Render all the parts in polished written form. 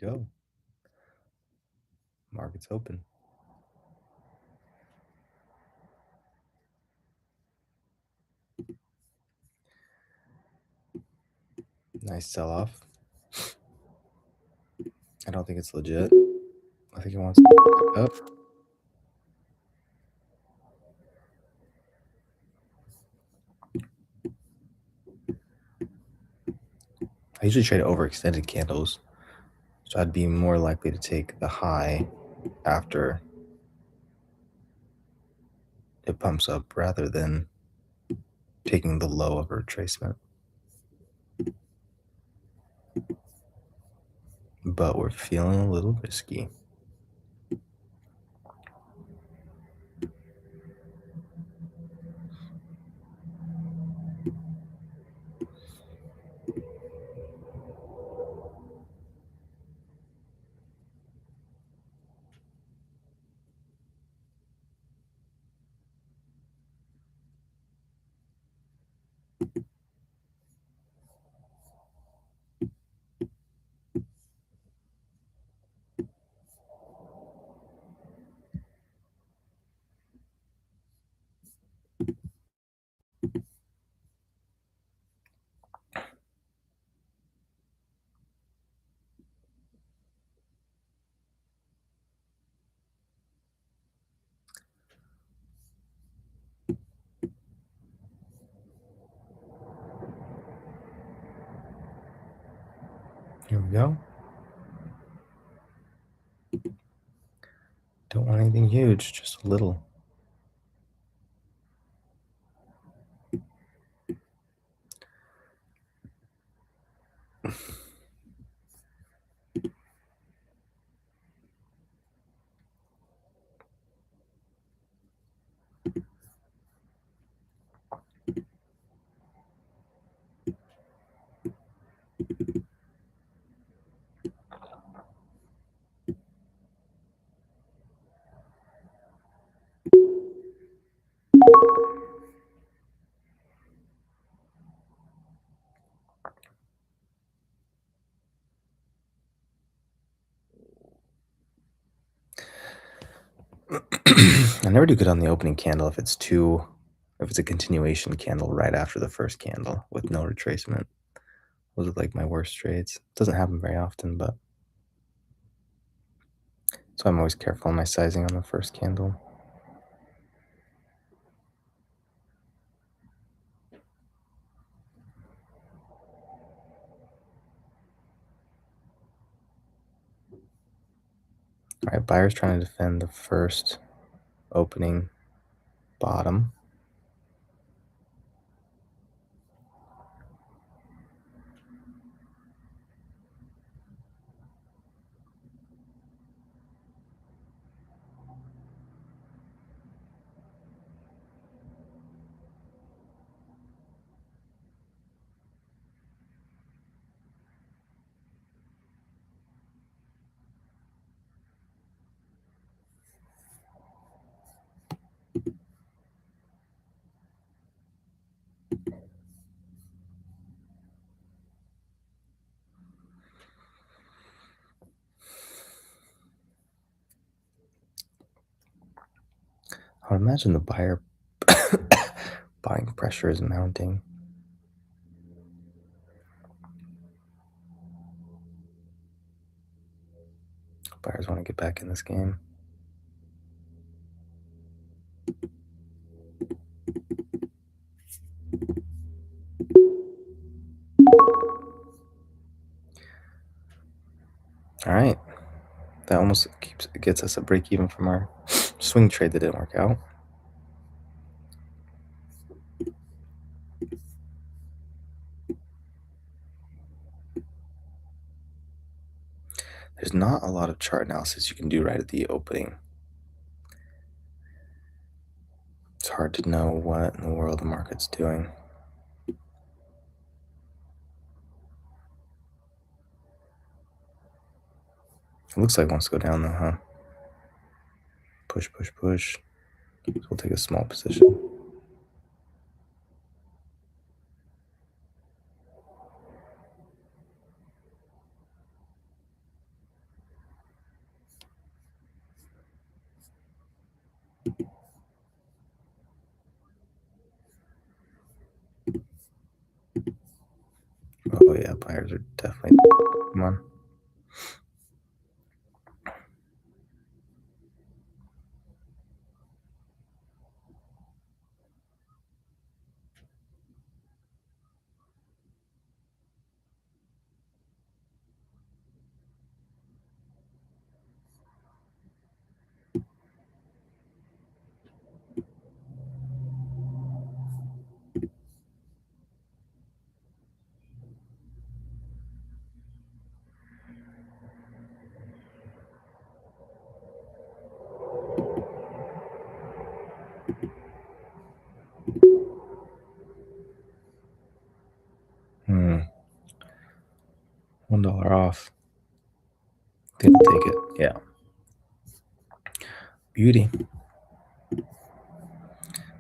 go. Market's open. Nice sell-off. I don't think it's legit. I think it wants to go back up. I usually trade overextended candles, so I'd be more likely to take the high after it pumps up rather than taking the low of a retracement. But we're feeling a little risky. Here we go. Don't want anything huge, just a little. I never do good on the opening candle if it's a continuation candle right after the first candle with no retracement. Those are like my worst trades. Doesn't happen very often, but so I'm always careful on my sizing on the first candle. All right, buyer's trying to defend the first opening bottom. I would imagine the buyer buying pressure is mounting. Buyers want to get back in this game. All right, that almost gets us a break even from our swing trade that didn't work out. There's not a lot of chart analysis you can do right at the opening. It's hard to know what in the world the market's doing. It looks like it wants to go down though, huh? Push, push, push. So we'll take a small position. buyers are definitely, come on. $1 off. I think I'll take it. Yeah. Beauty.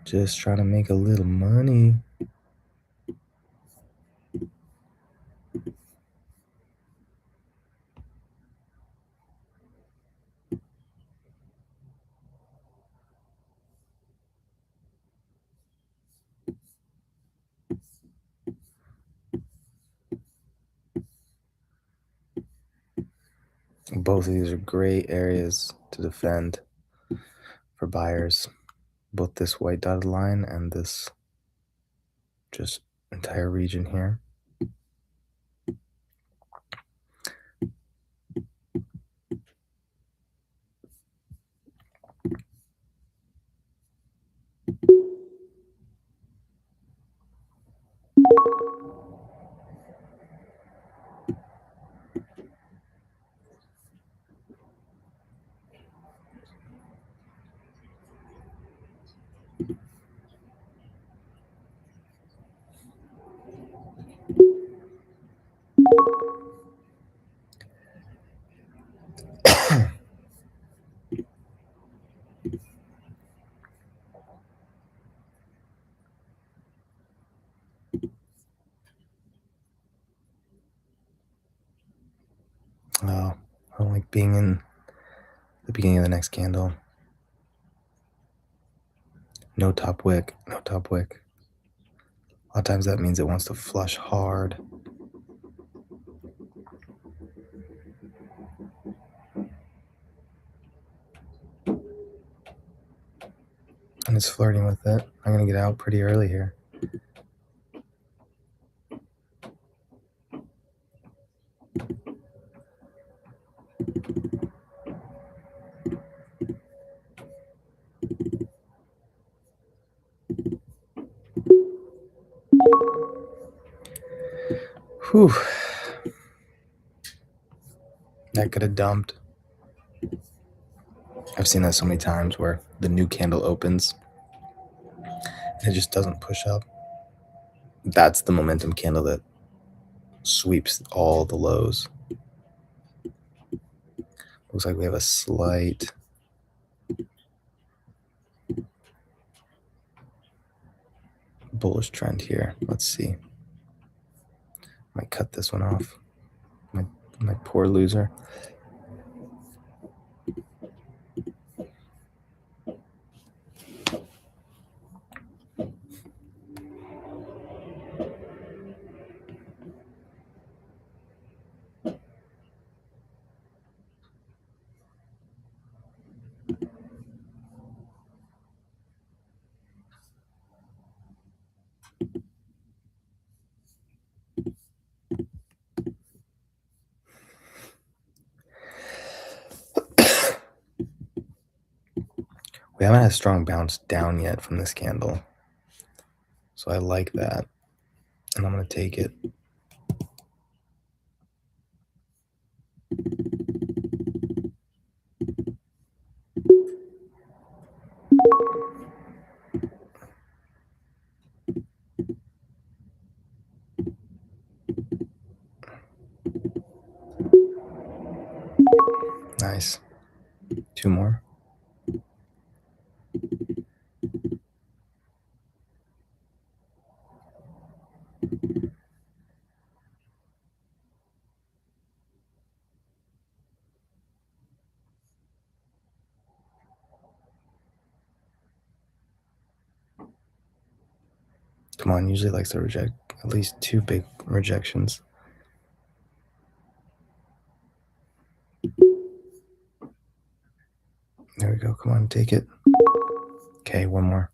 Just trying to make a little money. Both of these are great areas to defend for buyers. Both this white dotted line and this just entire region here. Oh, I don't like being in the beginning of the next candle. No top wick, no top wick. A lot of times that means it wants to flush hard. And it's flirting with it. I'm gonna get out pretty early here. Whew. That could have dumped. I've seen that so many times where the new candle opens and it just doesn't push up. That's the momentum candle that sweeps all the lows. Looks like we have a slight bullish trend here. Let's see. Might cut this one off. My poor loser. We haven't had a strong bounce down yet from this candle. So I like that. And I'm going to take it. Nice. Two more. Come on, usually likes to reject at least two big rejections. come on, take it. Okay, one more.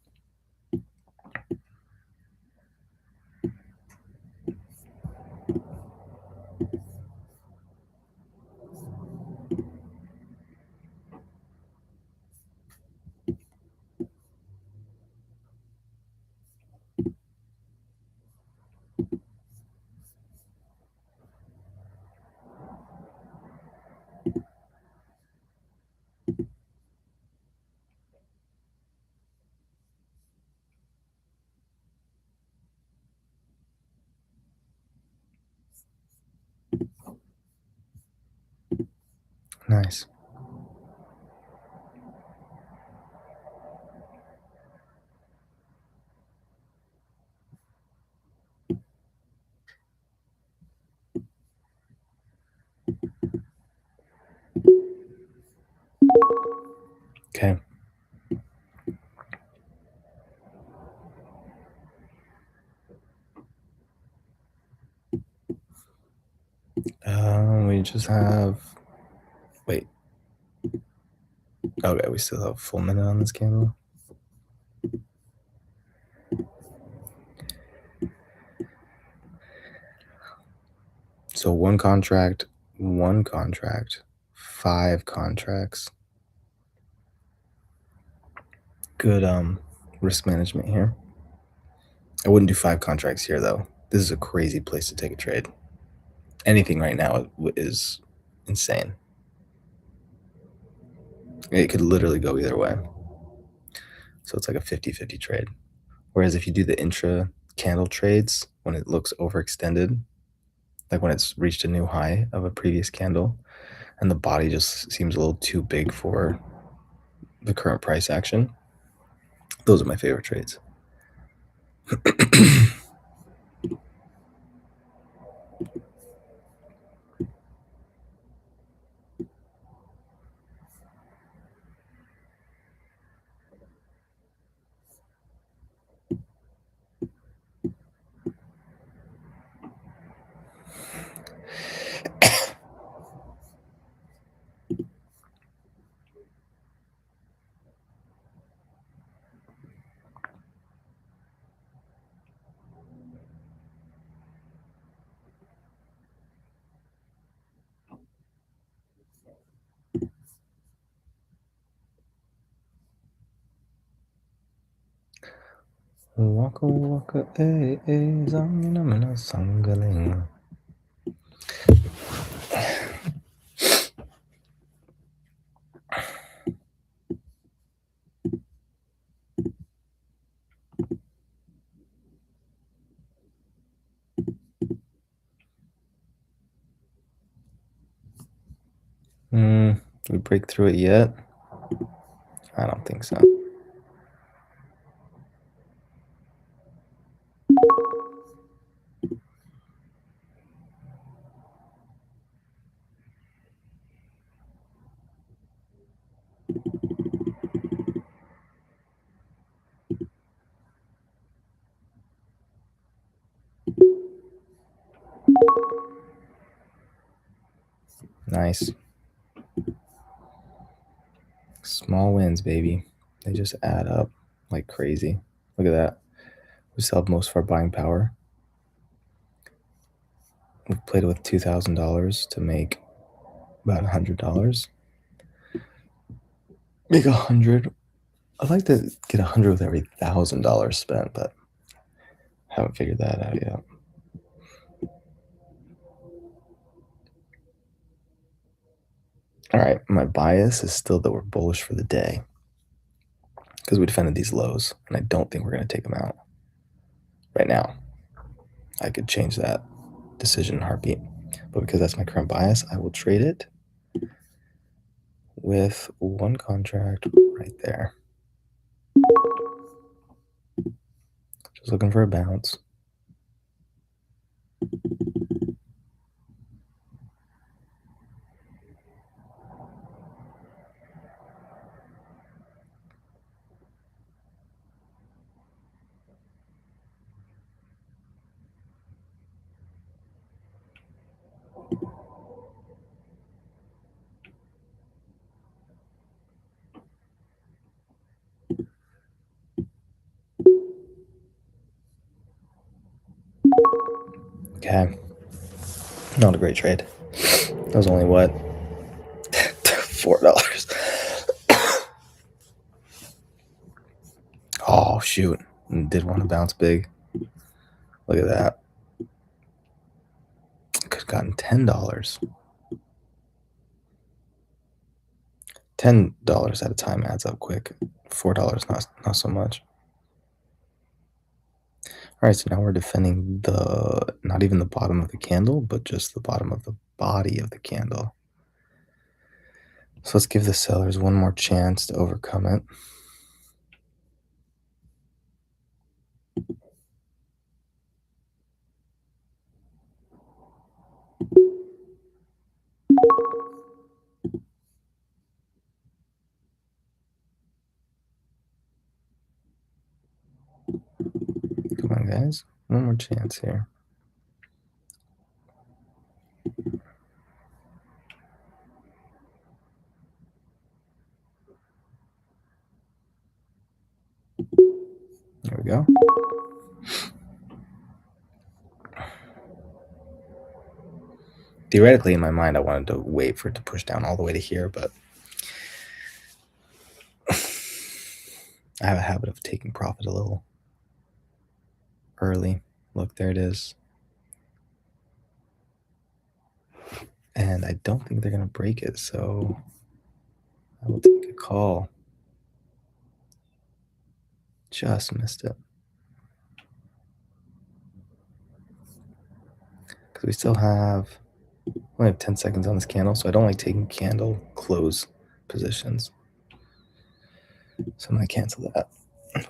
Nice. Okay. We just have, wait. Okay, we still have a full minute on this candle. So one contract, 5 contracts. Good risk management here. I wouldn't do 5 contracts here though. This is a crazy place to take a trade. Anything right now is insane. It could literally go either way. So it's like a 50-50 trade. Whereas if you do the intra candle trades, when it looks overextended, like when it's reached a new high of a previous candle and the body just seems a little too big for the current price action, those are my favorite trades. Waka waka zamina mina sangaling. We break through it yet? I don't think so. Nice. Small wins, baby. They just add up like crazy. Look at that. We still have most of our buying power. We've played with $2,000 to make about $100. Make 100. I'd like to get 100 with every $1,000 spent, but haven't figured that out yet. All right, my bias is still that we're bullish for the day because we defended these lows, and I don't think we're going to take them out right now. I could change that decision in a heartbeat, but because that's my current bias, I will trade it with one contract right there. Just looking for a bounce. Okay. Not a great trade. That was only what? $4. Oh, shoot. Did want to bounce big. Look at that. Could have gotten $10. $10 at a time adds up quick. $4, not so much. All right, so now we're defending not even the bottom of the candle, but just the bottom of the body of the candle. So let's give the sellers one more chance to overcome it. Come on, guys. One more chance here. There we go. Theoretically, in my mind, I wanted to wait for it to push down all the way to here, but I have a habit of taking profit a little early. Look, there it is. And I don't think they're going to break it, so I will take a call. Just missed it. Because we still only have 10 seconds on this candle, so I don't like taking candle close positions. So I'm going to cancel that.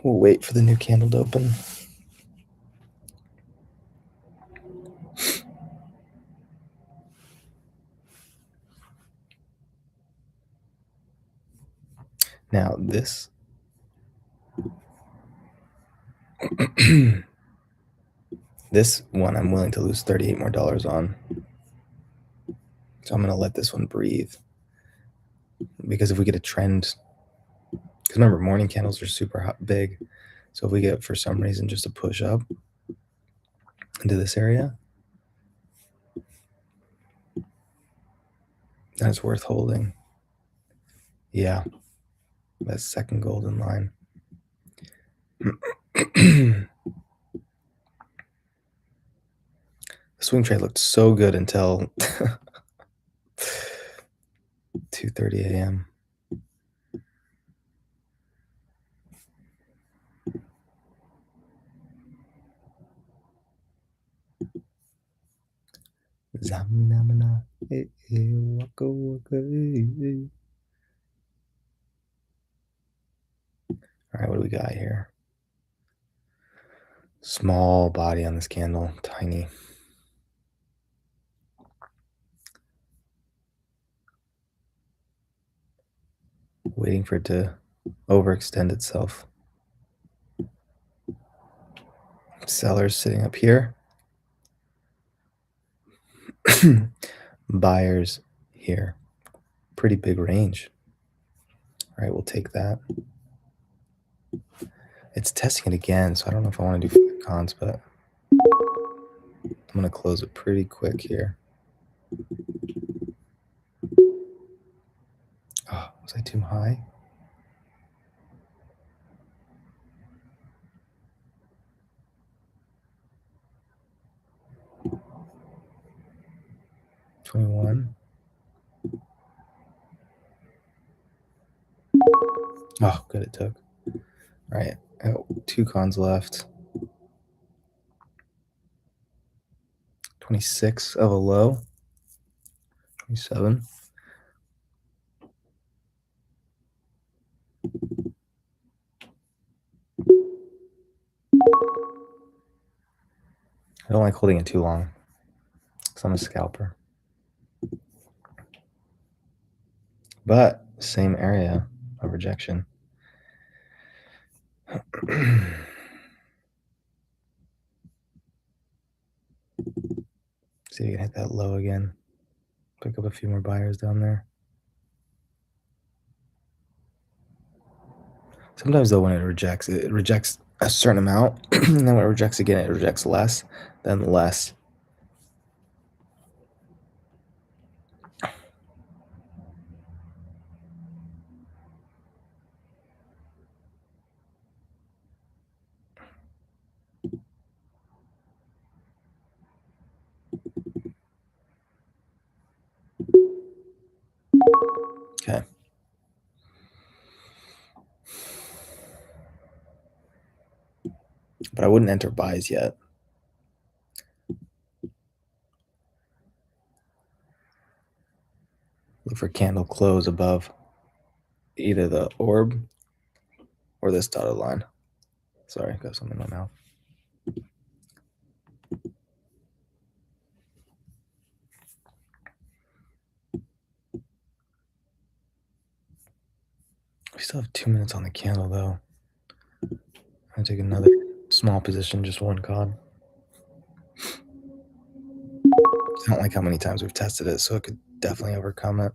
We'll wait for the new candle to open. Now this this one I'm willing to lose $38 more on. So I'm going to let this one breathe. Because if we get a trend, because remember, morning candles are super big. So if we get, for some reason, just a push up into this area, then it's worth holding. Yeah, that second golden line. The swing trade looked so good until 2:30 a.m. Zaminamina, waka waka, All right, what do we got here? Small body on this candle, tiny. Waiting for it to overextend itself. Sellers sitting up here. Buyers here. Pretty big range. All right, we'll take that. It's testing it again, so I don't know if I want to do cons, but I'm going to close it pretty quick here. Oh, was I too high? $21. Oh, good, it took. All right, I got 2 cons left. 26 of a low. 27. I don't like holding it too long because I'm a scalper. But same area of rejection. See if you can hit that low again. Pick up a few more buyers down there. Sometimes though, when it rejects a certain amount, and then when it rejects again, it rejects less, then less but I wouldn't enter buys yet. Look for candle close above either the orb or this dotted line. Sorry, got something in my mouth. We still have 2 minutes on the candle though. I'm gonna take another small position, just one card. I don't like how many times we've tested it, so it could definitely overcome it.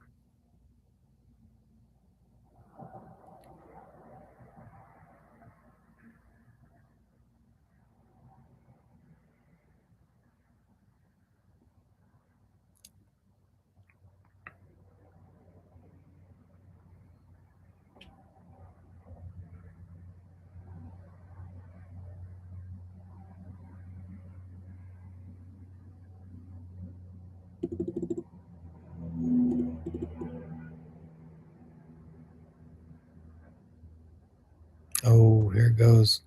Oh, here it goes.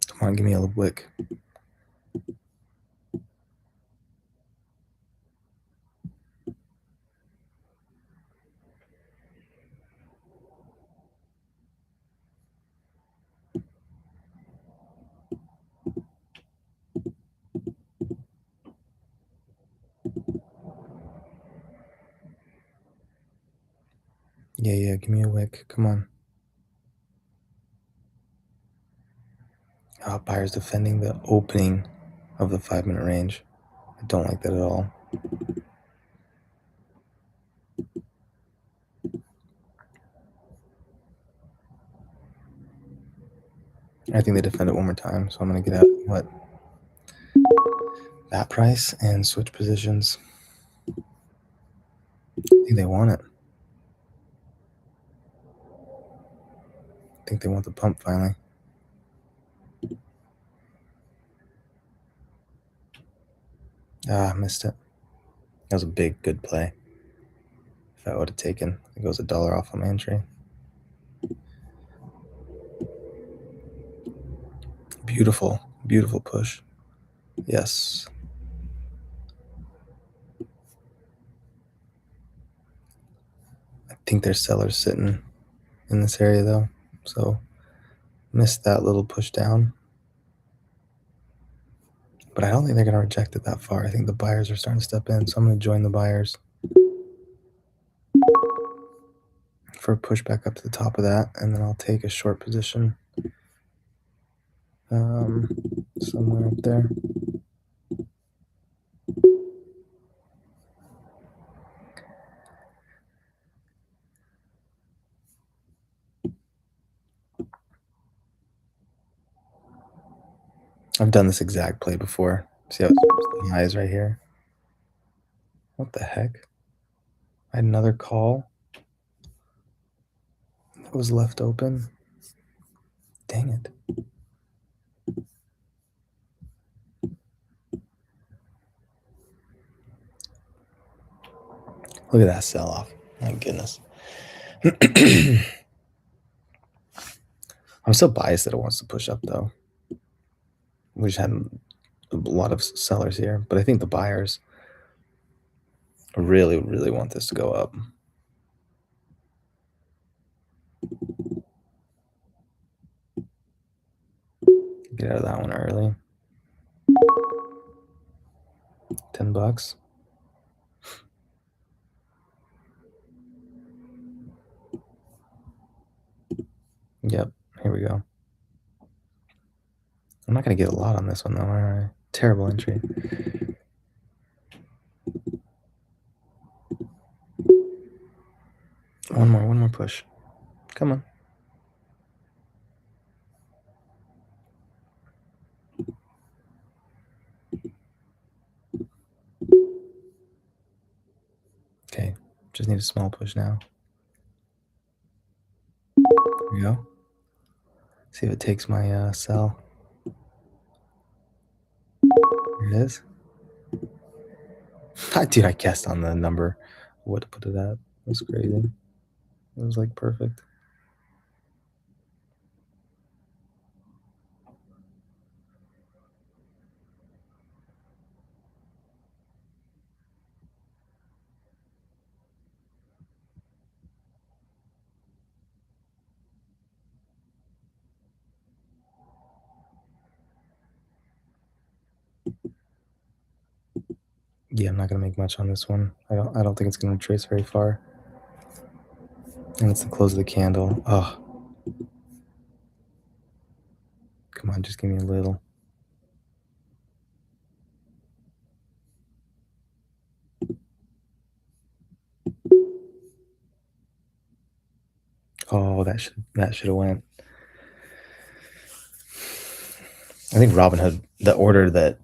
Come on, give me a little wick. Yeah, give me a wick. Come on. Buyer's defending the opening of the 5-minute range. I don't like that at all. I think they defend it one more time, so I'm gonna get out what that price and switch positions. I think they want it. I think they want the pump finally. Missed it. That was a big, good play. If I would have taken, it goes $1 off on my entry. Beautiful, beautiful push. Yes. I think there's sellers sitting in this area though, so missed that little push down. But I don't think they're going to reject it that far. I think the buyers are starting to step in, so I'm going to join the buyers for a push back up to the top of that, and then I'll take a short position somewhere up there. I've done this exact play before. See how the high is right here? What the heck? I had another call that was left open. Dang it. Look at that sell-off. My goodness. I'm still biased that it wants to push up, though. We just had a lot of sellers here, but I think the buyers really, really want this to go up. Get out of that one early. $10. Yep, here we go. I'm not going to get a lot on this one, though, am I? Terrible entry. One more push. Come on. Okay, just need a small push now. There we go. See if it takes my sell. There it is. Dude, I guessed on the number what to put it at. That's crazy. It was like perfect. Yeah, I'm not gonna make much on this one. I don't think it's gonna trace very far. And it's the close of the candle. Oh, come on, just give me a little. Oh, that should have went. I think Robinhood, the order that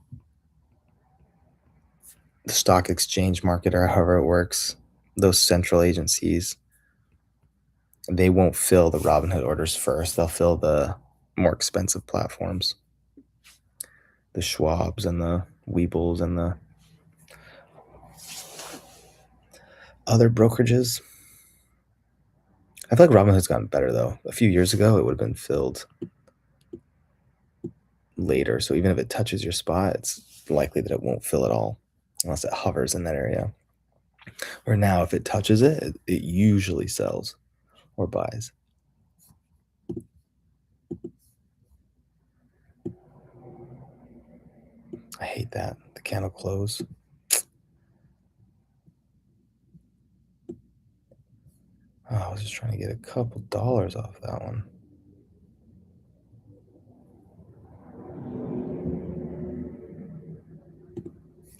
the stock exchange market or however it works, those central agencies, they won't fill the Robinhood orders first. They'll fill the more expensive platforms, the Schwabs and the Weebles and the other brokerages. I feel like Robinhood's gotten better though. A few years ago, it would have been filled later. So even if it touches your spot, it's likely that it won't fill at all unless it hovers in that area. Or now, if it touches it, it usually sells or buys. I hate that. The candle close. Oh, I was just trying to get a couple dollars off that one.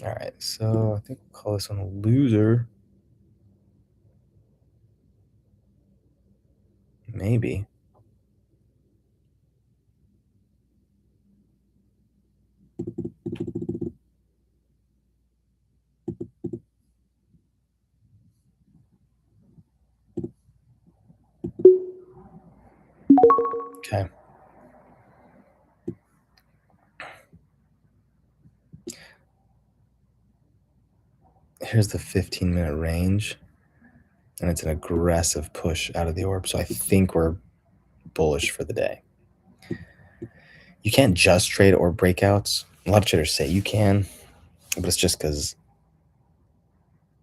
All right, so I think we'll call this one a loser. Maybe. Okay. Here's the 15-minute range, and it's an aggressive push out of the orb. So I think we're bullish for the day. You can't just trade orb breakouts. A lot of traders say you can, but it's just because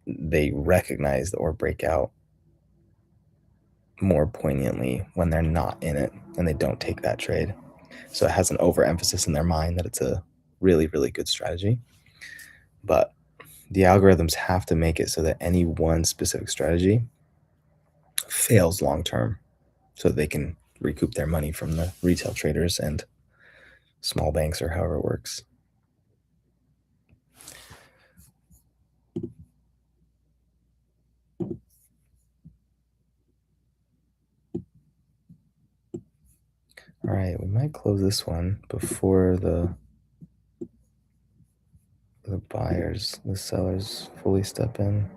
they recognize the orb breakout more poignantly when they're not in it and they don't take that trade. So it has an overemphasis in their mind that it's a really, really good strategy. But the algorithms have to make it so that any one specific strategy fails long term so that they can recoup their money from the retail traders and small banks or however it works. All right, we might close this one before the buyers, the sellers fully step in.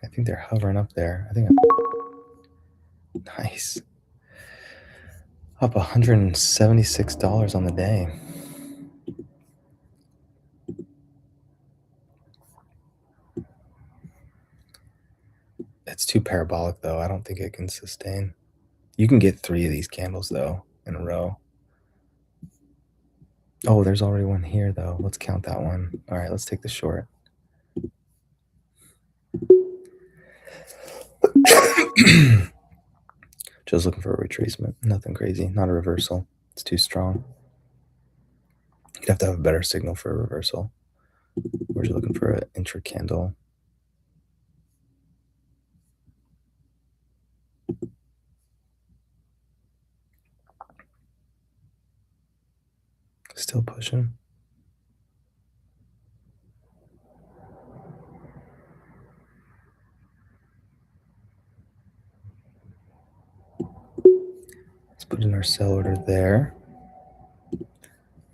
I think they're hovering up there. I think nice. Up $176 on the day. It's too parabolic though. I don't think it can sustain. You can get 3 of these candles though in a row. Oh, there's already one here though. Let's count that one. All right, let's take the short. Just looking for a retracement. Nothing crazy. Not a reversal. It's too strong. You'd have to have a better signal for a reversal. We're just looking for an intra candle. Still pushing. Let's put in our sell order there.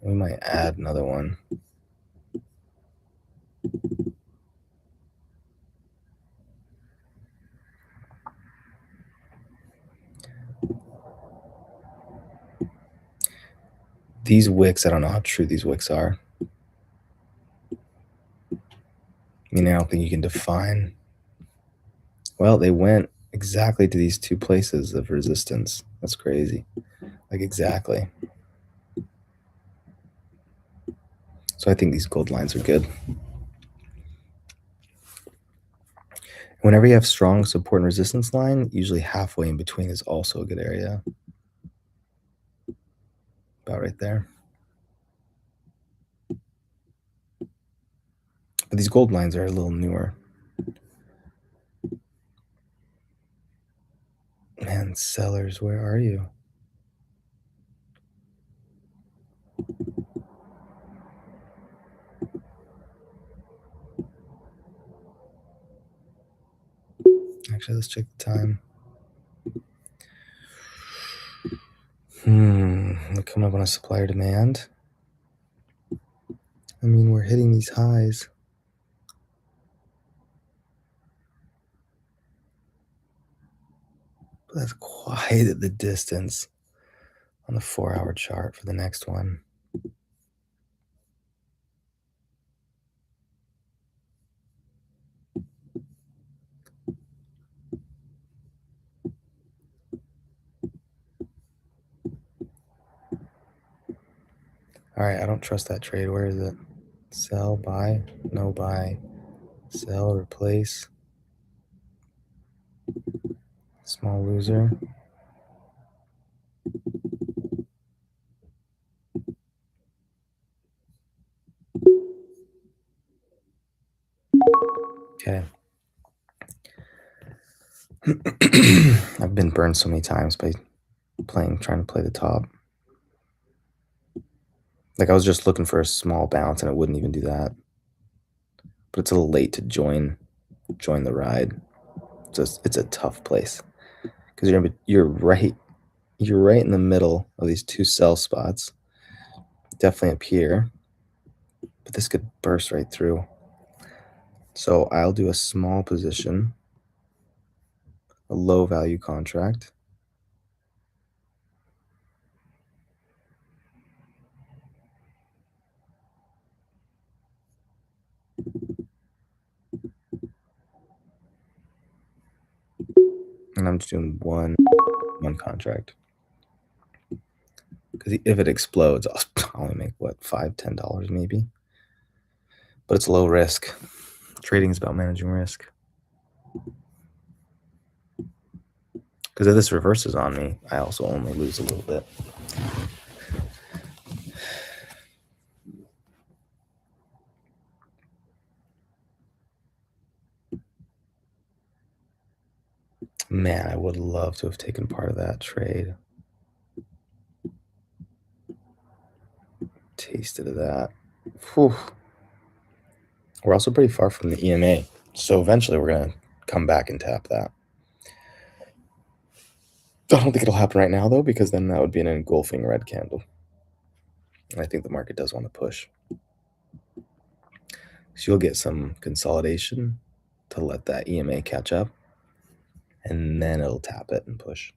We might add another one. These wicks, I don't know how true these wicks are. I mean, I don't think you can define. Well, they went exactly to these two places of resistance. That's crazy. Like exactly. So I think these gold lines are good. Whenever you have strong support and resistance line, usually halfway in between is also a good area. About right there. But these gold lines are a little newer. Man, sellers, where are you? Actually, let's check the time. We're coming up on a supplier demand. I mean, we're hitting these highs. But that's quite at the distance on the 4-hour chart for the next one. All right, I don't trust that trade. Where is it? Sell, buy, no buy, sell, replace, small loser. Okay. I've been burned so many times by trying to play the top. Like I was just looking for a small bounce and it wouldn't even do that. But it's a little late to join the ride. It's a tough place because you're right in the middle of these two sell spots. Definitely up here, but this could burst right through. So I'll do a small position, a low value contract. And I'm just doing one contract. Because if it explodes, I'll only make what, $5-10 maybe. But it's low risk. Trading is about managing risk. Because if this reverses on me, I also only lose a little bit. Man, I would love to have taken part of that trade. Tasted of that. Whew. We're also pretty far from the EMA. So eventually we're going to come back and tap that. I don't think it'll happen right now, though, because then that would be an engulfing red candle. And I think the market does want to push. So you'll get some consolidation to let that EMA catch up. And then it'll tap it and push.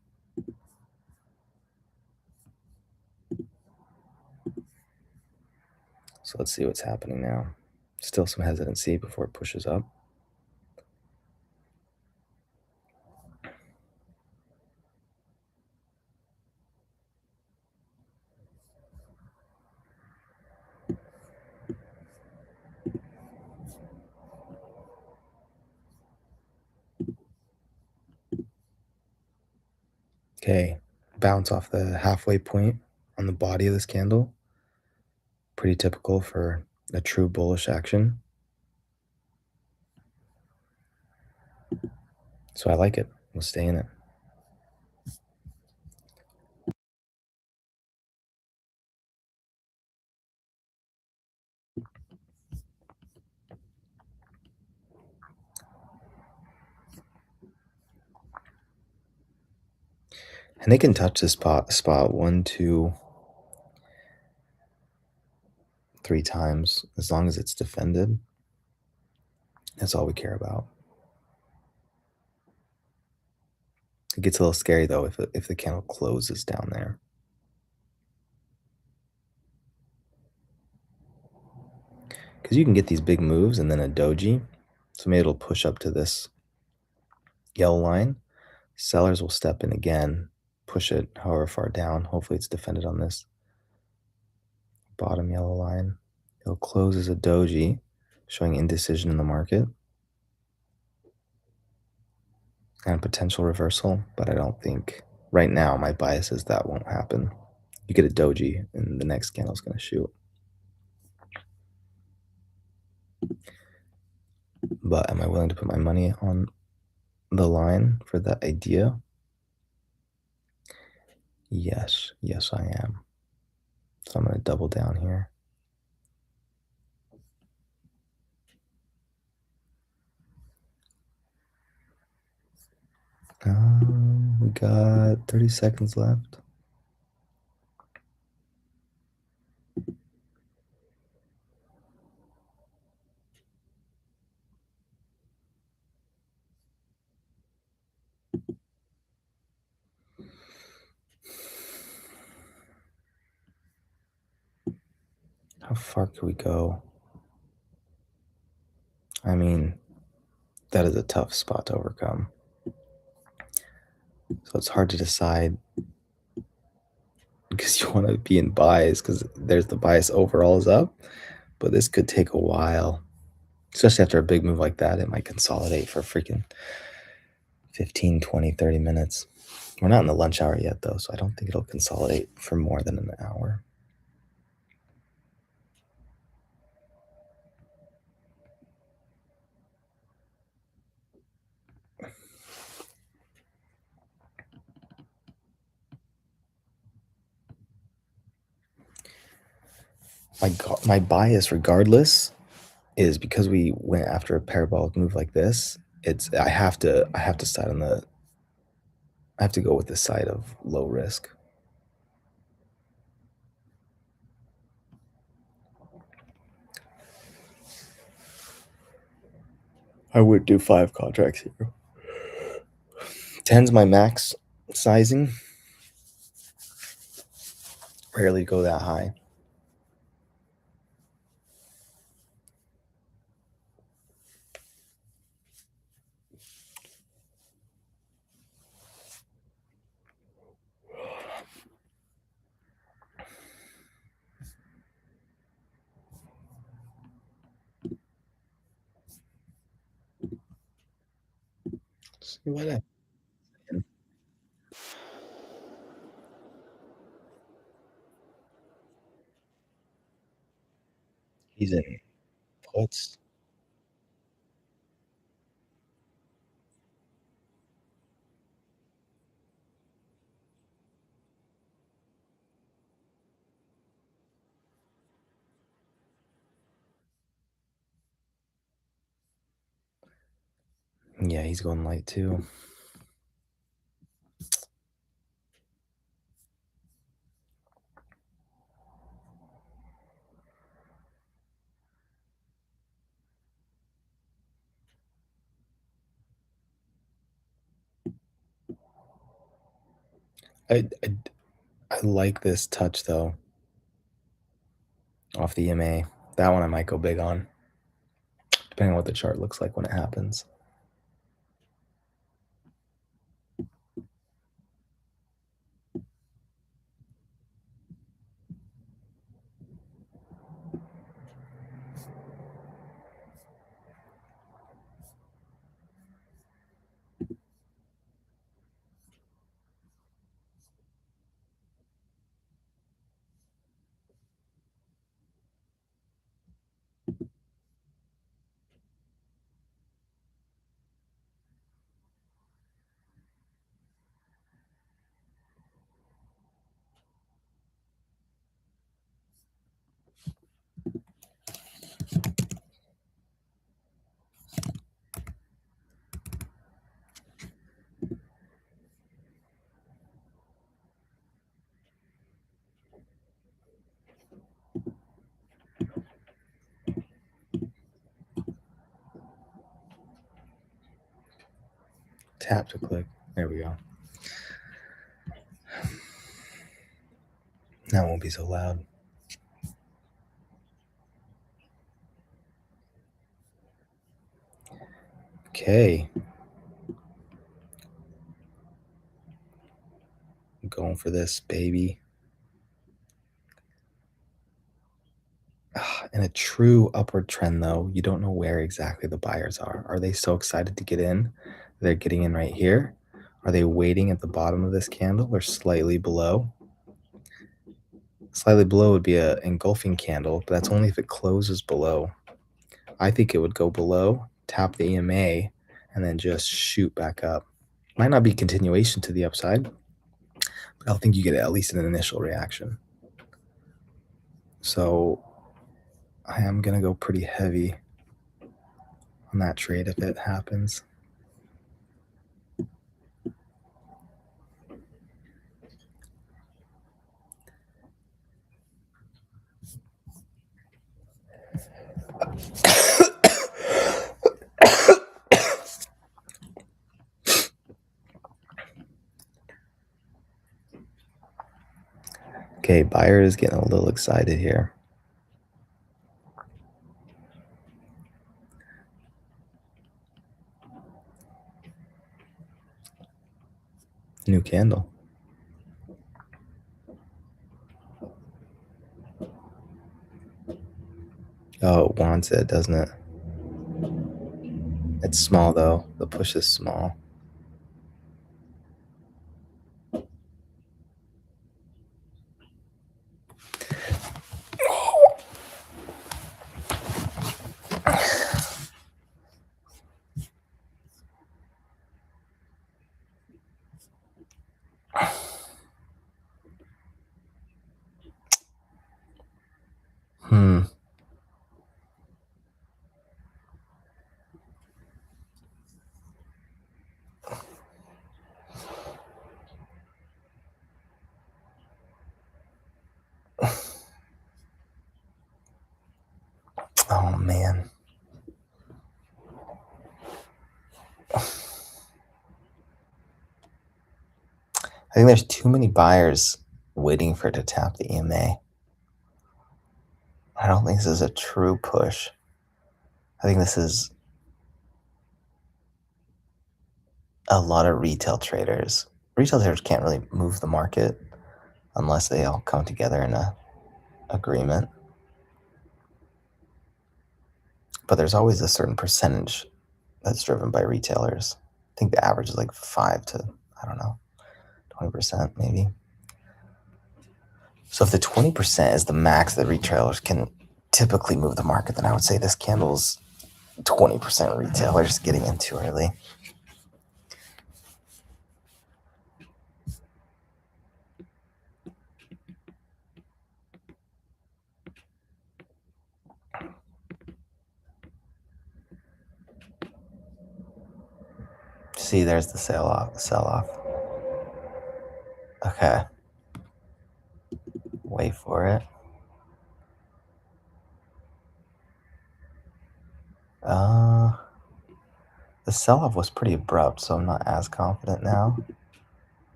So let's see what's happening now. Still some hesitancy before it pushes up. Okay, bounce off the halfway point on the body of this candle. Pretty typical for a true bullish action. So I like it. We'll stay in it. And they can touch this spot 1, 2, 3 times as long as it's defended. That's all we care about. It gets a little scary though if the candle closes down there, because you can get these big moves and then a doji. So maybe it'll push up to this yellow line. Sellers will step in again, push it however far down. Hopefully it's defended on this bottom yellow line. It'll close as a doji, showing indecision in the market and potential reversal, but I don't think right now my bias is that won't happen. You get a doji and the next candle is going to shoot. But am I willing to put my money on the line for that idea? Yes, yes, I am. So I'm going to double down here. We got 30 seconds left. How far could we go? I mean, that is a tough spot to overcome. So it's hard to decide because you want to be in bias because there's the bias overall is up, but this could take a while, especially after a big move like that. It might consolidate for freaking 15, 20, 30 minutes. We're not in the lunch hour yet, though, so I don't think it'll consolidate for more than an hour. My bias, regardless, is because we went after a parabolic move like this. I have to side on the I have to go with the side of low risk. I would do 5 contracts here. 10's my max sizing. Rarely go that high. See what happens. He's in puts. Yeah, he's going light too. I, I, I like this touch though off the EMA. That one I might go big on, depending on what the chart looks like when it happens. tap to click. There we go. That won't be so loud. Okay. I'm going for this, baby. In a true upward trend, though, you don't know where exactly the buyers are. Are they so excited to get in? They're getting in right here. Are they waiting at the bottom of this candle or slightly below? Slightly below would be an engulfing candle, but that's only if it closes below. I think it would go below, tap the EMA, and then just shoot back up. Might not be continuation to the upside, but I think you get at least an initial reaction. So I am going to go pretty heavy on that trade if it happens. Okay, buyer is getting a little excited here. New candle. Oh, it wants it, doesn't it? It's small, though. The push is small. Oh, man. I think there's too many buyers waiting for it to tap the EMA. I don't think this is a true push. I think this is a lot of retail traders. Retail traders can't really move the market unless they all come together in a agreement. But there's always a certain percentage that's driven by retailers. I think the average is like 5 to, I don't know, 20% maybe. So if the 20% is the max that retailers can typically move the market, then I would say this candle's 20% retailers getting in too early. See, there's the sell off. Okay. Wait for it. The sell-off was pretty abrupt, so I'm not as confident now.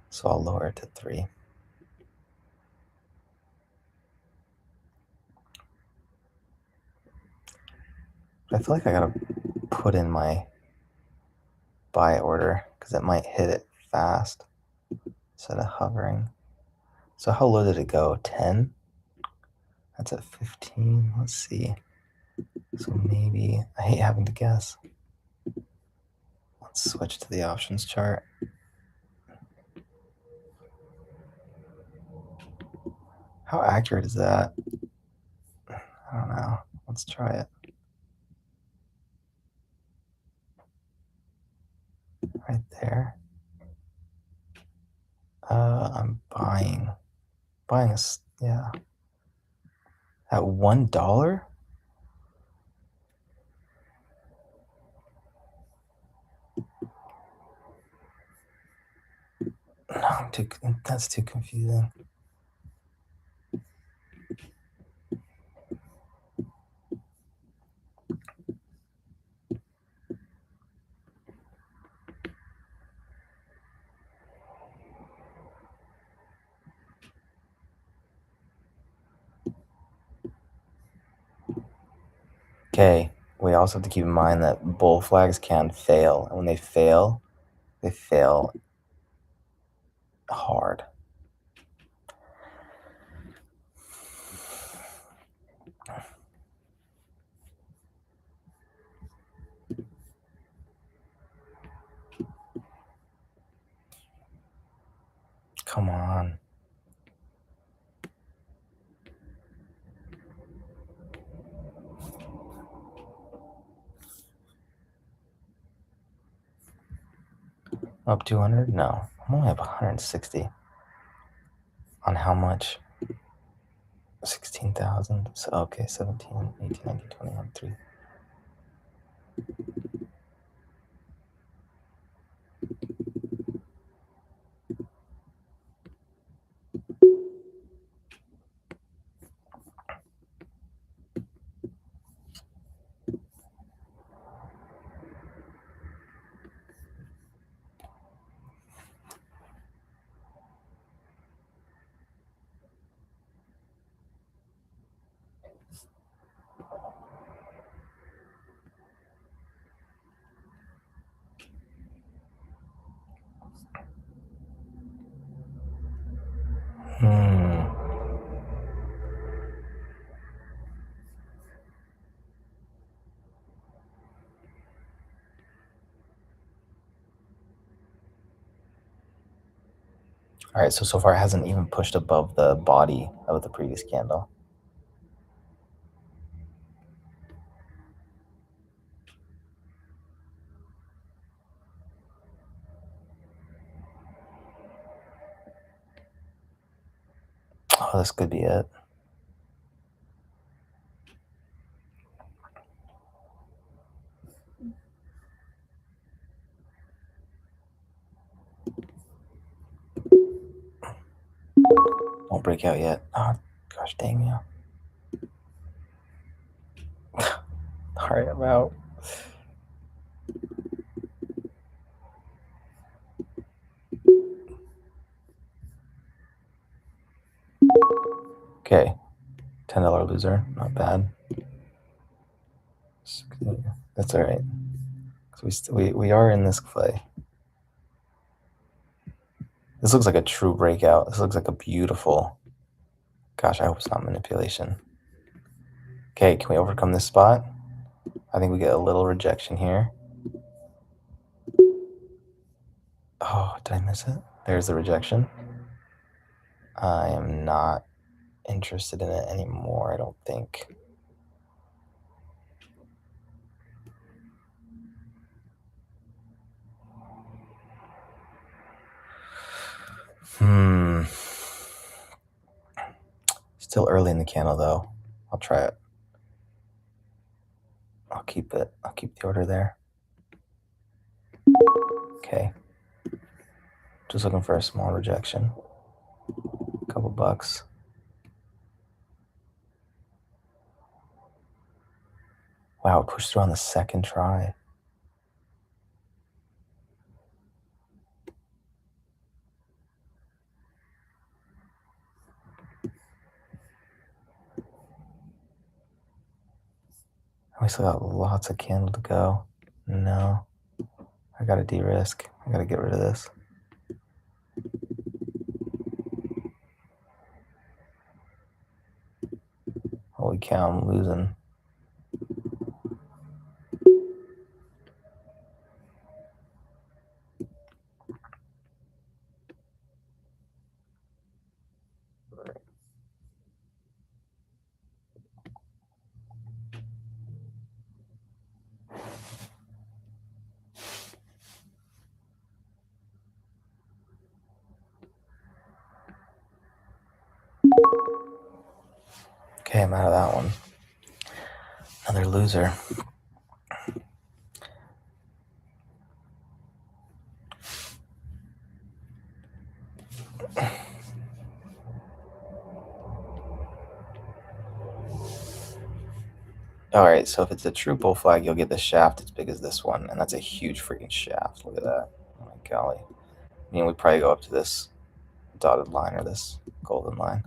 So I'll lower it to 3. I feel like I gotta put in my buy order because it might hit it fast instead of hovering. So how low did it go? 10? That's at 15. Let's see. So maybe, I hate having to guess. Let's switch to the options chart. How accurate is that? I don't know. Let's try it. Right there. I'm buying. Buying is, yeah. At $1? No, that's too confusing. Okay, we also have to keep in mind that bull flags can fail, and when they fail hard. Come on. Up 200? No, I'm only up 160. On how much? 16,000. So, okay, 17, 18, 19, 21, 3. All right, so far it hasn't even pushed above the body of the previous candle. Oh, this could be it. Won't break out yet. Oh, gosh dang you. All right, I'm out. Okay, $10 loser, not bad. That's all right. So we are in this play. This looks like a true breakout. This looks like a beautiful. Gosh, I hope it's not manipulation. Okay, can we overcome this spot? I think we get a little rejection here. Oh, did I miss it? There's the rejection. I am not interested in it anymore, I don't think. Still early in the candle though. I'll try it. I'll keep it. I'll keep the order there. Okay. Just looking for a small rejection. A couple bucks. Wow, it pushed through on the second try. We still got lots of candle to go. No. I gotta de-risk. I gotta get rid of this. Holy cow, I'm losing. Okay, I'm out of that one. Another loser. All right, so if it's a true bull flag, you'll get the shaft as big as this one, and that's a huge freaking shaft. Look at that. Oh my golly. I mean, we probably go up to this dotted line or this golden line.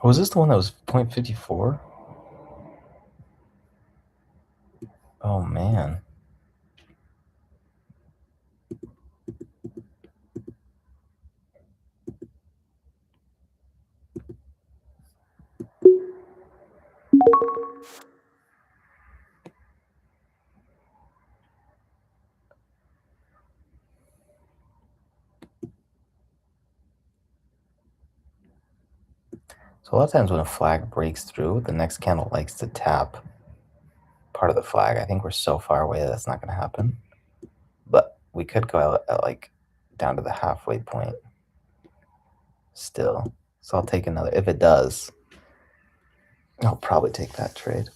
Was this the one that was 0.54? Oh man. So a lot of times when a flag breaks through, the next candle likes to tap part of the flag. I think we're so far away that that's not going to happen. But we could go out at like down to the halfway point still. So I'll take another. If it does, I'll probably take that trade.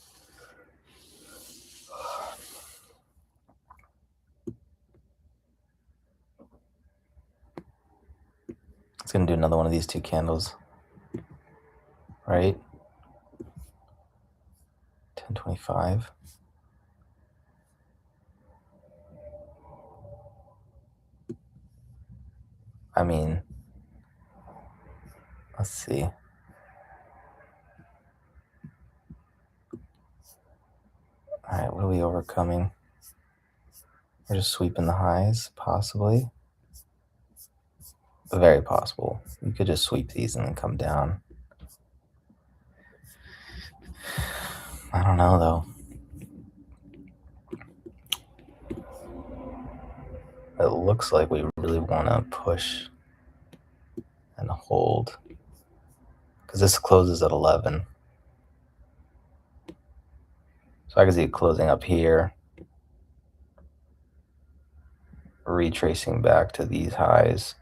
It's going to do another one of these two candles, right? 1025. I mean, let's see. All right, what are we overcoming? We're just sweeping the highs, possibly. Very possible. You could just sweep these and then come down. I don't know, though. It looks like we really want to push and hold, because this closes at 11. So I can see it closing up here, retracing back to these highs,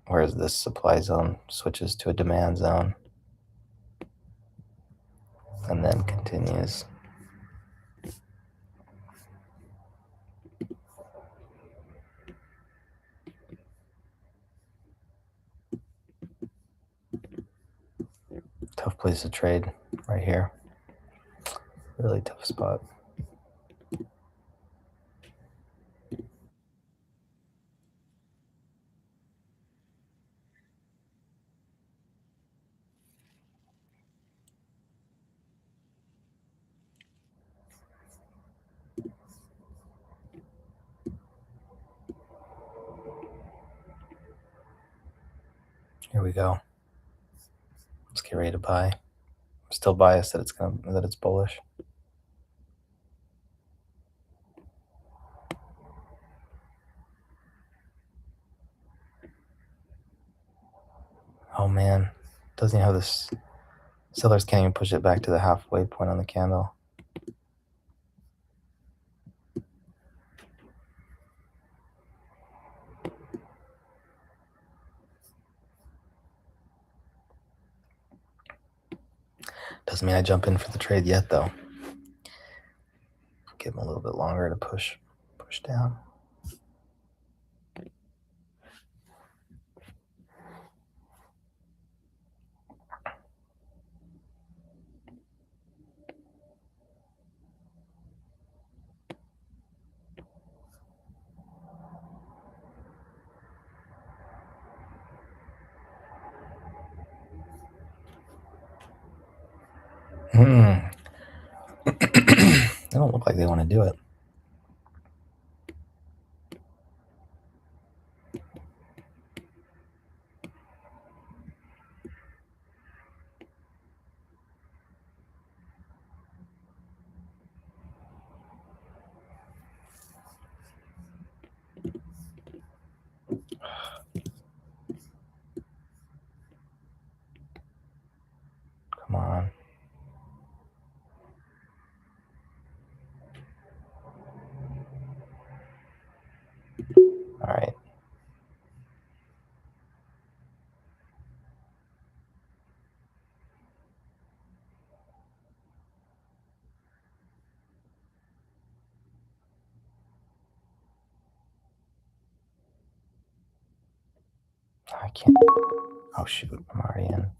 whereas this supply zone switches to a demand zone and then continues. Tough place to trade right here. Really tough spot. Here we go. Let's get ready to buy. I'm still biased that it's bullish. Oh man, doesn't even have this. Sellers can't even push it back to the halfway point on the candle. Doesn't mean I jump in for the trade yet, though. Give them a little bit longer to push down. They don't look like they want to do it. Come on. All right. I can't. Oh, shoot. I'm already in.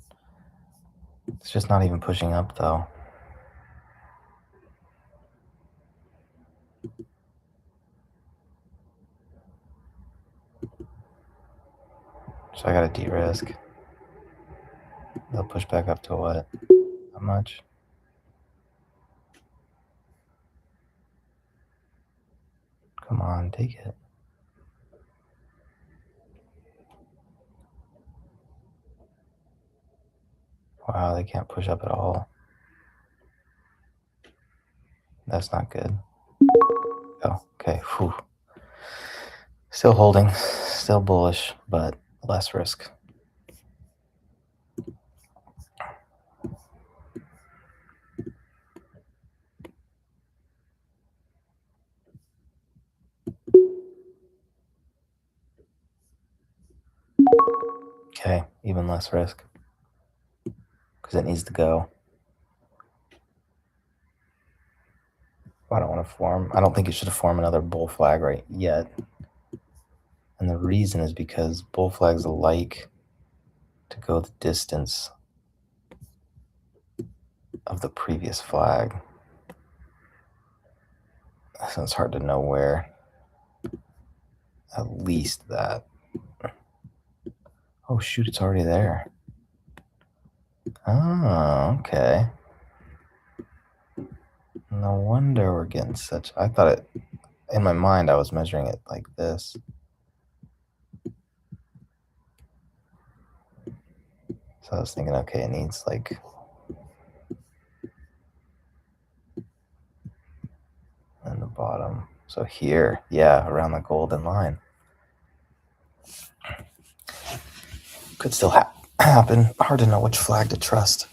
It's just not even pushing up, though. So I gotta de-risk. They'll push back up to what? How much? Come on, take it. Wow, they can't push up at all. That's not good. Oh, okay. Whew. Still holding, still bullish, but less risk. Okay, even less risk because it needs to go. I don't want to form. I don't think it should form another bull flag right yet. And the reason is because bull flags like to go the distance of the previous flag. So it's hard to know where. At least that. Oh shoot, it's already there. Oh, okay. No wonder we're getting such. I thought it, in my mind, I was measuring it like this. So I was thinking, okay, it needs like in the bottom. So here, yeah, around the golden line. Could still happen. Hard to know which flag to trust.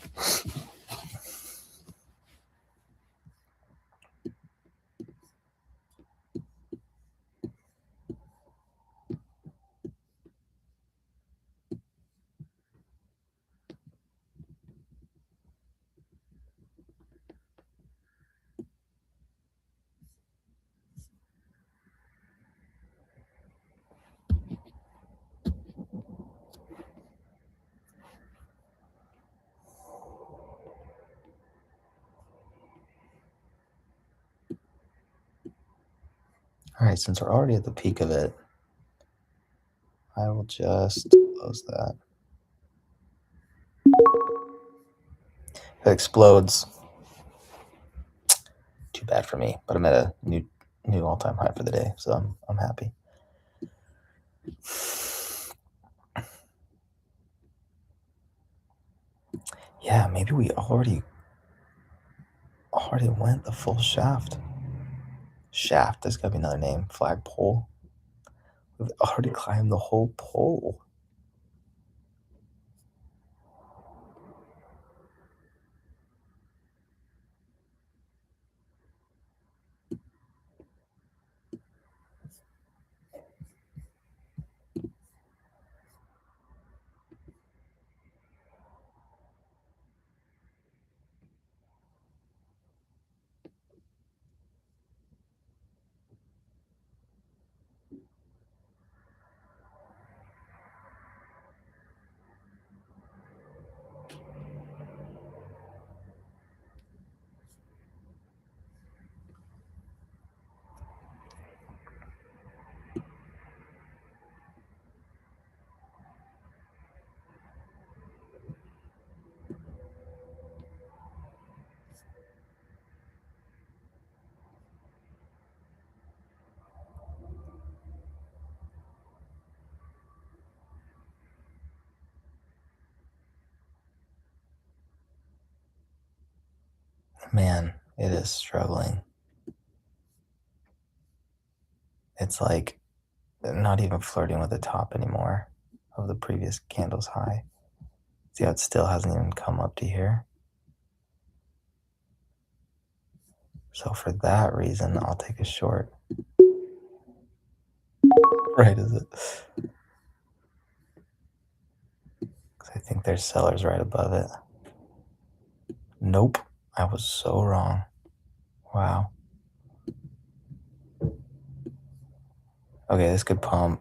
All right, since we're already at the peak of it, I will just close that. If it explodes, too bad for me, but I'm at a new all-time high for the day, so I'm happy. Yeah, maybe we already went the full shaft. Shaft, there's gotta be another name. Flagpole. We've already climbed the whole pole. Man, it is struggling. It's like not even flirting with the top anymore of the previous candle's high. See how it still hasn't even come up to here? So for that reason, I'll take a short. Right, is it? Because I think there's sellers right above it. Nope, I was so wrong. Wow. Okay, this could pump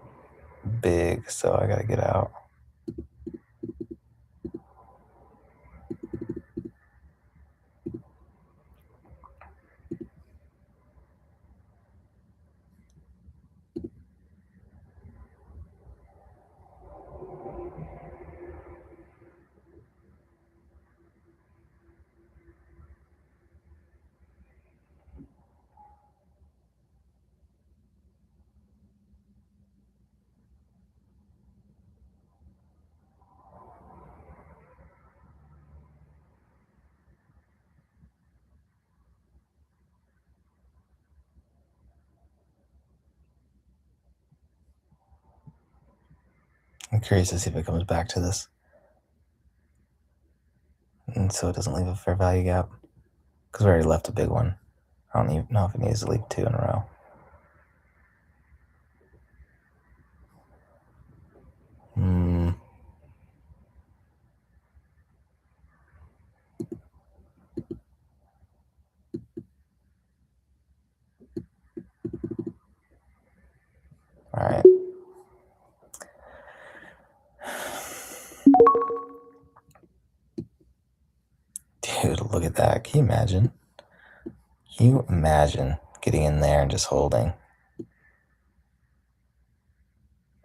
big, so I gotta get out. I'm curious to see if it comes back to this. And so it doesn't leave a fair value gap. Because we already left a big one. I don't even know if it needs to leave 2 in a row. All right. Dude, look at that. Can you imagine? Can you imagine getting in there and just holding?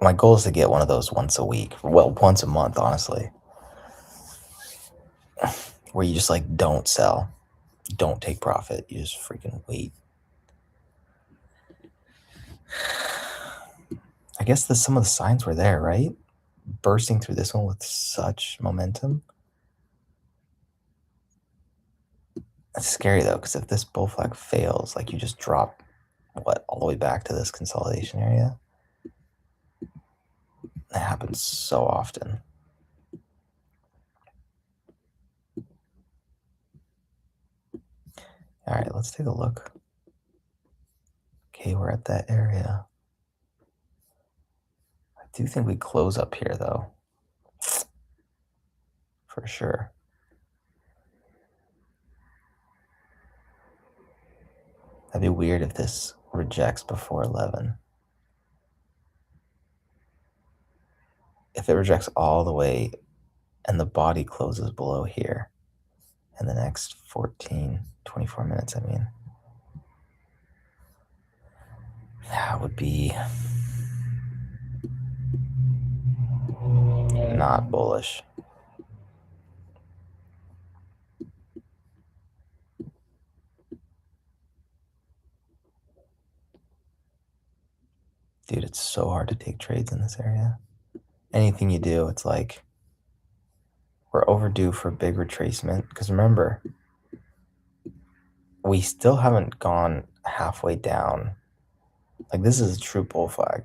My goal is to get one of those once a week. Well, once a month, honestly. Where you just like don't sell. Don't take profit. You just freaking wait. I guess some of the signs were there, right? Bursting through this one with such momentum. It's scary though, because if this bull flag fails, like you just drop all the way back to this consolidation area. That happens so often. All right, let's take a look. Okay, we're at that area. I do think we close up here though. For sure. That'd be weird if this rejects before 11. If it rejects all the way and the body closes below here in the next 24 minutes, I mean, that would be not bullish. Dude, it's so hard to take trades in this area. Anything you do, it's like we're overdue for a big retracement. Because remember, we still haven't gone halfway down. Like, this is a true bull flag.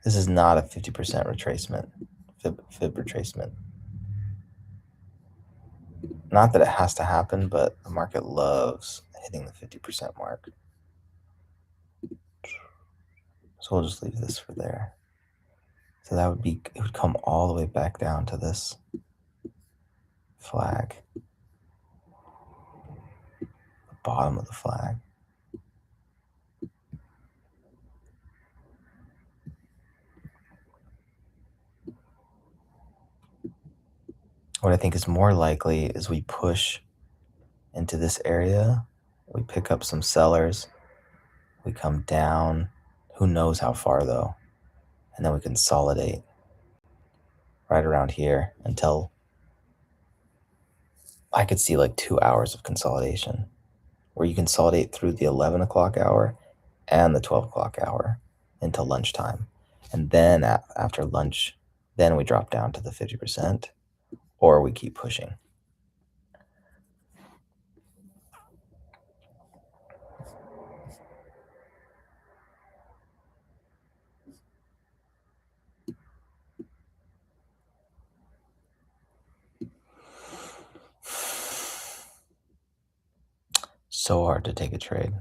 This is not a 50% retracement, fib retracement. Not that it has to happen, but the market loves hitting the 50% mark. So we'll just leave this for there. So that would be, it would come all the way back down to this flag, the bottom of the flag. What I think is more likely is we push into this area, we pick up some sellers, we come down, who knows how far though, and then we consolidate right around here until I could see like 2 hours of consolidation where you consolidate through the 11 o'clock hour and the 12 o'clock hour until lunchtime. And then after lunch, then we drop down to the 50% or we keep pushing. So hard to take a trade.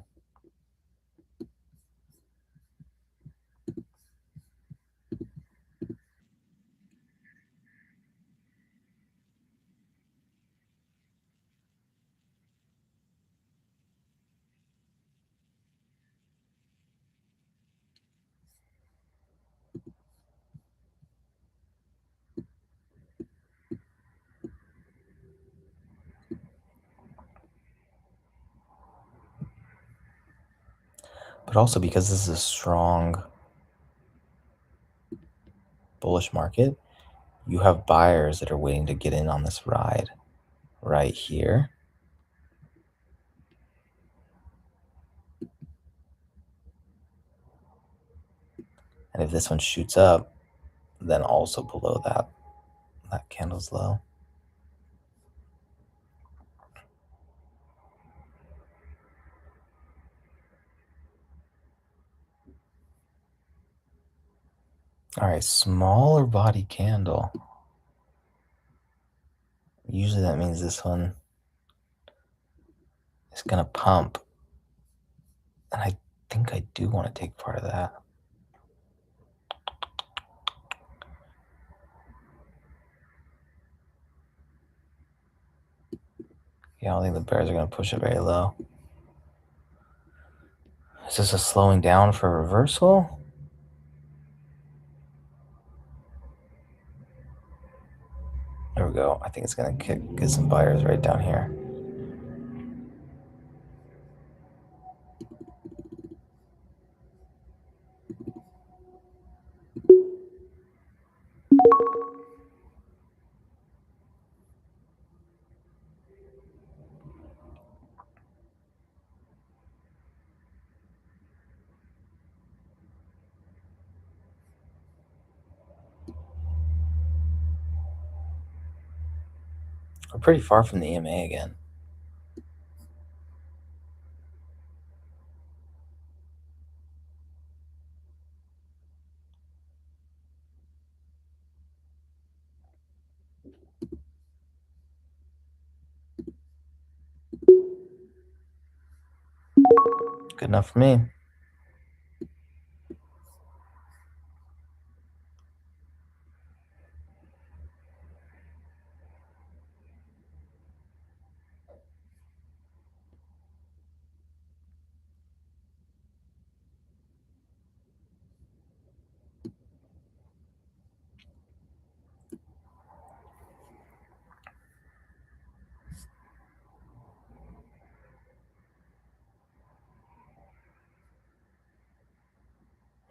But also because this is a strong bullish market, you have buyers that are waiting to get in on this ride right here. And if this one shoots up, then also below that candle's low. All right, smaller body candle. Usually that means this one is gonna pump. And I think I do want to take part of that. Yeah, I don't think the bears are gonna push it very low. Is this a slowing down for reversal? There we go. I think it's gonna get some buyers right down here. We're pretty far from the EMA again. Good enough for me.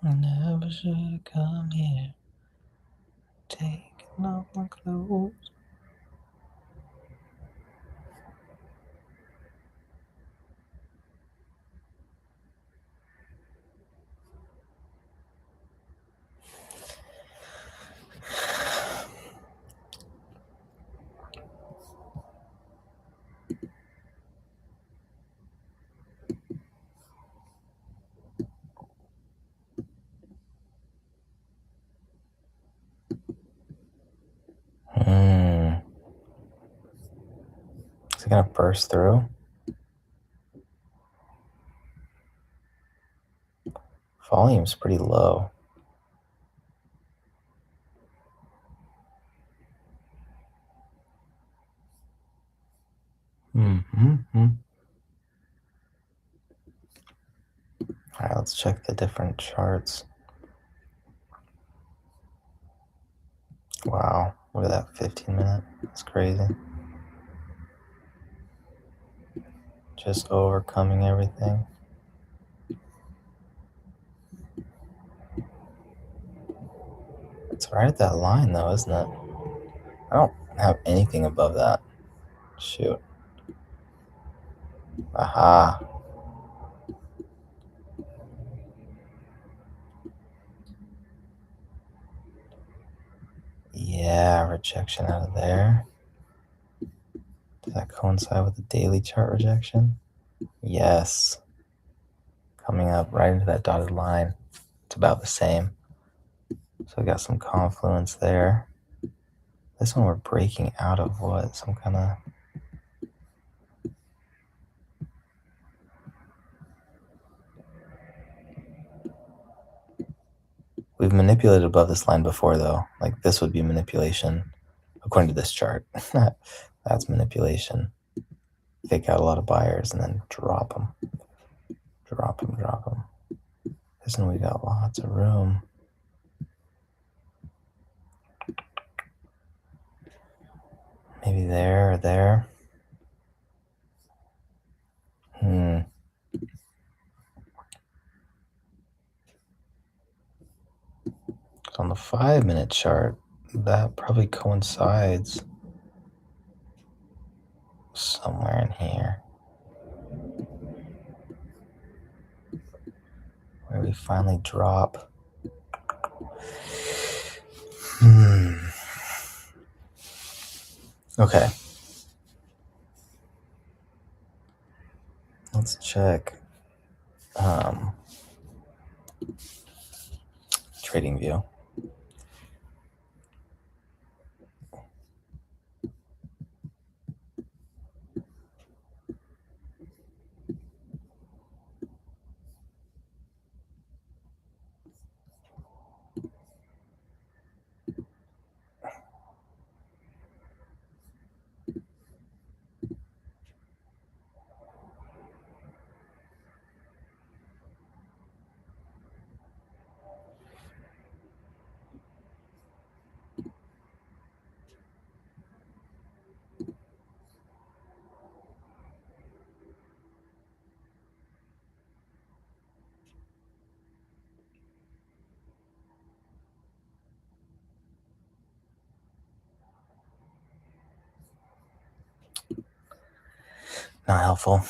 I never should have come here, taking off my clothes. Is it gonna burst through? Volume's pretty low. All right, let's check the different charts. Wow, look at that 15-minute. That's crazy. Just overcoming everything. It's right at that line though, isn't it? I don't have anything above that. Shoot. Aha. Yeah, rejection out of there. Does that coincide with the daily chart rejection? Yes. Coming up right into that dotted line. It's about the same. So we got some confluence there. This one we're breaking out of what? Some kind of... We've manipulated above this line before though. Like this would be manipulation according to this chart. That's manipulation. Fake out a lot of buyers and then drop them. Drop them, drop them. This one we got lots of room. Maybe there or there. On the 5-minute chart, that probably coincides somewhere in here where we finally drop. Okay. Let's check trading view. Not helpful.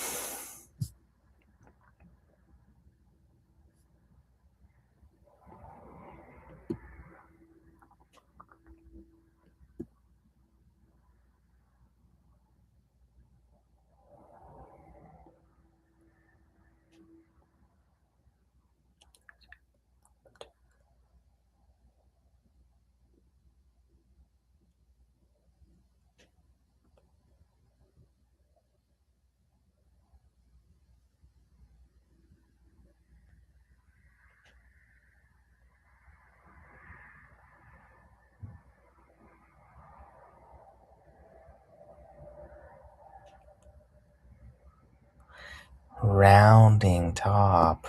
Rounding top.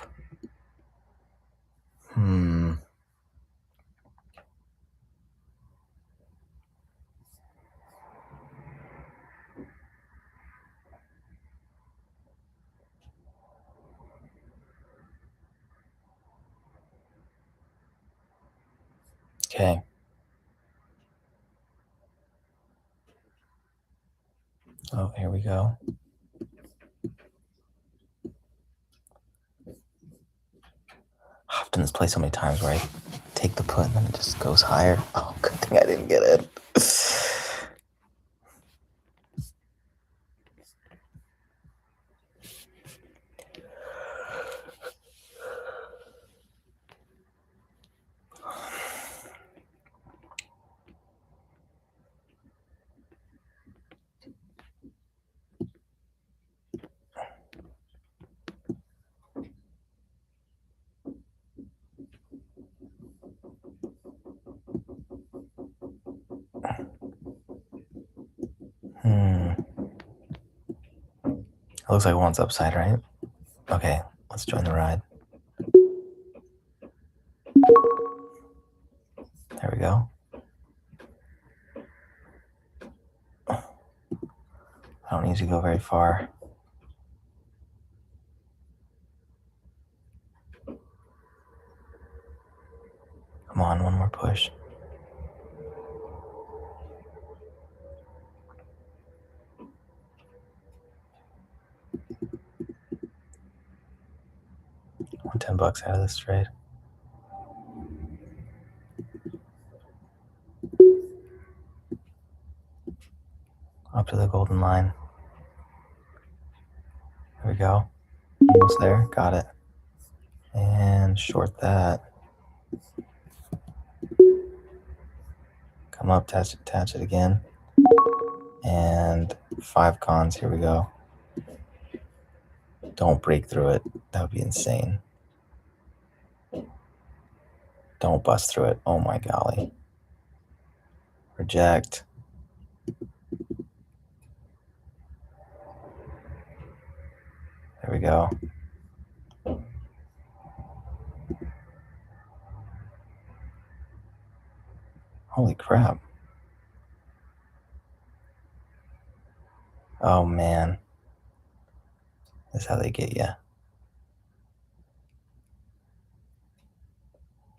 Okay. Oh, here we go. I've done this play so many times where I take the put and then it just goes higher. Oh, good thing I didn't get it. It looks like one's upside, right? Okay, let's join the ride. There we go. I don't need to go very far. Come on, one more push. I want $10 out of this trade. Up to the golden line. There we go. Almost there. Got it. And short that. Come up, attach it again. And 5 cons. Here we go. Don't break through it. That would be insane. Don't bust through it. Oh my golly. Reject. There we go. Holy crap. Oh man. That's how they get you.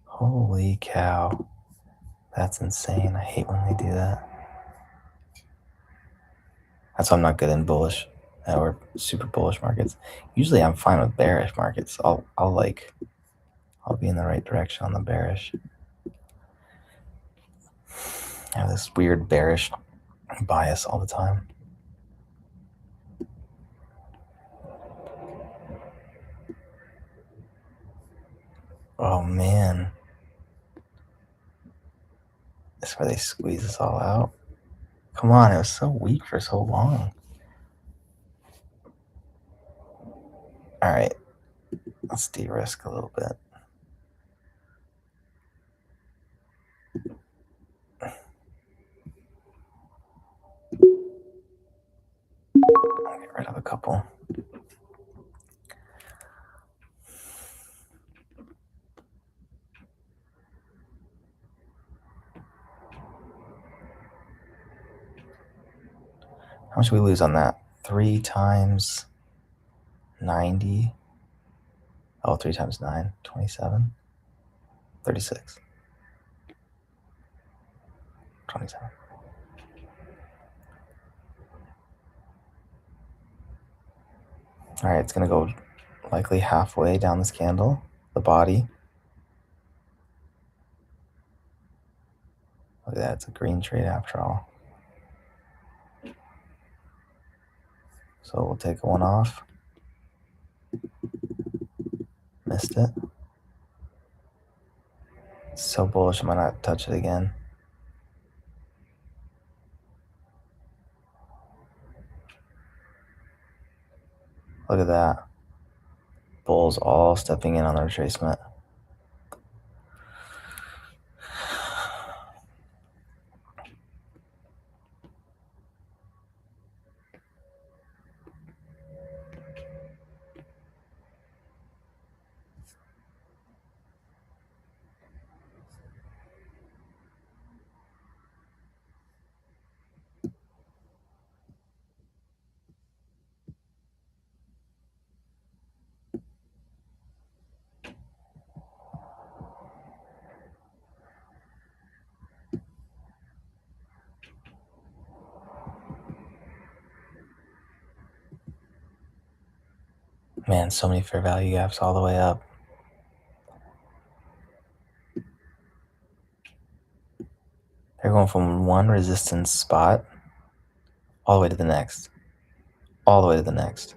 Holy cow. That's insane. I hate when they do that. That's why I'm not good in bullish or super bullish markets. Usually I'm fine with bearish markets. I'll be in the right direction on the bearish. I have this weird bearish bias all the time. Oh man. That's where they squeeze us all out. Come on, it was so weak for so long. All right, let's de-risk a little bit. I'll get rid of a couple. How much did we lose on that? 3 times 90. Oh, 3 times 9, 27. 36. 27. All right, it's going to go likely halfway down this candle, the body. Look at that, it's a green trade after all. So we'll take one off. Missed it. It's so bullish, I might not touch it again. Look at that. Bulls all stepping in on the retracement. Man, so many fair value gaps all the way up. They're going from one resistance spot all the way to the next. All the way to the next.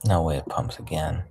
No way it pumps again.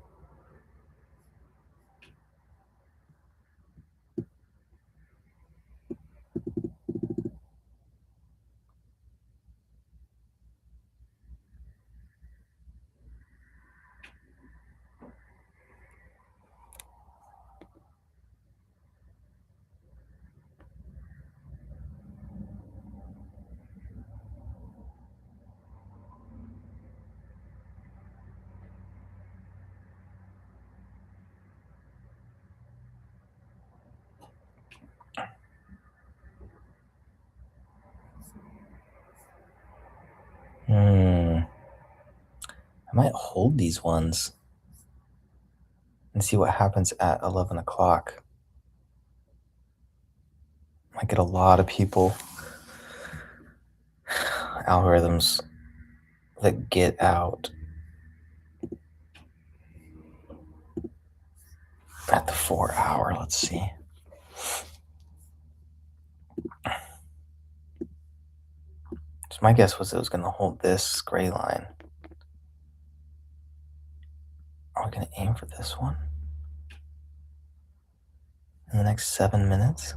I might hold these ones and see what happens at 11 o'clock. Might get a lot of people. Algorithms that get out at the 4 hour. Let's see. So my guess was it was going to hold this gray line. Are we going to aim for this one in the next 7 minutes?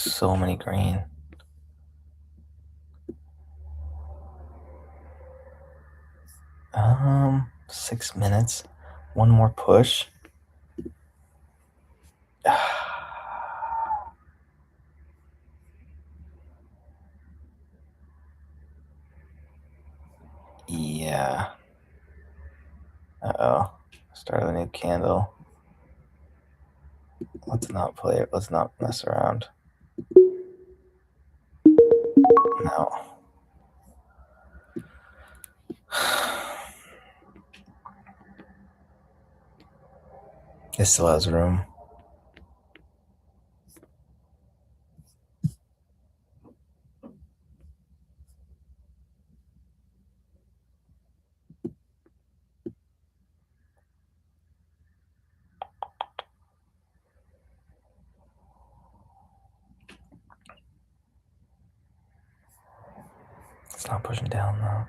So many green. 6 minutes. One more push. Yeah. Uh-oh. Start a new candle. Let's not play it. Let's not mess around. No. It still has room. It's not pushing down though.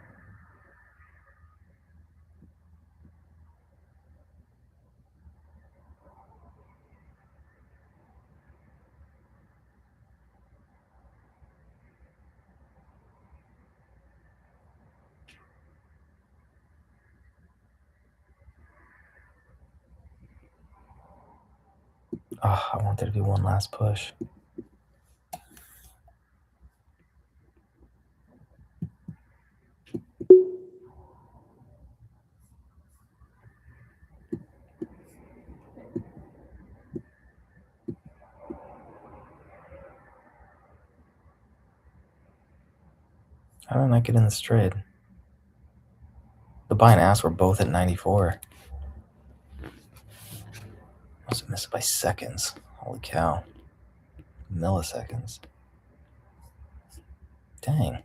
Oh, I want there to be one last push. How did I not get in this trade? The buy and ask were both at 94. Must have missed it by seconds. Holy cow. Milliseconds. Dang.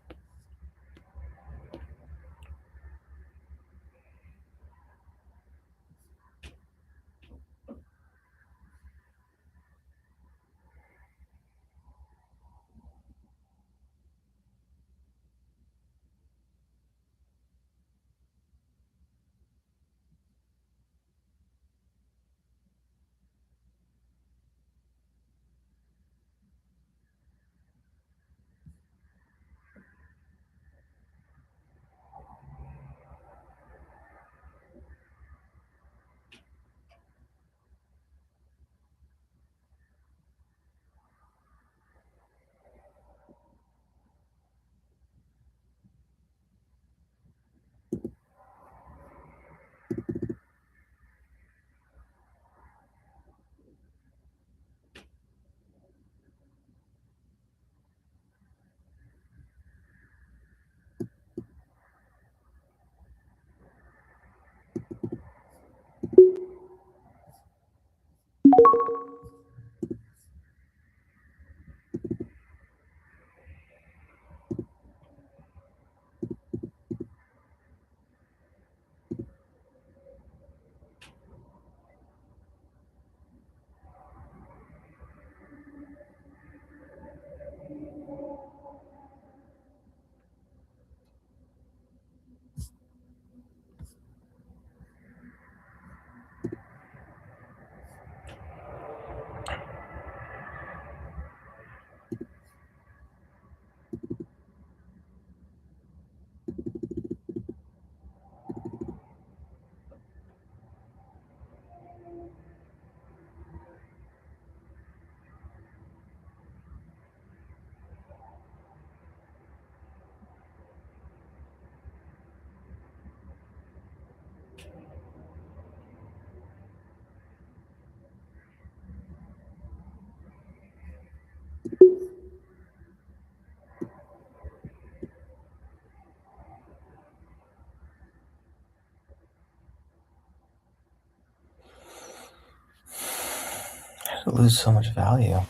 How did I lose so much value?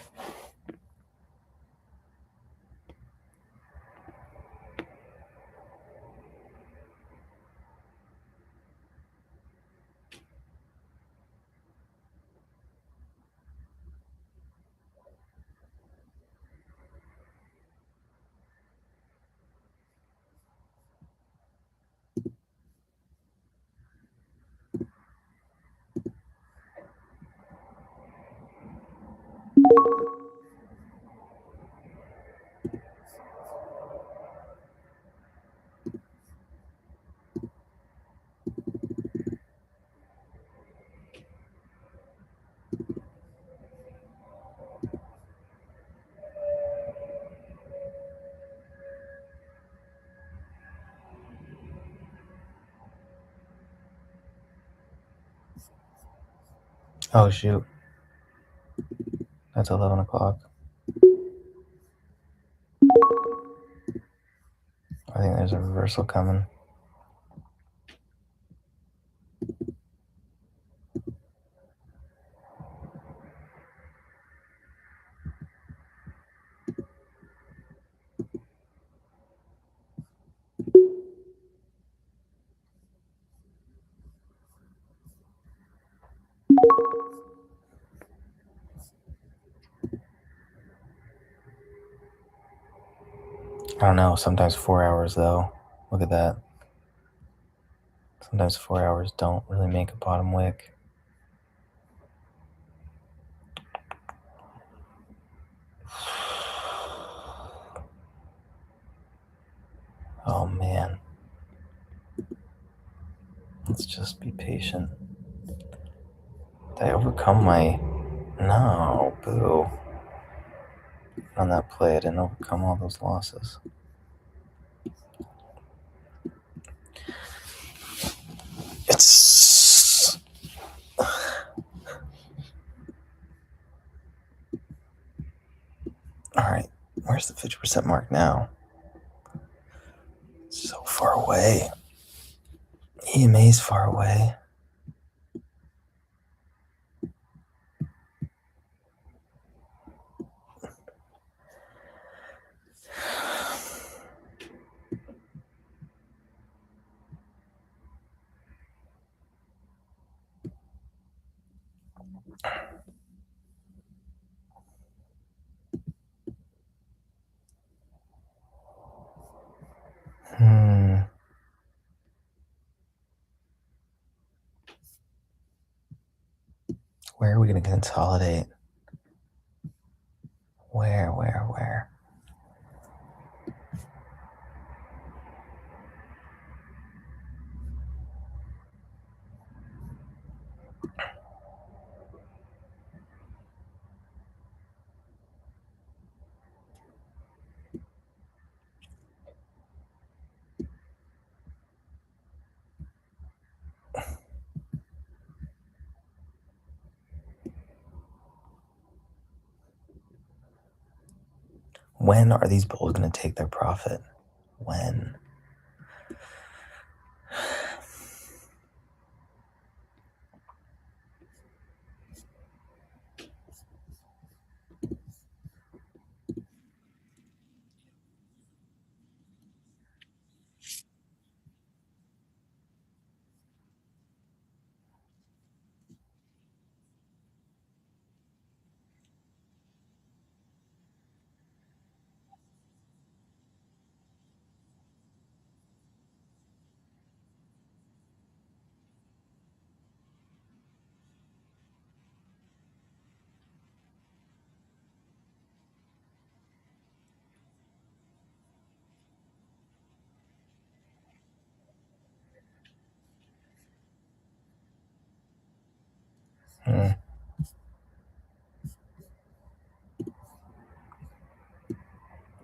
Oh shoot, that's 11 o'clock. I think there's a reversal coming. I don't know, sometimes 4 hours though. Look at that. Sometimes 4 hours don't really make a bottom wick. Oh man. Let's just be patient. Did I overcome my... No, boo. On that play, I didn't overcome all those losses. It's... Alright, where's the 50% mark now? So far away. EMA's far away. Where are we going to consolidate? Where? When are these bulls going to take their profit? When?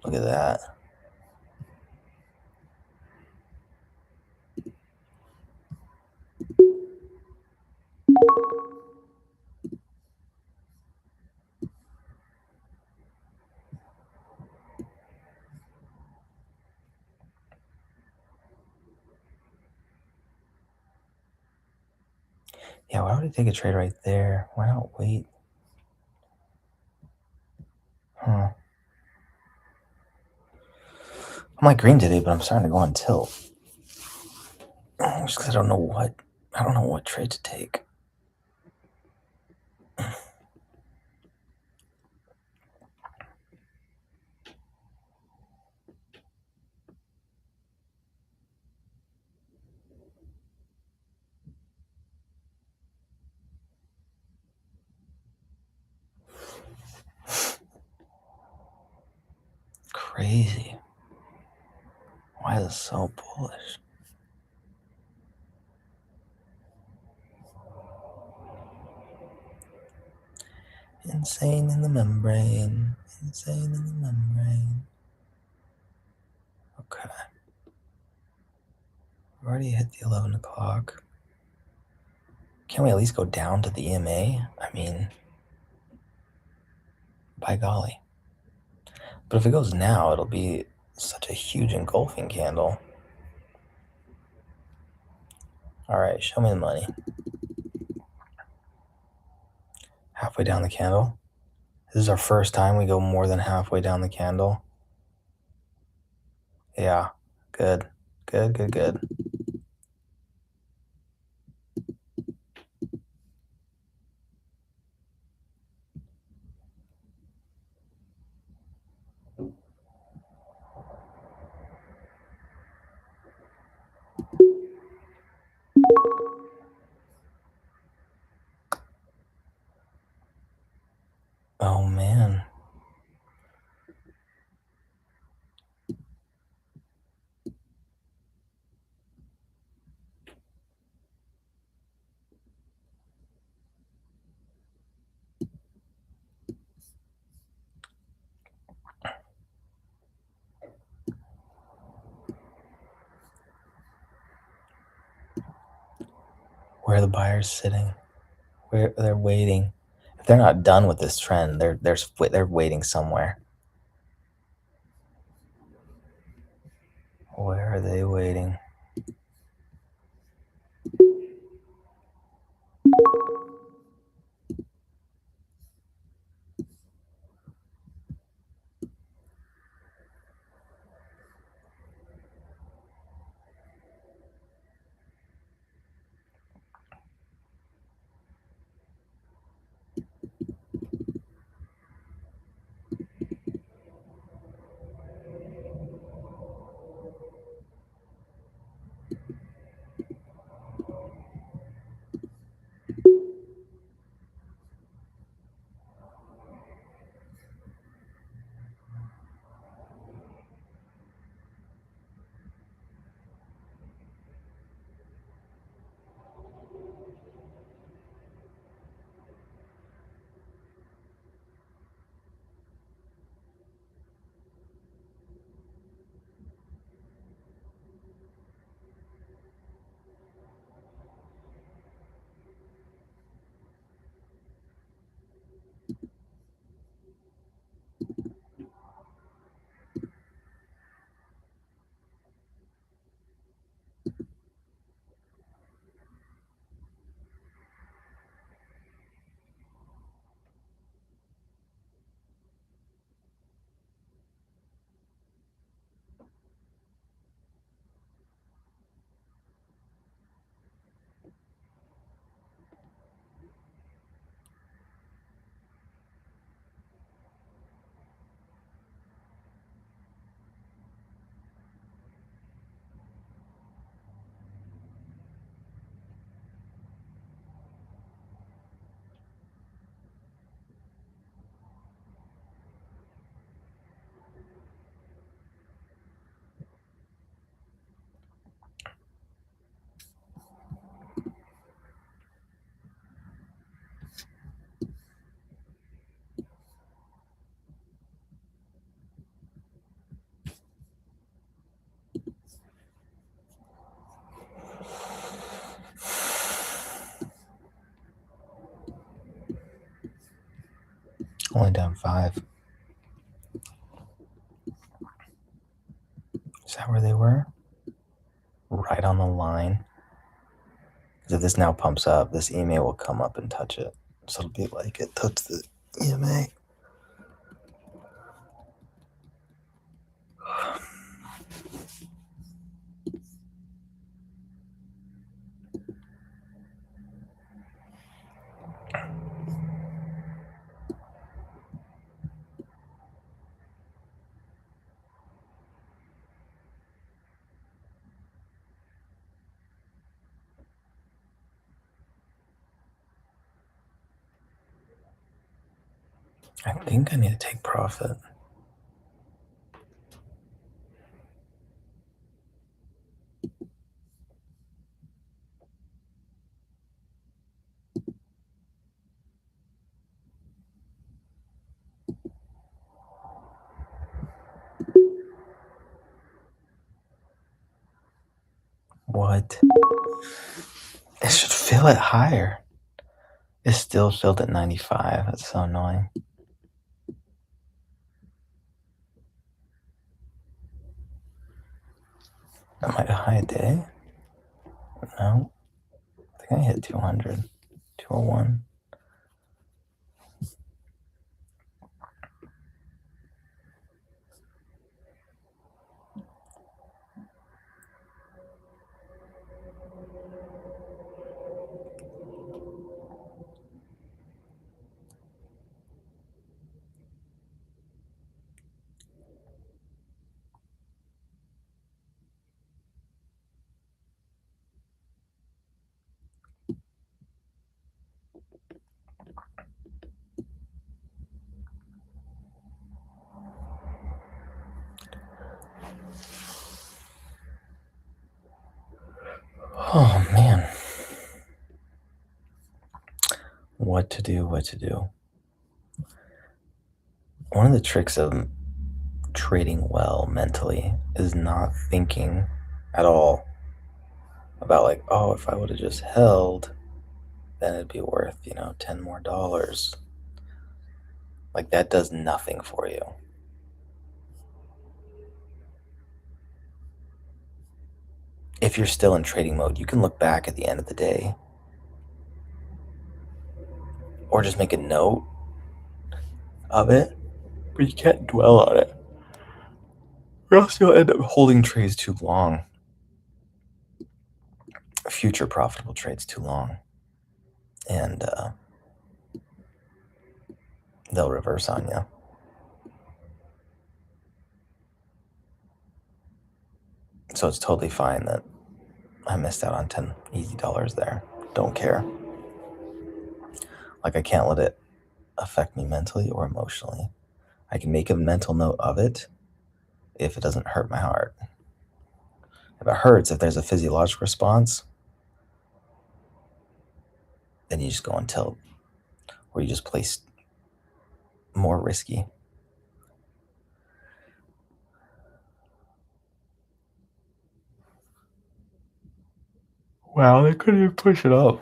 Look at that. Yeah, why would I take a trade right there? Why not wait? I'm like green today, but I'm starting to go on tilt. Just because I don't know what trade to take. Crazy. Why is it so bullish? Insane in the membrane. Insane in the membrane. Okay. I've already hit the 11 o'clock. Can't we at least go down to the EMA? I mean, by golly. But if it goes now, it'll be such a huge engulfing candle. All right, show me the money. Halfway down the candle. This is our first time we go more than halfway down the candle. Yeah, good, good, good, good. Oh man. Where are the buyers sitting? Where they're waiting. If they're not done with this trend, they're waiting somewhere. Where are they waiting? Only down 5. Is that where they were? Right on the line. Because if this now pumps up, this EMA will come up and touch it. So it'll be like it touched the EMA. I think I need to take profit. What? It should fill it higher. It's still filled at 95. That's so annoying. Am I a high day? No. I think I hit 200. 201. Oh man. What to do, what to do. One of the tricks of trading well mentally is not thinking at all about like, oh, if I would have just held, then it'd be worth, $10 more. Like that does nothing for you. If you're still in trading mode, you can look back at the end of the day or just make a note of it, but you can't dwell on it. Or else you'll end up holding trades too long. Future profitable trades too long. And they'll reverse on you. So it's totally fine that I missed out on 10 easy dollars there. Don't care. Like I can't let it affect me mentally or emotionally. I can make a mental note of it if it doesn't hurt my heart. If it hurts, if there's a physiological response, then you just go on tilt, or you just place more risky. Wow, they couldn't even push it up.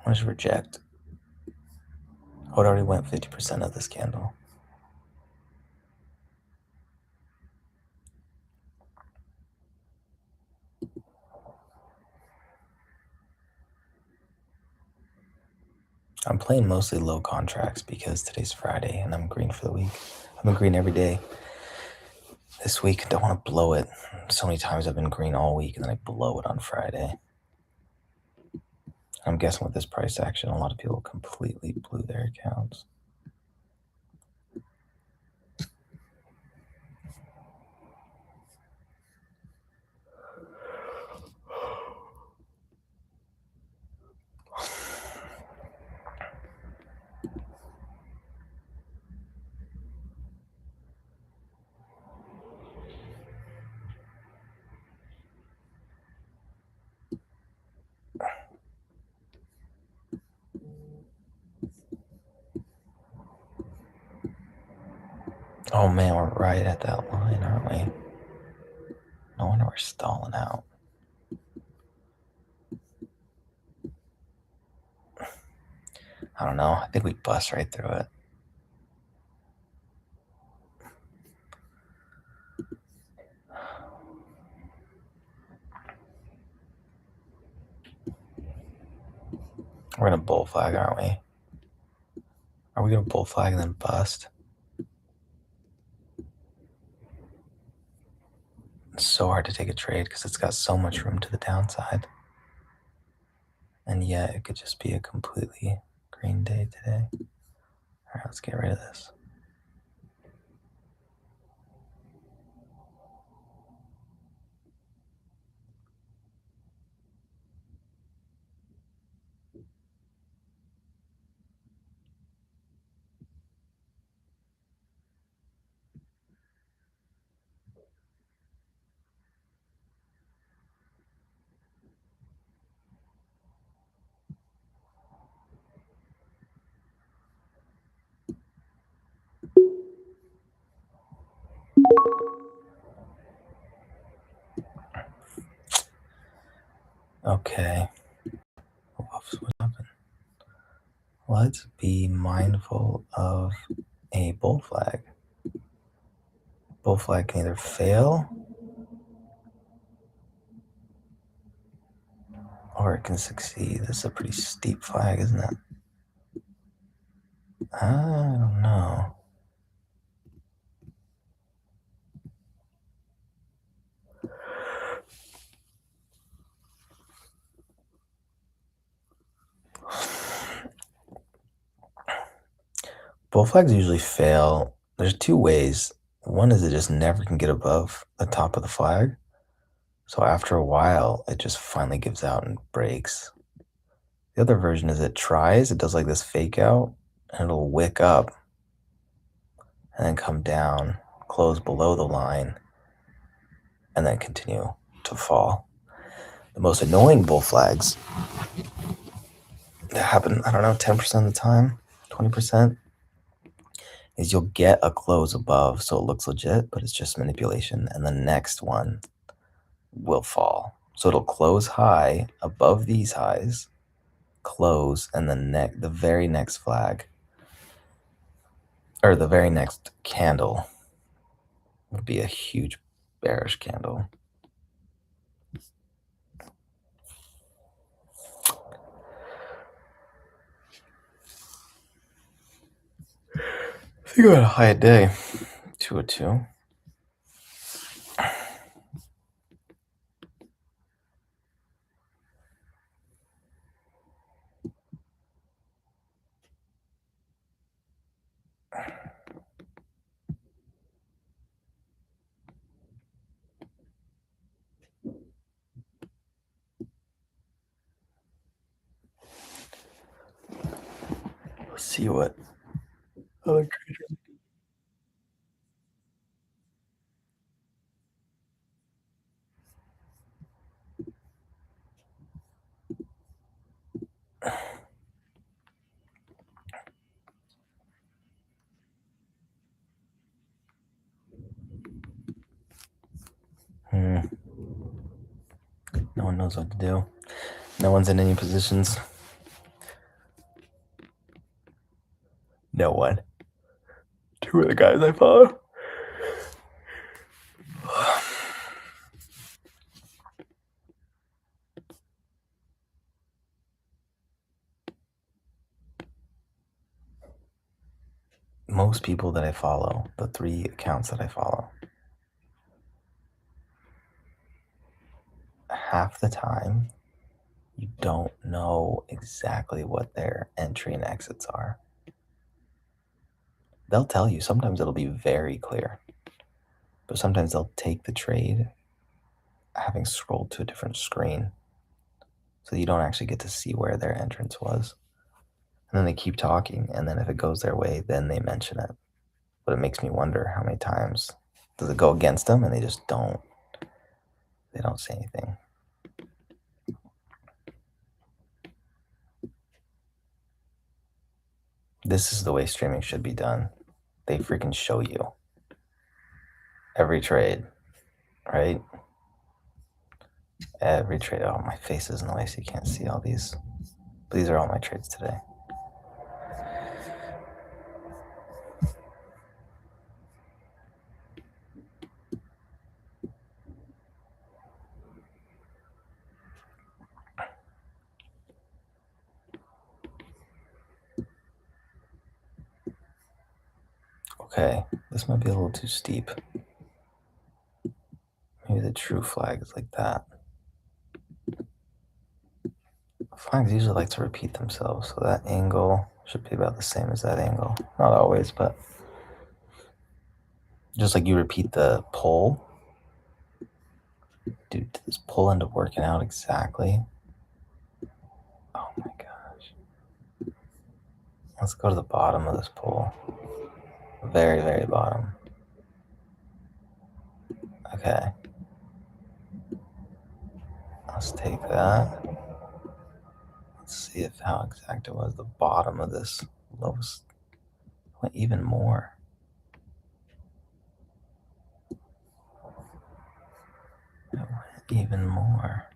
What is reject? Oh, it already went 50% of this candle. I'm playing mostly low contracts because today's Friday and I'm green for the week. I've been green every day this week. Don't want to blow it. So many times I've been green all week and then I blow it on Friday. I'm guessing with this price action, a lot of people completely blew their accounts. Oh man, we're right at that line, aren't we? No wonder we're stalling out. I don't know. I think we bust right through it. We're gonna bull flag, aren't we? Are we gonna bull flag and then bust? It's so hard to take a trade because it's got so much room to the downside. And yet it could just be a completely green day today. All right, let's get rid of this. Okay. Whoops, what happened? Let's be mindful of a bull flag. Bull flag can either fail or it can succeed. This is a pretty steep flag, isn't it? I don't know. Bull flags usually fail. There's two ways. One is it just never can get above the top of the flag. So after a while, it just finally gives out and breaks. The other version is it tries, it does like this fake out, and it'll wick up and then come down, close below the line, and then continue to fall. The most annoying bull flags that happen, I don't know, 10% of the time, 20%, is you'll get a close above so it looks legit, but it's just manipulation, and the next one will fall. So it'll close high above these highs, close, and the very next flag, or the very next candle, would be a huge bearish candle. I think we had a high day, 202. Let's see what other traders. No one knows what to do. No one's in any positions. No one. Two of the guys I follow. Most people that I follow, the 3 accounts that I follow, half the time you don't know exactly what their entry and exits are. They'll tell you. Sometimes it'll be very clear, but sometimes they'll take the trade having scrolled to a different screen, so you don't actually get to see where their entrance was. And then they keep talking, and then if it goes their way, then they mention it. But it makes me wonder how many times does it go against them and they just don't say anything. This is the way streaming should be done. They freaking show you every trade, right? Every trade. Oh, my face is in the way so you can't see all these. But these are all my trades today. Okay, this might be a little too steep. Maybe the true flag is like that. Flags usually like to repeat themselves, so that angle should be about the same as that angle. Not always, but just like you repeat the pull. Dude, did this pull end up working out exactly? Oh my gosh. Let's go to the bottom of this pull. Very, very bottom. Okay. Let's take that. Let's see if how exact it was. The bottom of this lowest went even more. It went even more.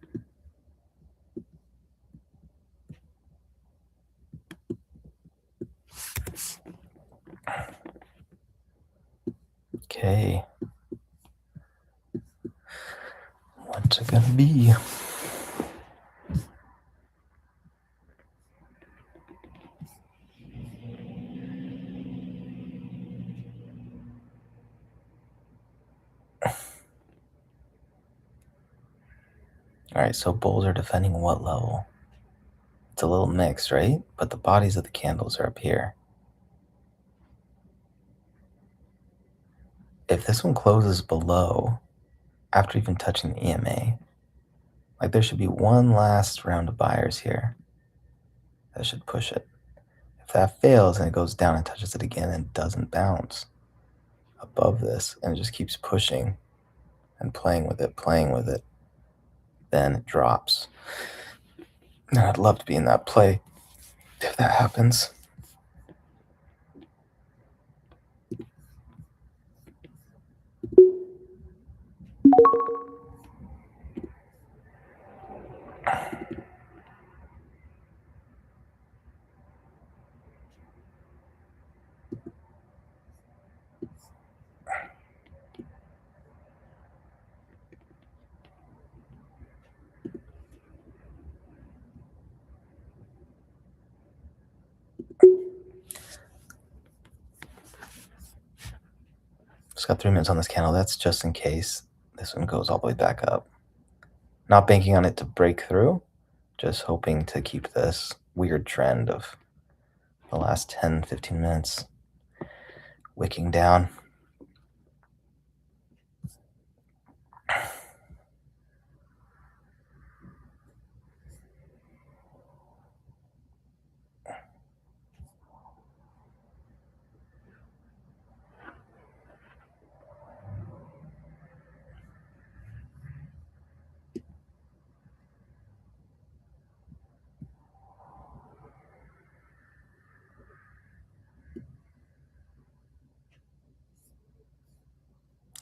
Okay. What's it gonna be? All right, so bulls are defending what level? It's a little mixed, right? But the bodies of the candles are up here. If this one closes below, after even touching the EMA, like there should be one last round of buyers here that should push it. If that fails and it goes down and touches it again and doesn't bounce above this and it just keeps pushing and playing with it, then it drops. And I'd love to be in that play if that happens. Just got 3 minutes on this candle. That's just in case this one goes all the way back up. Not banking on it to break through, just hoping to keep this weird trend of the last 10, 15 minutes wicking down.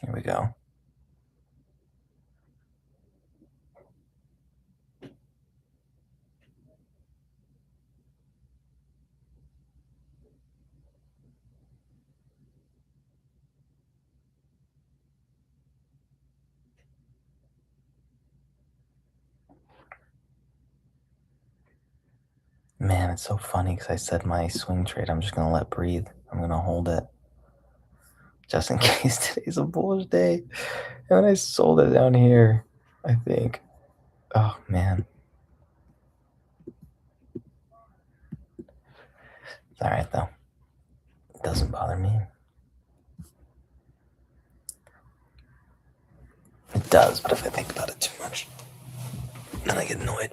Here we go. Man, it's so funny because I said my swing trade, I'm just going to let breathe. I'm going to hold it just in case today's a bullish day. And then I sold it down here, I think. Oh, man. It's all right, though. It doesn't bother me. It does, but if I think about it too much, then I get annoyed.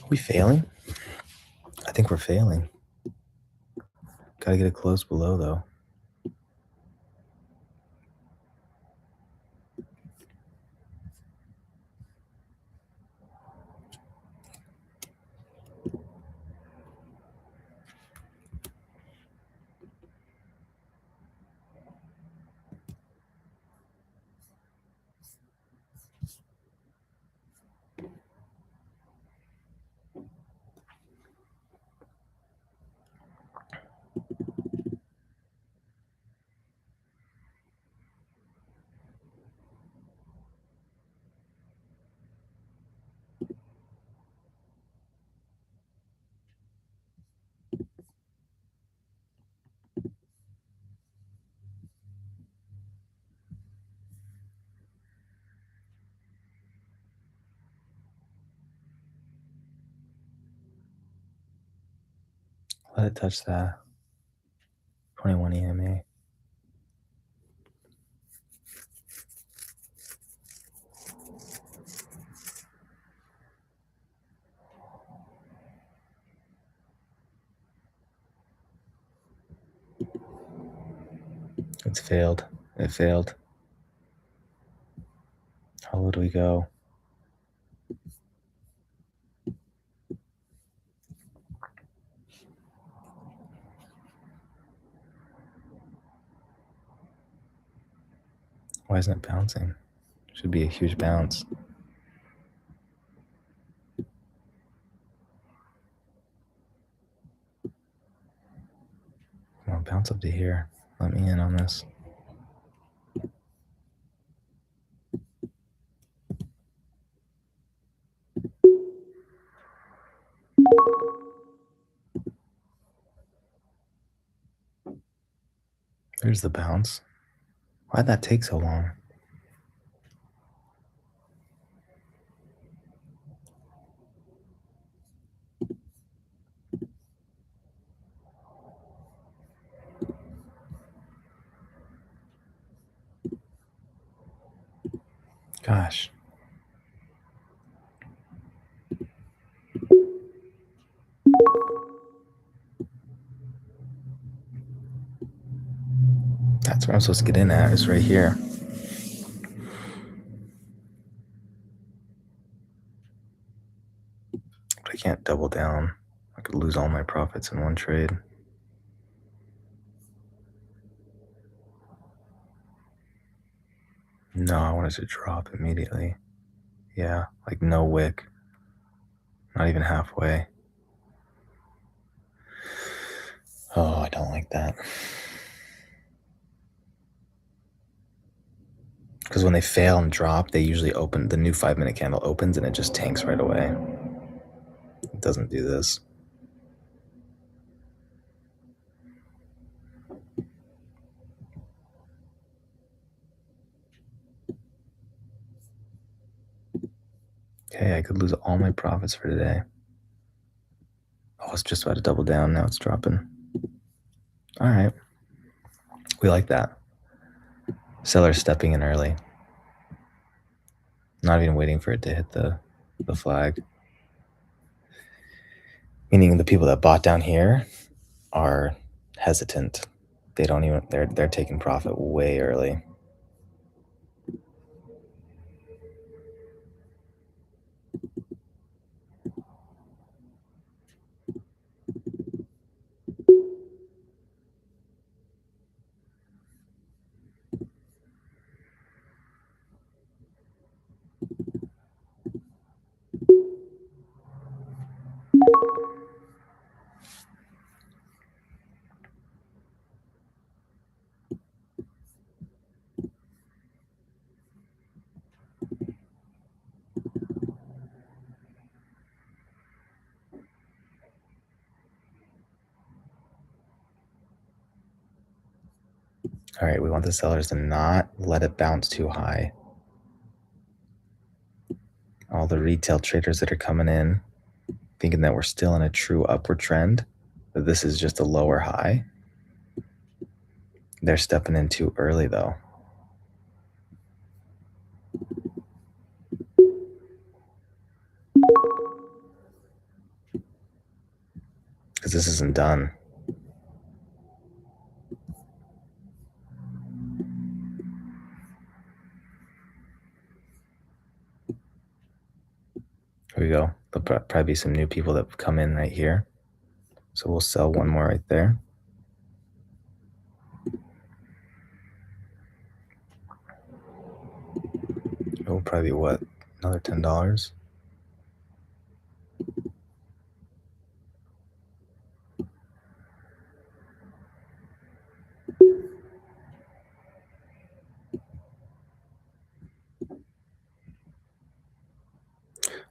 Are we failing? I think we're failing. Gotta get it close below, though. Let it touch that 21 EMA. It's failed. It failed. How low do we go? Why isn't it bouncing? Should be a huge bounce. Come on, bounce up to here. Let me in on this. There's the bounce. Why'd that take so long? Gosh. That's where I'm supposed to get in at, is right here. But I can't double down. I could lose all my profits in one trade. No, I wanted to drop immediately. Yeah, like no wick. Not even halfway. Oh, I don't like that. Because when they fail and drop, they usually open, the new 5-minute candle opens and it just tanks right away. It doesn't do this. Okay, I could lose all my profits for today. Oh, it's just about to double down. Now it's dropping. All right. We like that. Sellers stepping in early. Not even waiting for it to hit the flag. Meaning the people that bought down here are hesitant. They don't even, they're taking profit way early. All right, we want the sellers to not let it bounce too high. All the retail traders that are coming in, thinking that we're still in a true upward trend, that this is just a lower high. They're stepping in too early though. because this isn't done. Here we go. There'll probably be some new people that come in right here. So we'll sell one more right there. It will probably be what? Another $10.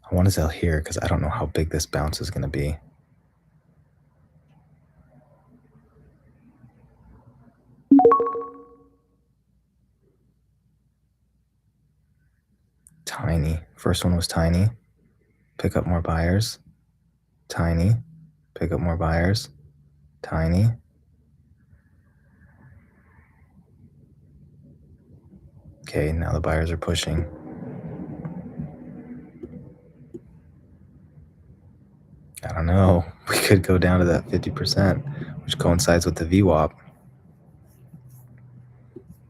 I want to sell here because I don't know how big this bounce is going to be. Tiny. First one was tiny. Pick up more buyers. Tiny. Pick up more buyers. Tiny. Okay, now the buyers are pushing. I don't know. We could go down to that 50%, which coincides with the VWAP.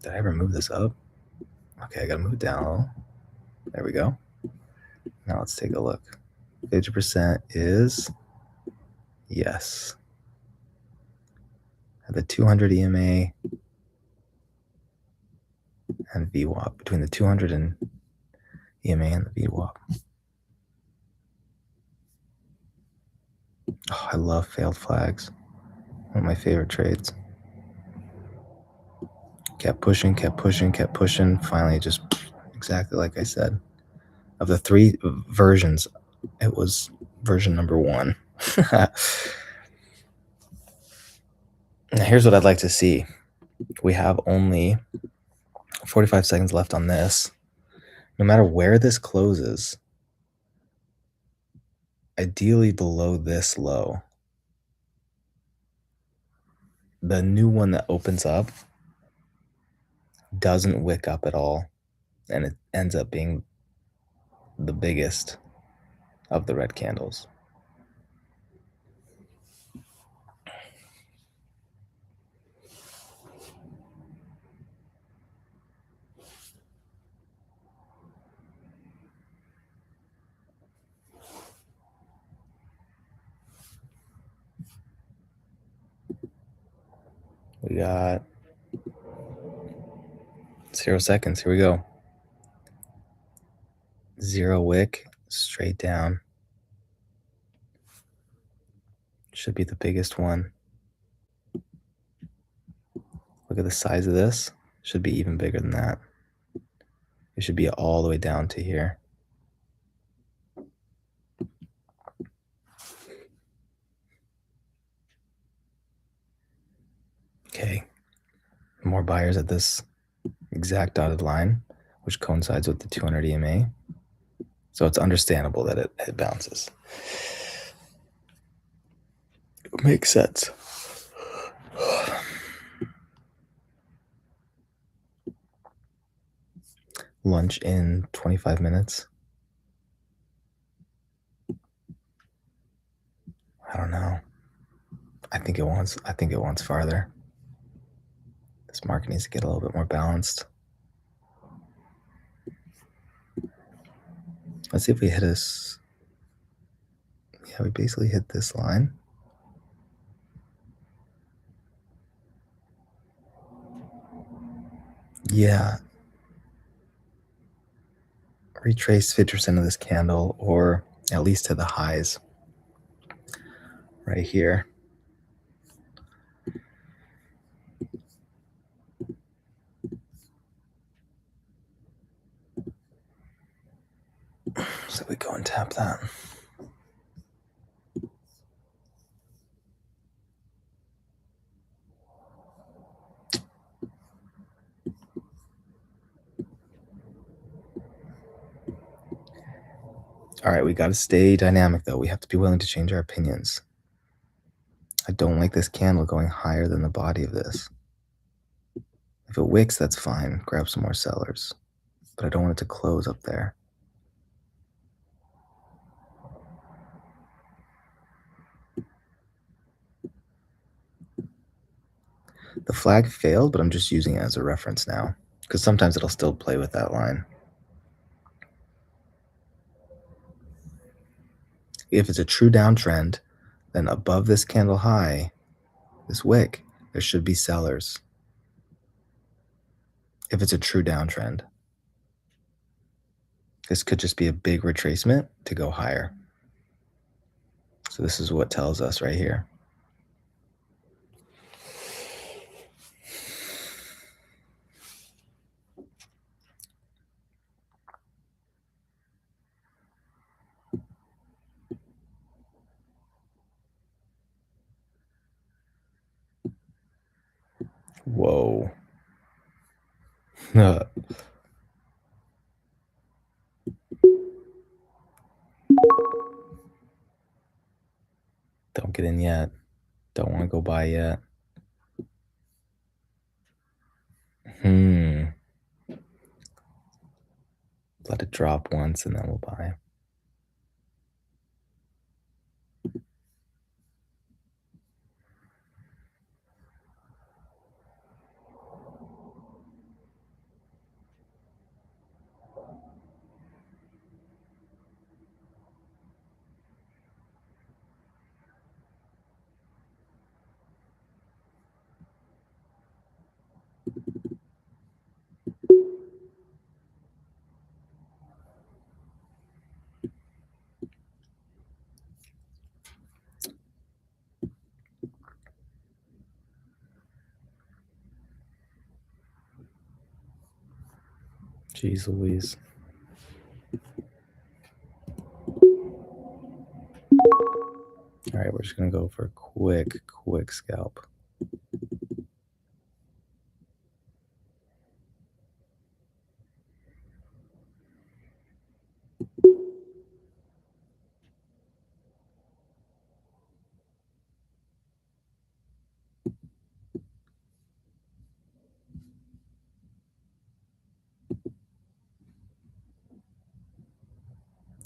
Did I ever move this up? Okay, I gotta move it down a little. There we go. Now let's take a look. 50% is yes. The 200 EMA and VWAP, between the 200 and EMA and the VWAP. Oh, I love failed flags. One of my favorite trades. Kept pushing, kept pushing, kept pushing. Finally, just exactly like I said. Of the 3 versions, it was version number 1. Now, here's what I'd like to see. We have only 45 seconds left on this. No matter where this closes, ideally below this low, the new one that opens up doesn't wick up at all, and it ends up being the biggest of the red candles. We got 0 seconds. Here we go. 0 wick, straight down. Should be the biggest one. Look at the size of this. Should be even bigger than that. It should be all the way down to here. Okay. More buyers at this exact dotted line, which coincides with the 200 EMA. So it's understandable that it bounces. It makes sense. Lunch in 25 minutes. I don't know. I think it wants farther. This market needs to get a little bit more balanced. Let's see if we hit us. Yeah, we basically hit this line. Yeah. Retrace 50% of this candle, or at least to the highs right here. So we go and tap that. All right, we got to stay dynamic, though. We have to be willing to change our opinions. I don't like this candle going higher than the body of this. If it wicks, that's fine. Grab some more sellers. But I don't want it to close up there. The flag failed, but I'm just using it as a reference now because sometimes it'll still play with that line. If it's a true downtrend, then above this candle high, this wick, there should be sellers. If it's a true downtrend, this could just be a big retracement to go higher. So this is what tells us right here. Whoa. Don't get in yet. Don't want to go buy yet. Let it drop once and then we'll buy. Jeez Louise. All right, we're just going to go for a quick scalp.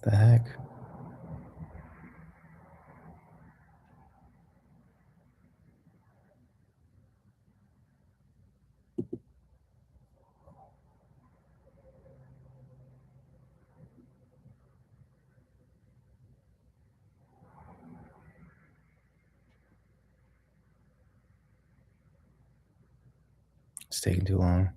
The heck? It's taking too long.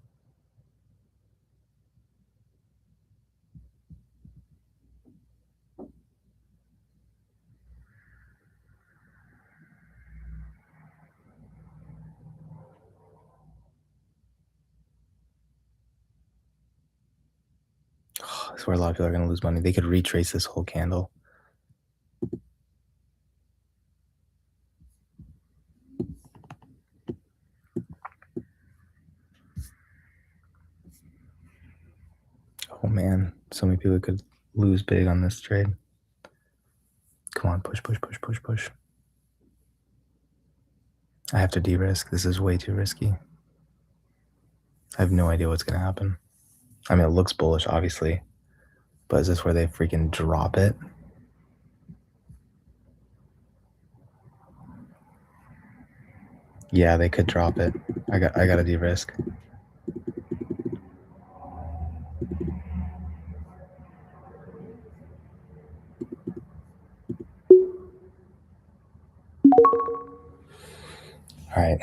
This is where a lot of people are going to lose money. They could retrace this whole candle. Oh man, so many people could lose big on this trade. Come on, push. I have to de-risk. This is way too risky. I have no idea what's going to happen. I mean, it looks bullish, obviously, but is this where they freaking drop it? Yeah, they could drop it. I got to de-risk. All right.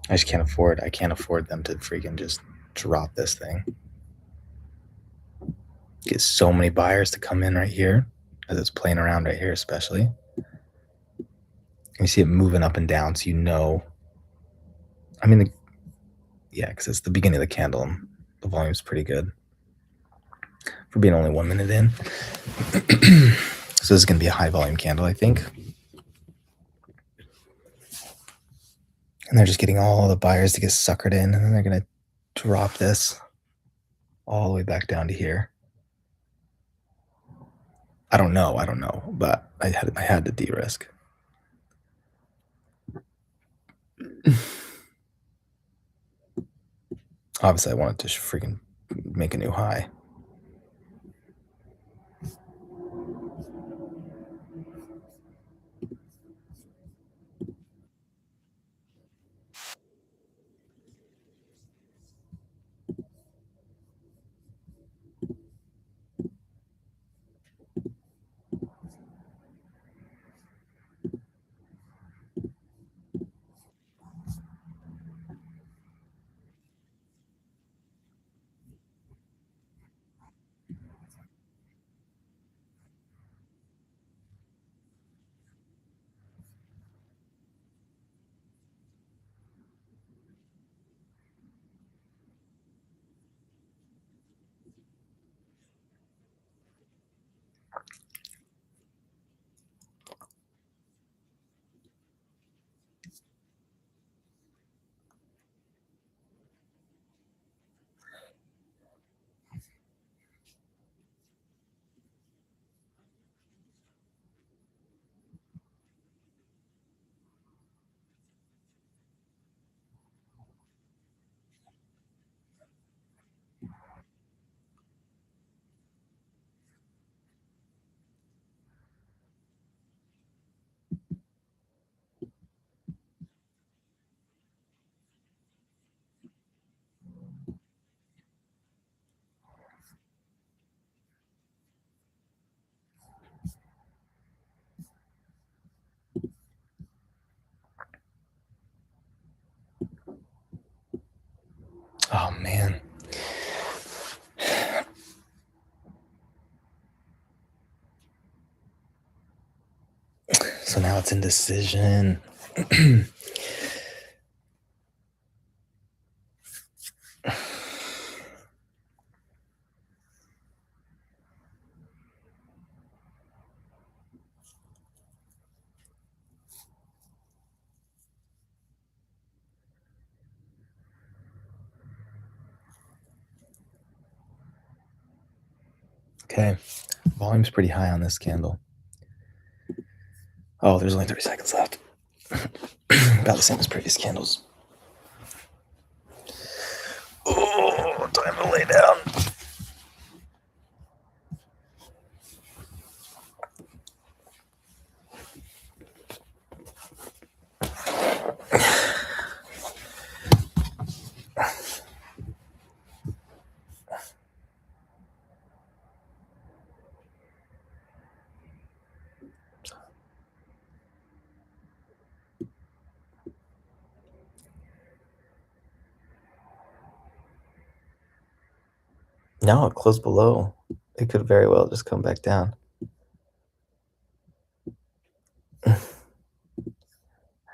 I just can't afford. I can't afford them to freaking just drop this thing. Get so many buyers to come in right here as it's playing around right here, especially. You see it moving up and down, so you know. I mean, yeah, because it's the beginning of the candle. And the volume's pretty good for being only 1 minute in. So this is going to be a high volume candle, I think. And they're just getting all the buyers to get suckered in, and then they're going to drop this all the way back down to here. I don't know, but I had to de-risk. Obviously, I wanted to freaking make a new high. man. So now it's indecision. Okay, volume's pretty high on this candle. Oh, there's only 30 seconds left. About the same as previous candles. Oh, time to lay down. No, it closed below. It could very well just come back down. All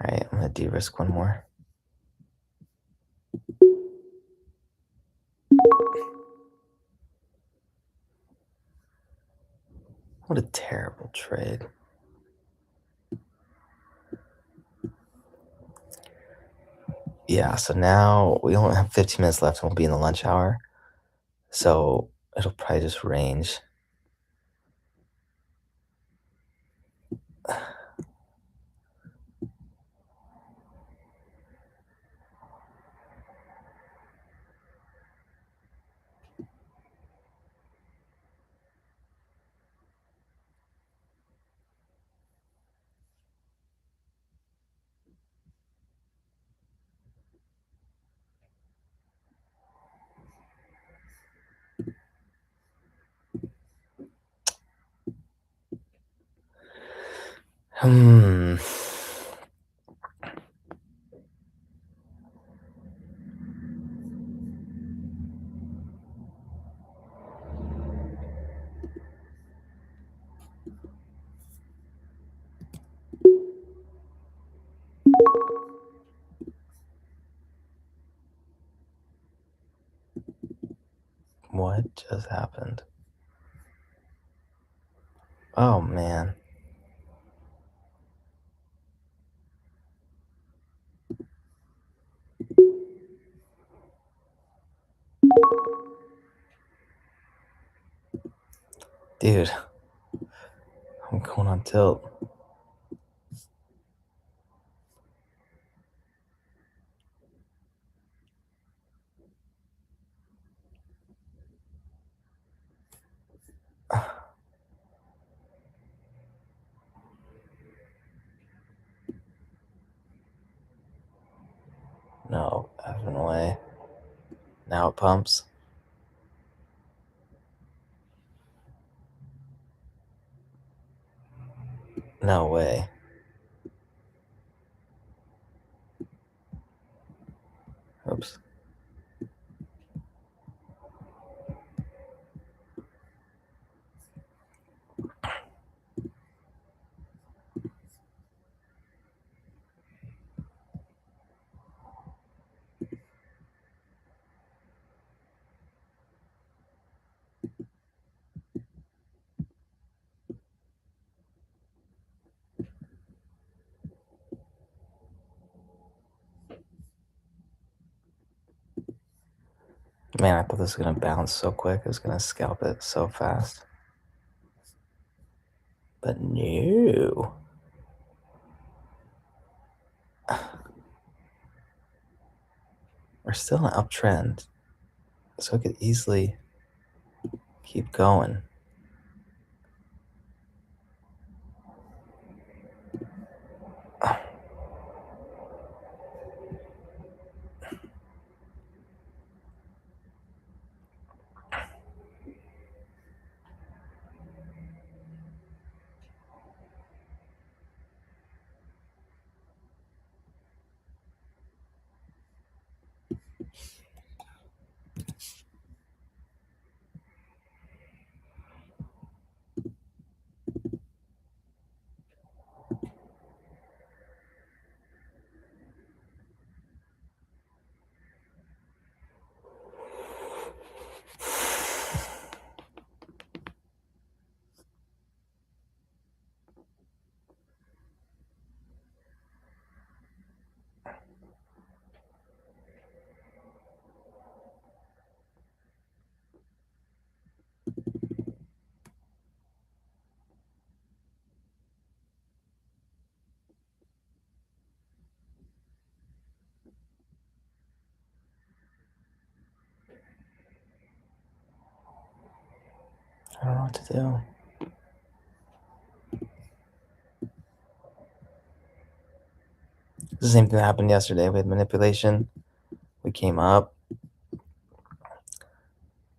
right, I'm gonna de-risk one more. What a terrible trade. Yeah, so now we only have 15 minutes left and we'll be in the lunch hour. So it'll probably just range. What just happened? Oh, man. Dude, I'm going on tilt. No, effing way. Now it pumps. No way. Oops. Man, I thought this was gonna bounce so quick. I was gonna scalp it so fast. But no. We're still in an uptrend. So it could easily keep going. what to do. The same thing that happened yesterday. We had manipulation. We came up,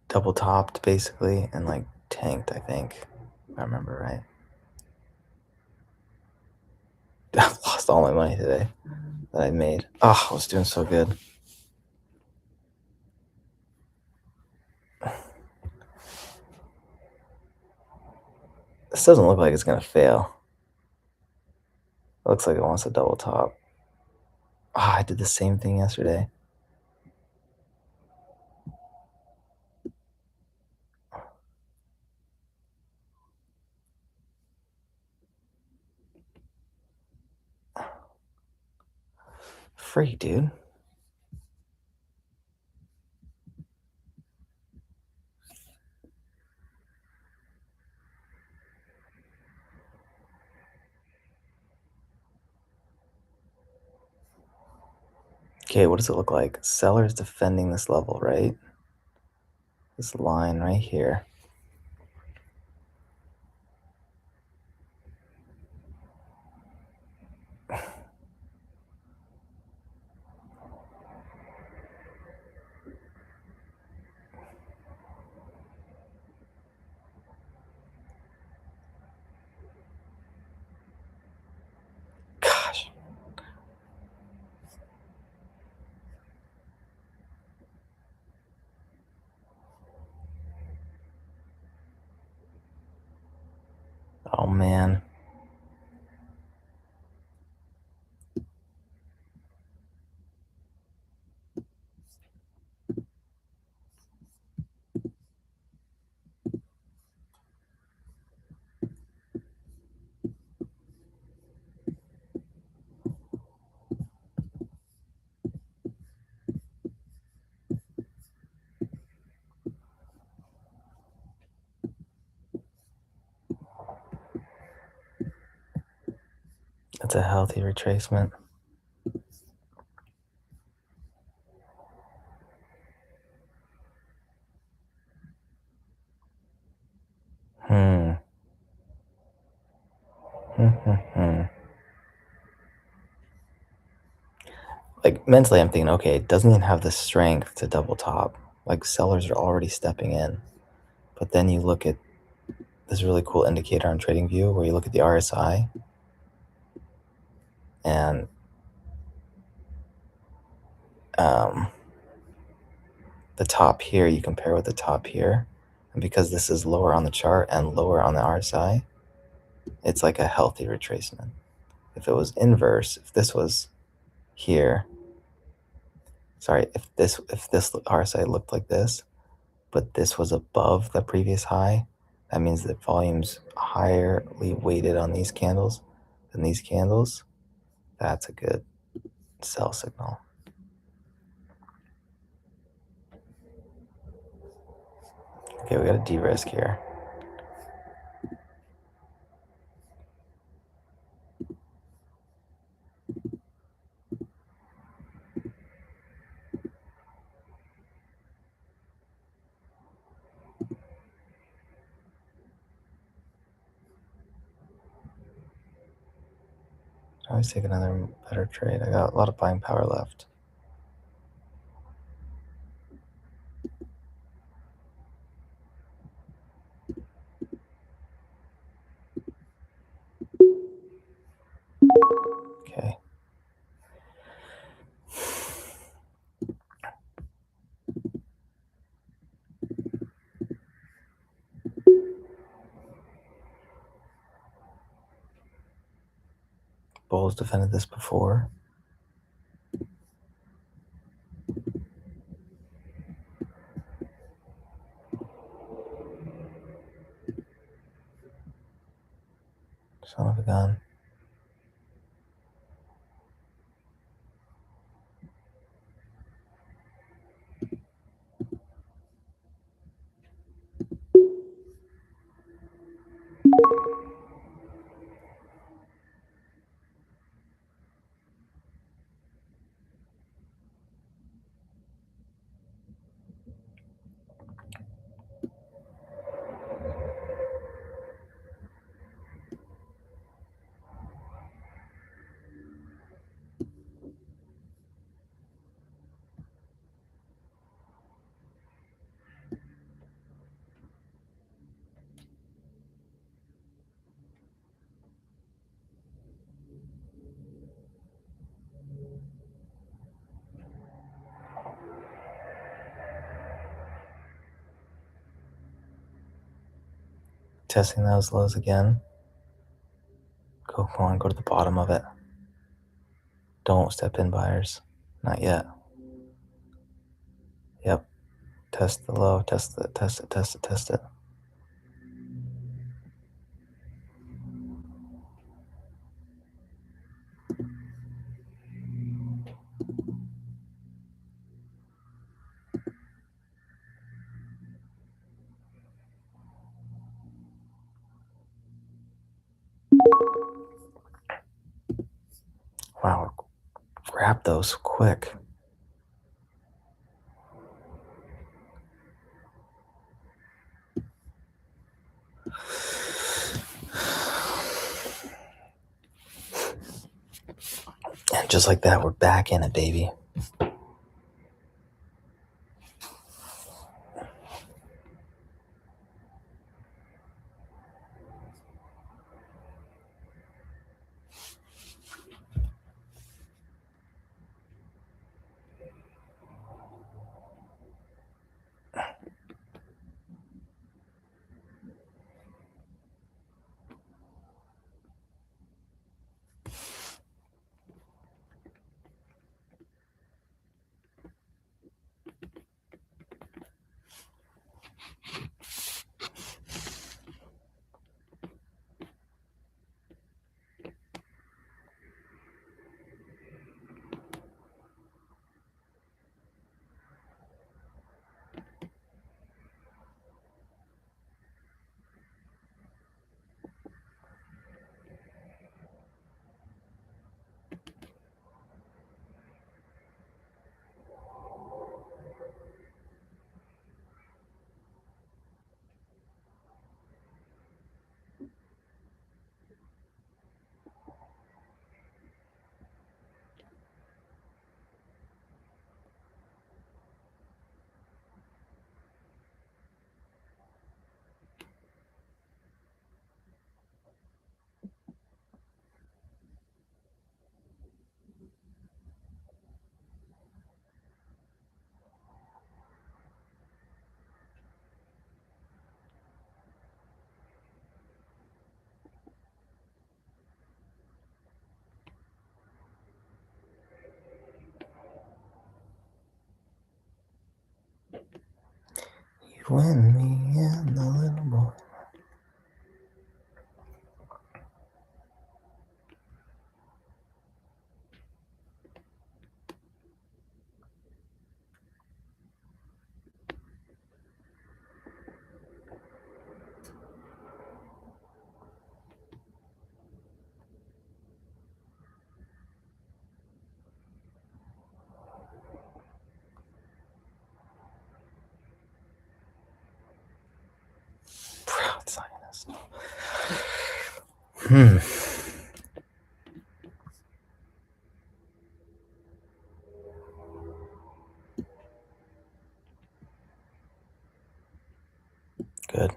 double topped basically, and like tanked, I think, if I remember right. I lost all my money today that I made. Oh, I was doing so good. This doesn't look like it's gonna fail. It looks like it wants to double top. Oh, I did the same thing yesterday. Free, dude. Okay, what does it look like? Seller's defending this level, right? This line right here. Gosh. Oh man. That's a healthy retracement. Like mentally, I'm thinking, okay, it doesn't even have the strength to double top. Like sellers are already stepping in. But then you look at this really cool indicator on TradingView where you look at the RSI and the top here, you compare with the top here. And because this is lower on the chart and lower on the RSI, it's like a healthy retracement. If it was inverse, if this was here, sorry, if this RSI looked like this, but this was above the previous high, that means that volume's higherly weighted on these candles than these candles. That's a good sell signal. Okay, we got a de-risk here. I always take another better trade. I got a lot of buying power left. Okay. Bulls defended this before. Son of a gun. testing those lows again. Go on, go to the bottom of it. Don't step in, buyers. Not yet. Yep. Test the low, test it, test it, test it, test it. Wow, grab those quick. And just like that, we're back in it, baby. You win me and the little boy. Proud Zionist. Good.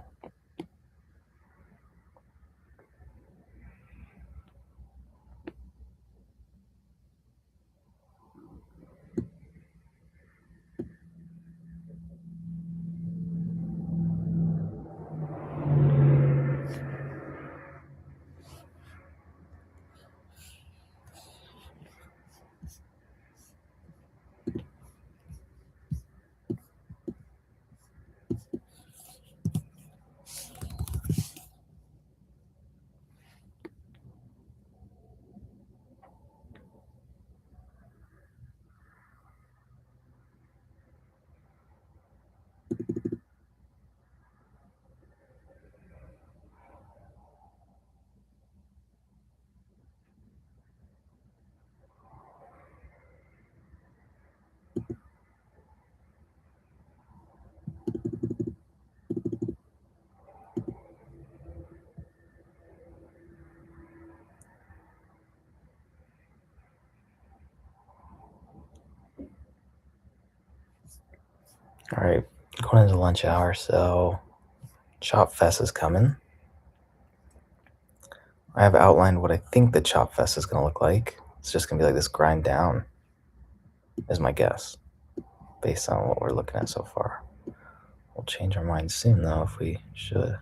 All right, going into lunch hour, so Chop Fest is coming. I have outlined what I think the Chop Fest is going to look like. It's just going to be like this grind down, is my guess, based on what we're looking at so far. We'll change our minds soon, though, if we should.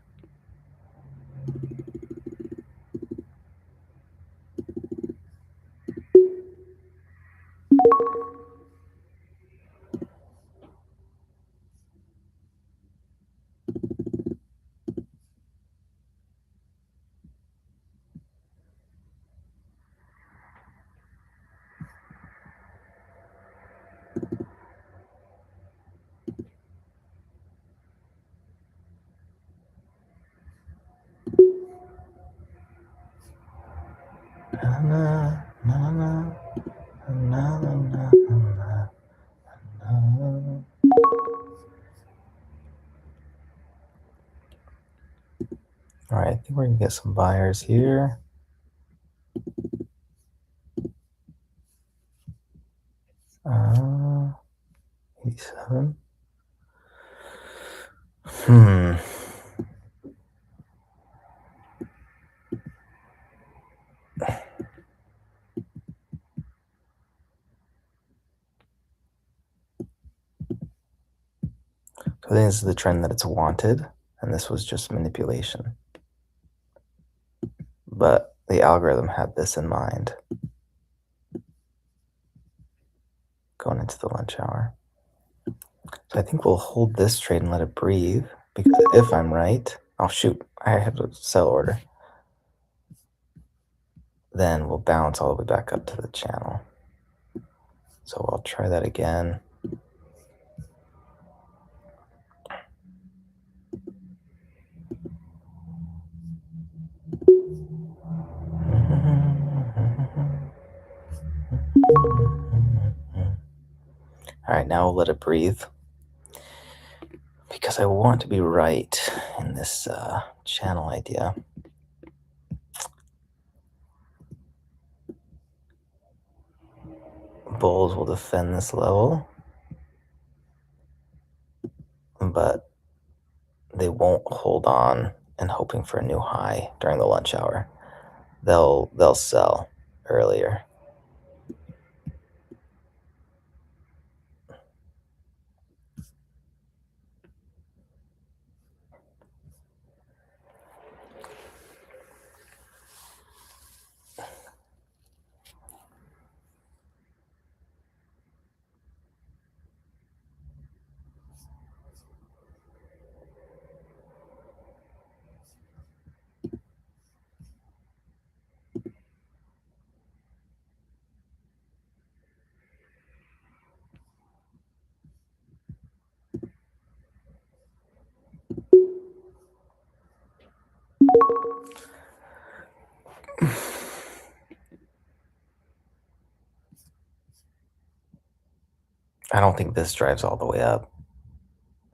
All right, I think we're gonna get some buyers here. Uh, 87. So I think this is the trend that it's wanted, and this was just manipulation. But the algorithm had this in mind going into the lunch hour. So I think we'll hold this trade and let it breathe, because if I'm right, oh shoot, I have a sell order. Then we'll bounce all the way back up to the channel. So I'll try that again. All right, now we'll let it breathe, because I want to be right in this channel idea. Bulls will defend this level, but they won't hold on and hoping for a new high during the lunch hour. They'll sell earlier. I don't think this drives all the way up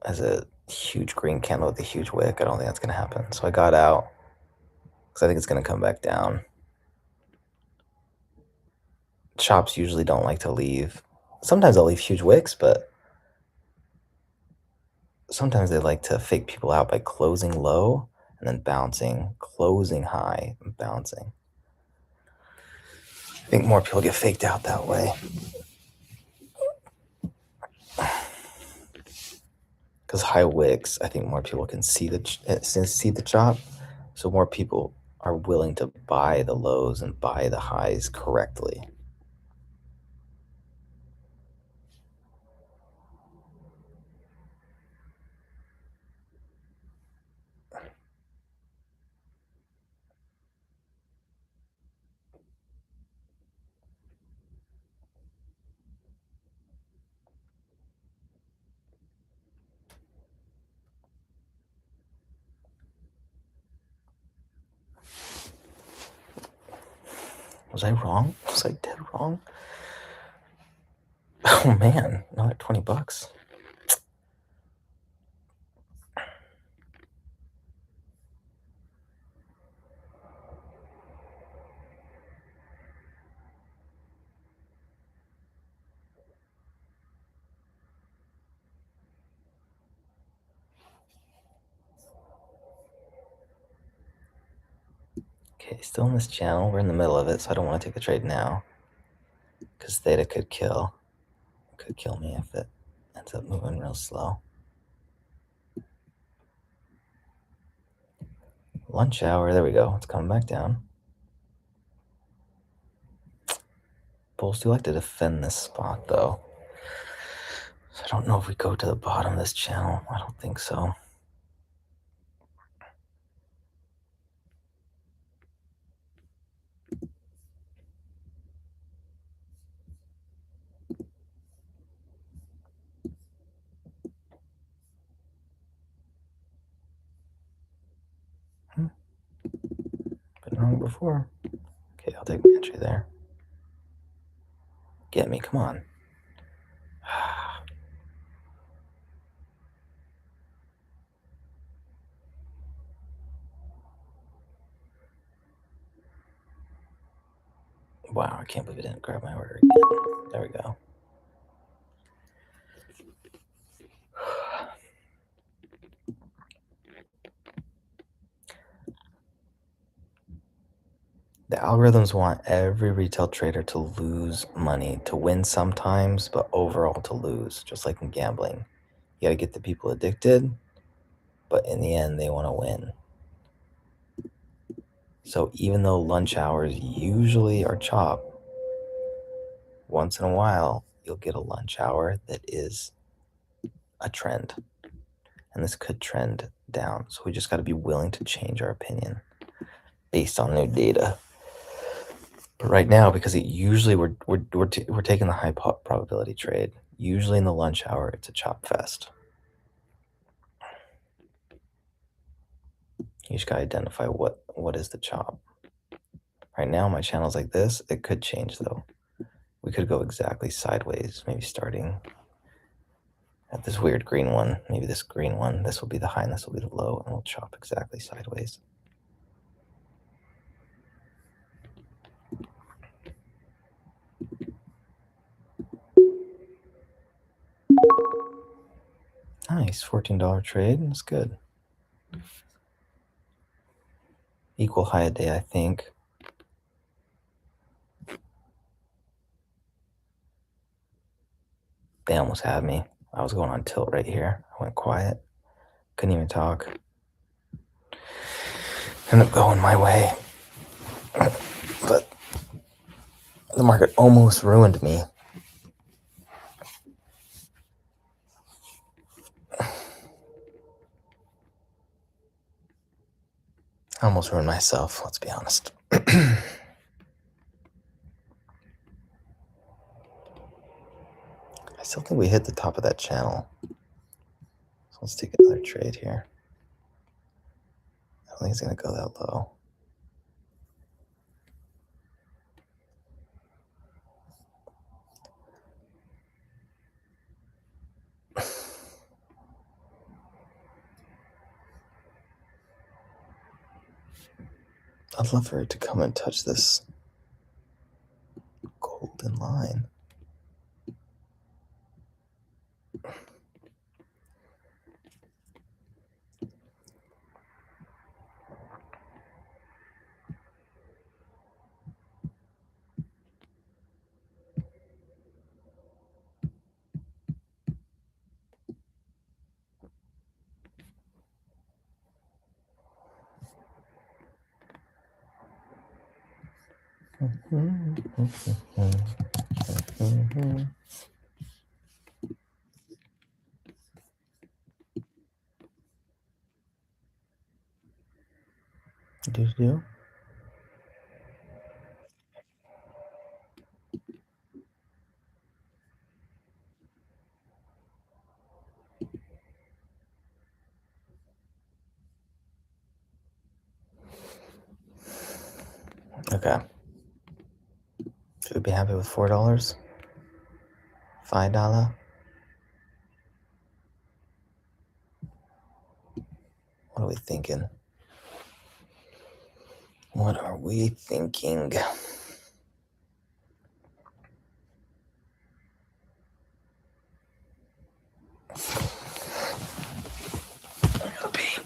as a huge green candle with a huge wick. I don't think that's going to happen. So I got out because I think it's going to come back down. Chops usually don't like to leave. Sometimes they'll leave huge wicks, but sometimes they like to fake people out by closing low and then bouncing, closing high and bouncing. I think more people get faked out that way. Because high wicks, I think more people can see the chop, so more people are willing to buy the lows and buy the highs correctly. Was I wrong? Was I dead wrong? Oh man, another $20. Okay, still in this channel. We're in the middle of it, so I don't want to take the trade now. Because theta could kill. Could kill me if it ends up moving real slow. Lunch hour, there we go. It's coming back down. Bulls do like to defend this spot, though. So I don't know if we go to the bottom of this channel. I don't think so. Been wrong before. Okay, I'll take my entry there. Get me, come on. Wow, I can't believe I didn't grab my order again. There we go. The algorithms want every retail trader to lose money, to win sometimes, but overall to lose, just like in gambling. You got to get the people addicted, but in the end, they want to win. So even though lunch hours usually are chop, once in a while, you'll get a lunch hour that is a trend. And this could trend down. So we just got to be willing to change our opinion based on new data. But right now, because it usually we're taking the high probability trade. Usually in the lunch hour, it's a chop fest. You just gotta identify what is the chop. Right now, my channel's like this. It could change though. We could go exactly sideways, maybe starting at this weird green one. Maybe this green one. This will be the high and this will be the low, and we'll chop exactly sideways. Nice, $14 trade. That's good. Equal high a day, I think. They almost had me. I was going on tilt right here. I went quiet. Couldn't even talk. Ended up going my way. But the market almost ruined me. I almost ruined myself, let's be honest. I still think we hit the top of that channel. So let's take another trade here. I don't think it's going to go that low. I'd love for it to come and touch this golden line. Do? Okay. Should we be happy with $4? $5? What are we thinking? What are we thinking? I gotta pee.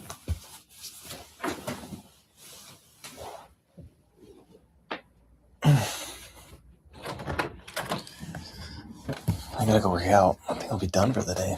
I gotta go work out. I think I'll be done for the day.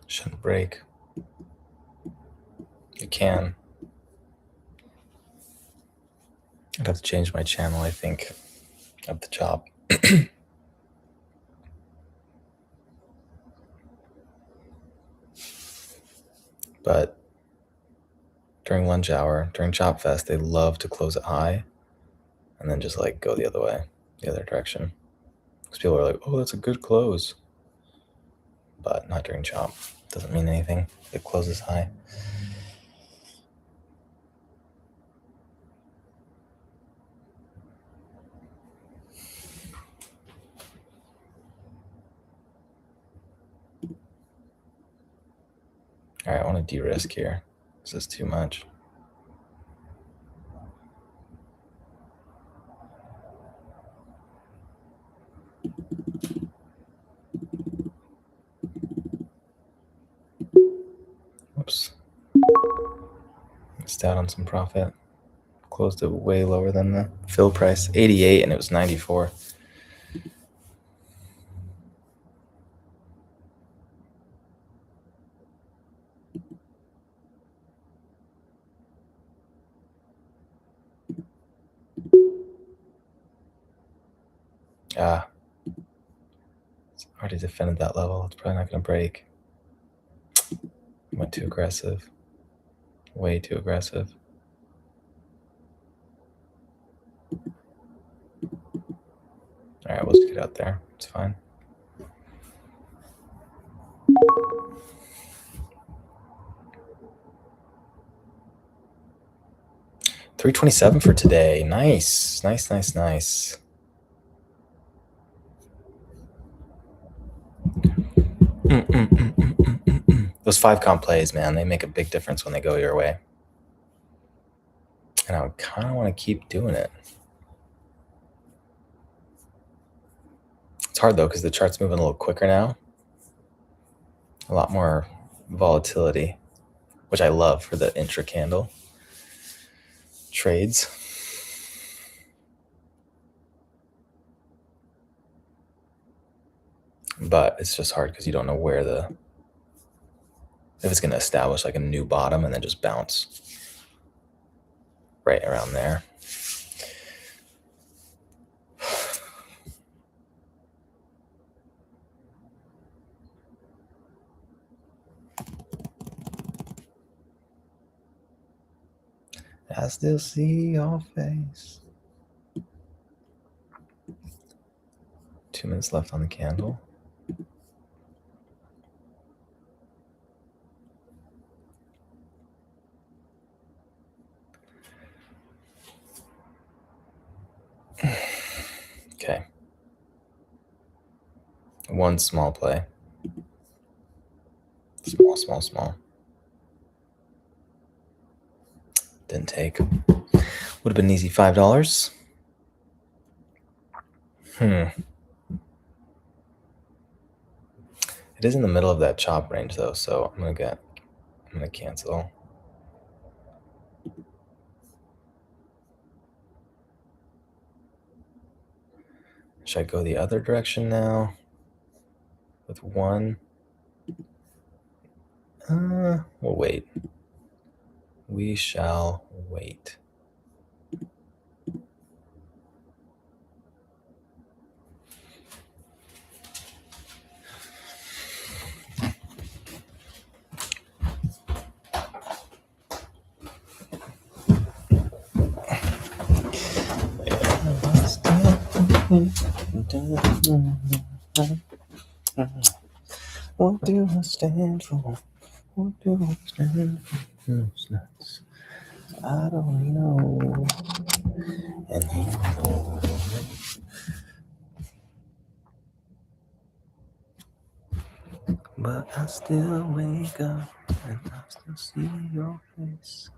Shouldn't break. It can. I'd have to change my channel, I think, at the top. But during lunch hour, during Chop Fest, they love to close it high and then just like go the other way, the other direction. Because people are like, oh, that's a good close. But not during Chop. Doesn't mean anything. It closes high. All right, I want to de-risk here. This is too much. Whoops. Missed out on some profit. Closed it way lower than the fill price, 88, and it was 94. It's already defended that level. It's probably not going to break. Went too aggressive. Way too aggressive. All right, we'll just get out there. It's fine. $327 for today. Nice, nice, nice, nice. Those 5 comp plays, man, they make a big difference when they go your way. And I would kind of want to keep doing it. It's hard though, because the chart's moving a little quicker now. A lot more volatility, which I love for the intra candle trades. But it's just hard because you don't know where if it's going to establish like a new bottom and then just bounce right around there. I still see your face. 2 minutes left on the candle. Okay. One small play. Small. Didn't take. Would have been an easy $5. It is in the middle of that chop range though, so I'm gonna cancel. Should I go the other direction now with one? We'll wait. We shall wait. What do I stand for? What do I stand for? I don't know. And he knows. But I still wake up and I still see your face.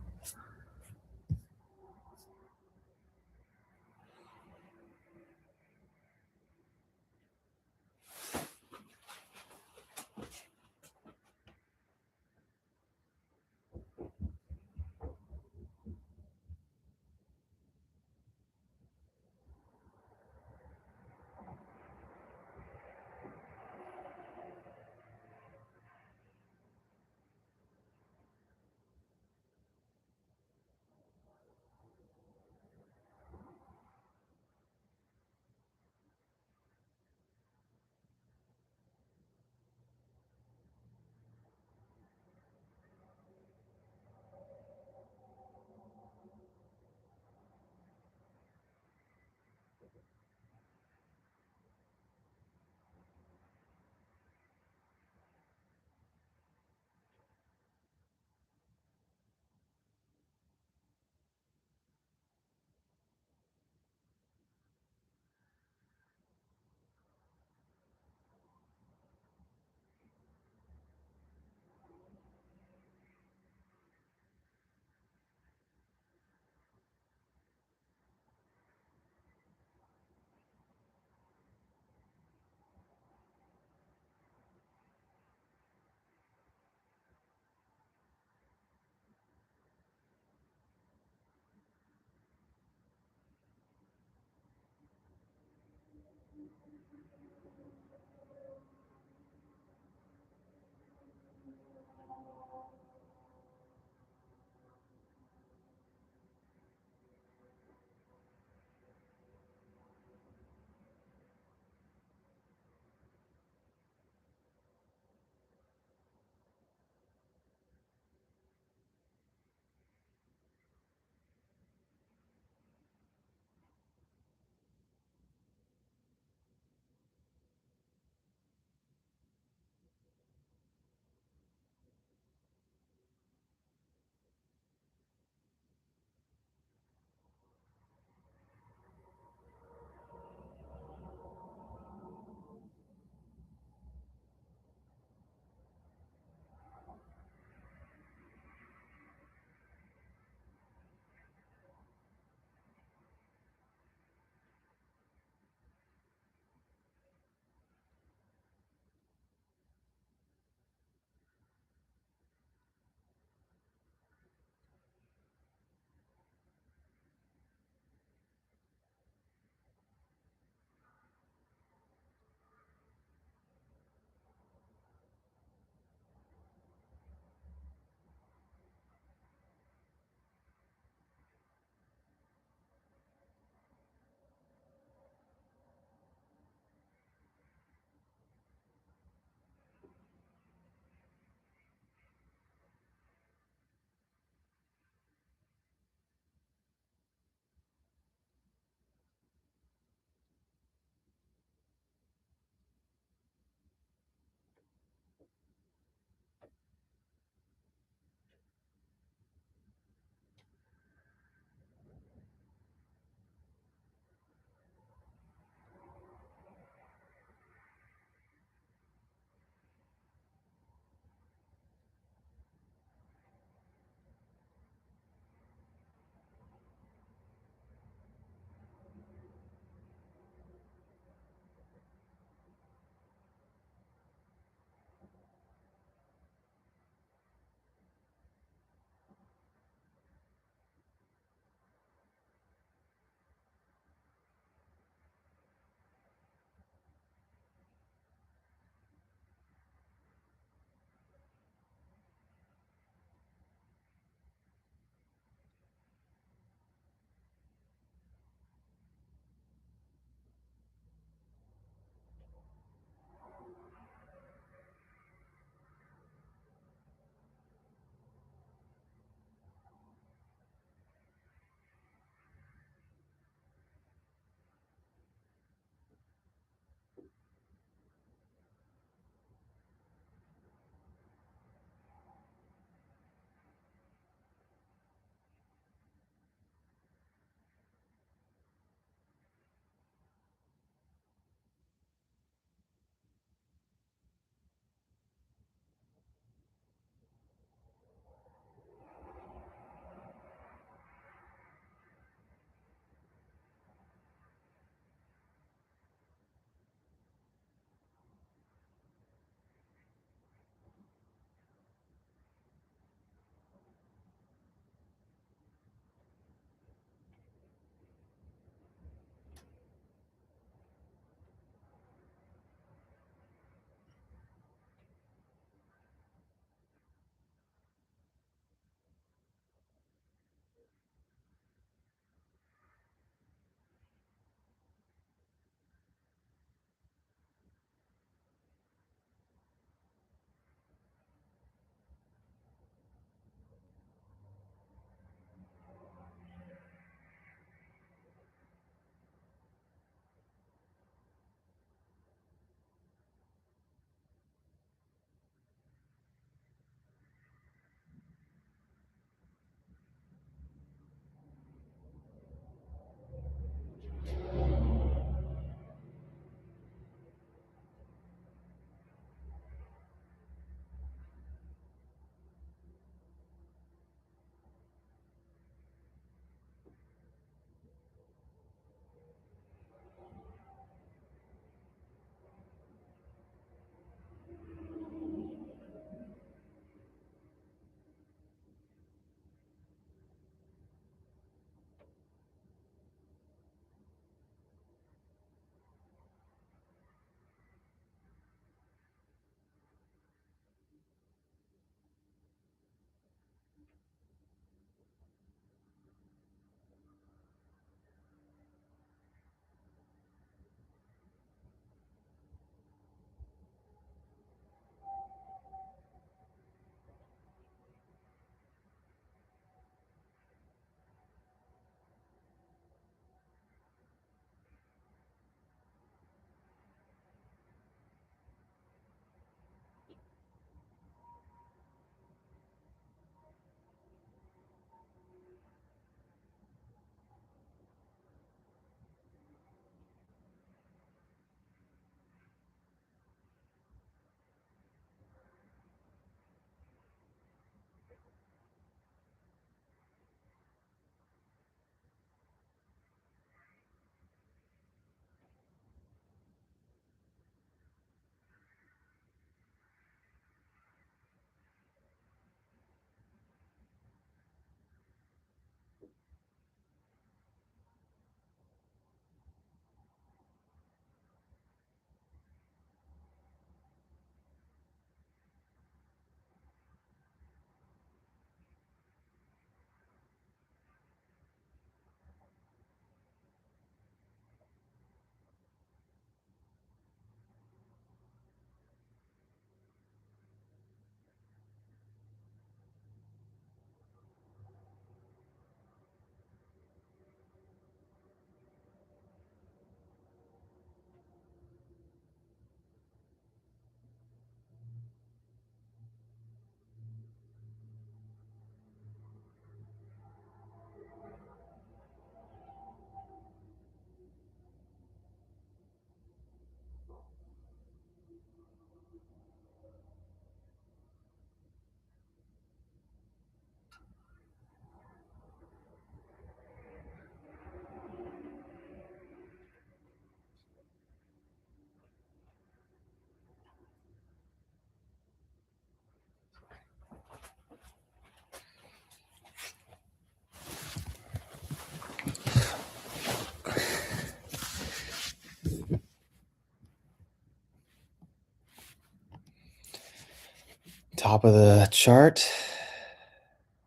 top of the chart.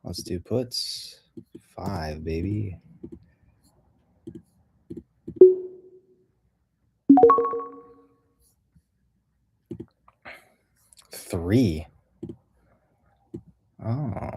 Let's do puts. 5, baby. Three. Oh.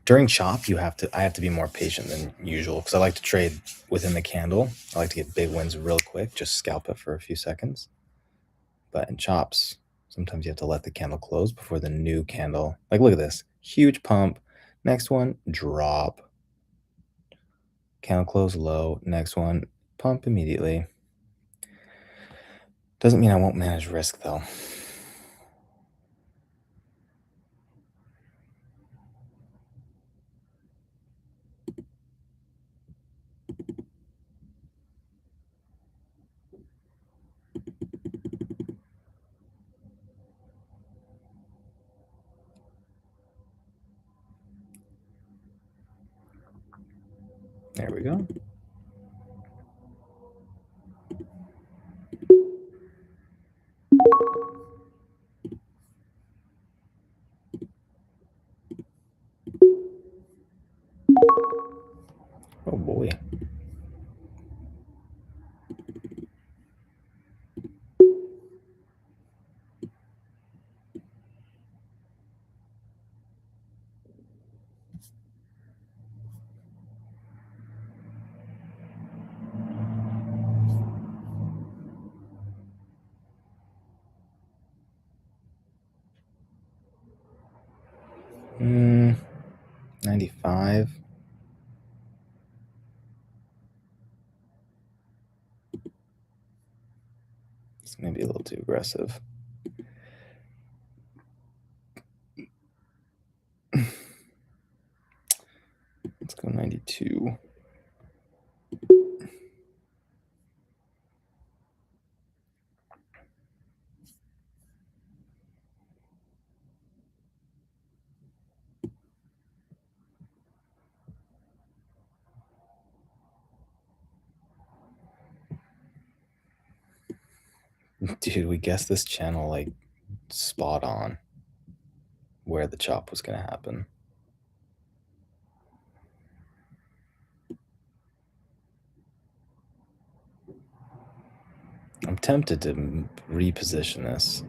During chop, I have to be more patient than usual because I like to trade within the candle. I like to get big wins real quick, just scalp it for a few seconds. But in chops, sometimes you have to let the candle close before the new candle. Like, look at this. Huge pump. Next one, drop. Candle close low. Next one, pump immediately. Doesn't mean I won't manage risk, though. There we go. Oh boy. Hmm. 95. It's maybe a little too aggressive. Let's go 92. Dude, we guessed this channel like spot on where the chop was going to happen. I'm tempted to reposition this.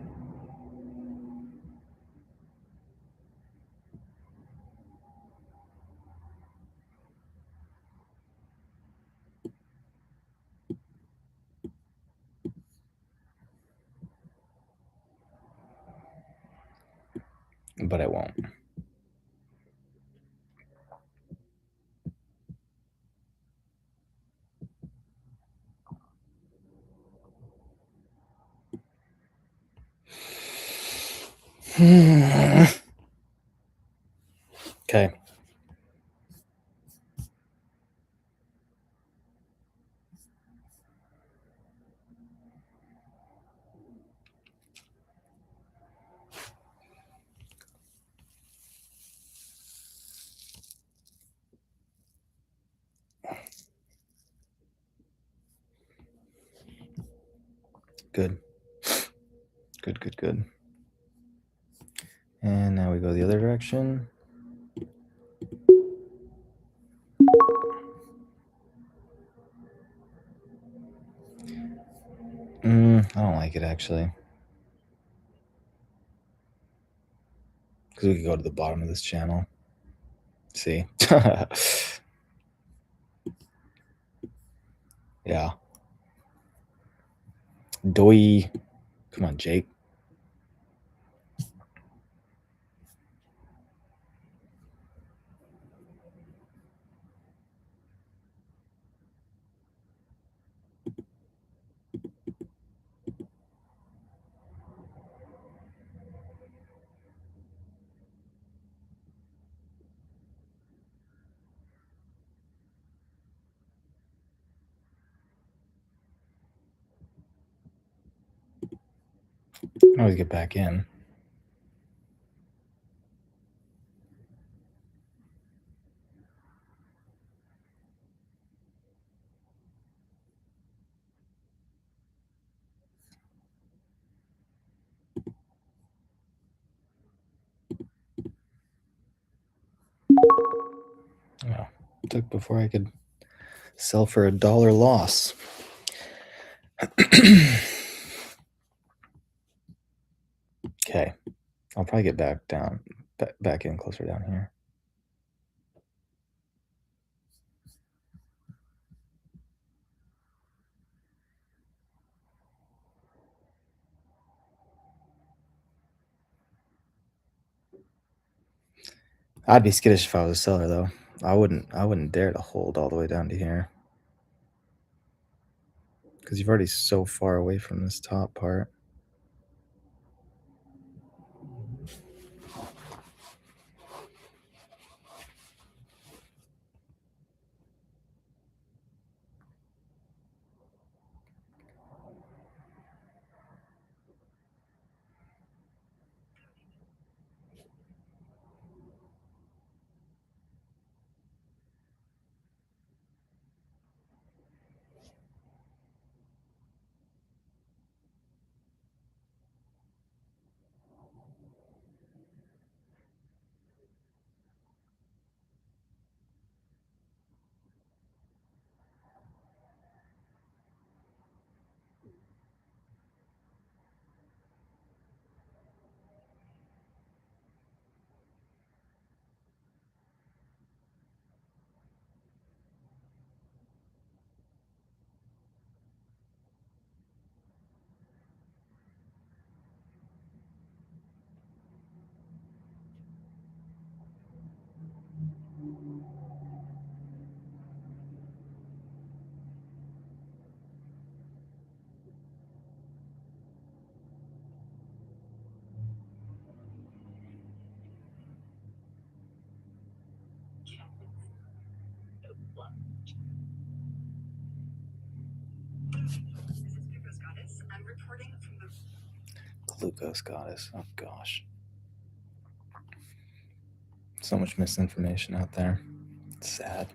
But I won't. Okay. Good. Good, good, good. And now we go the other direction. I don't like it, actually. Because we could go to the bottom of this channel. See? Yeah. Doi. Come on, Jake. I can always get back in. Oh, took before I could sell for $1 loss. Okay, I'll probably get back down, back in closer down here. I'd be skittish if I was a seller, though. I wouldn't dare to hold all the way down to here, because you've already so far away from this top part. Glucose goddess. Oh gosh. So much misinformation out there. It's sad.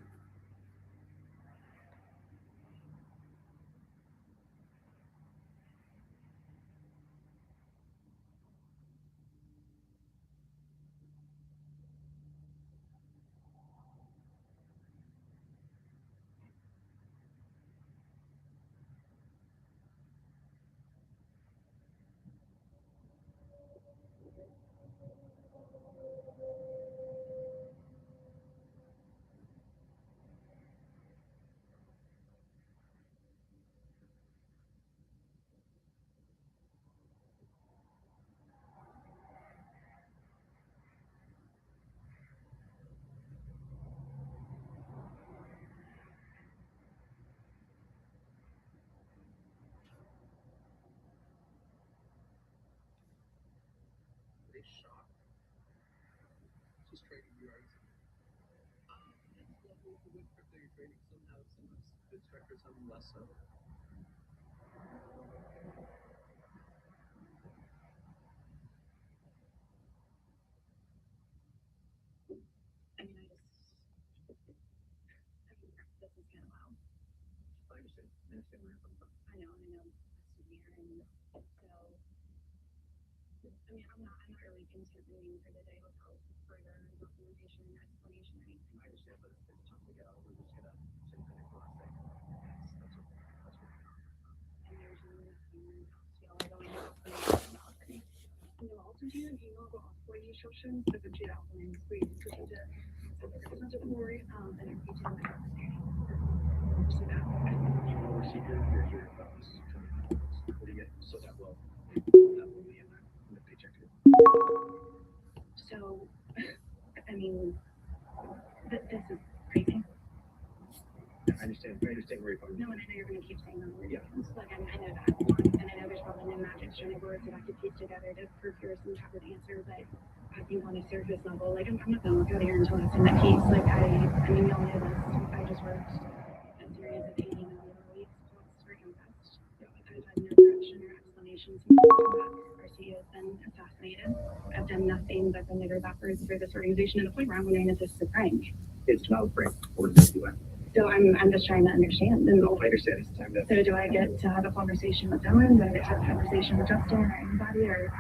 been assassinated. I've done nothing but bend over backwards for this organization to the point where I'm wondering if this is a prank. It's not a prank. What does it do? So I'm just trying to understand. And No, I understand. It's time to. so do I get to have a conversation with Dylan? Do I get to have a conversation with Justin or anybody? Or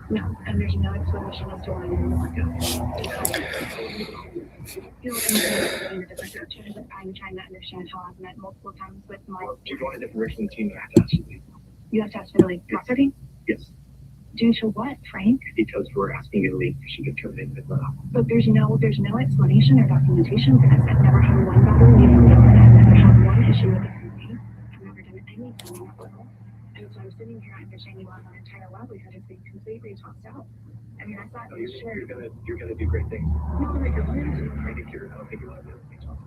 no? And there's no explanation as to why I didn't work out. You know, and in a different direction. I'm trying to understand how I've met multiple times with my. You're going in a different direction. The team you have to ask you to leave. You have to ask me to leave property? Yes. Due to what, Frank? Because we're asking you to leave. She could come in. But there's no explanation or documentation for this. I've never had one bother leave from Dylan. I've never had one issue with the company. I've never done anything at all. And so I'm sitting here understanding why my entire livelihood is being completely tossed out. I mean, I thought No, sure. you're gonna do great things. No, but you're going to. I don't think you're gonna be tossed out.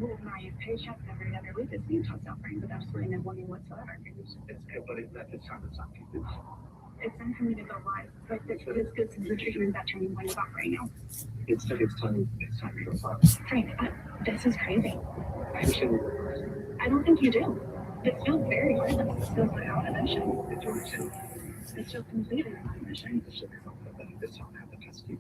Well, my paycheck every other week is being tossed out, Frank, but that's really no money whatsoever. But it's not good. It's time for me to go live, but it's good since you're treating that training when you're back right now. It's time to go live. Frank, this is crazy. I understand you're. I don't think you do. It feels very hard. It feels like out of mission. It feels completely out of mission. This time I have to test you.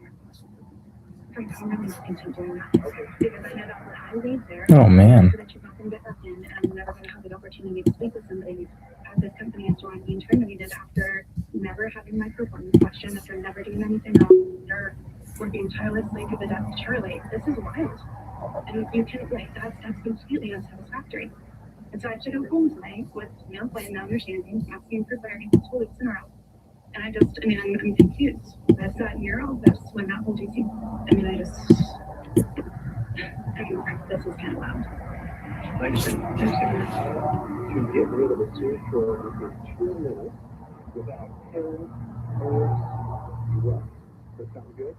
Frank, I'm really not content doing that. Okay. Because I know that when I leave there, Oh, man. so that you're not going to get back in, and I'm never going to have the opportunity to speak with somebody at this company as John being terminated after never having my performance questioned, after never doing anything wrong, after working tirelessly to the death of Charlie. This is wild. And you can, like, that's completely unsatisfactory. And so I have to go home tonight with no plan, no understanding, asking for clarity 2 weeks in a row. And I'm confused. That's that mural, that's when that whole GC. This is kind of loud. I understand. To get rid of a social for 2 minutes without 10 hours run. That sound good?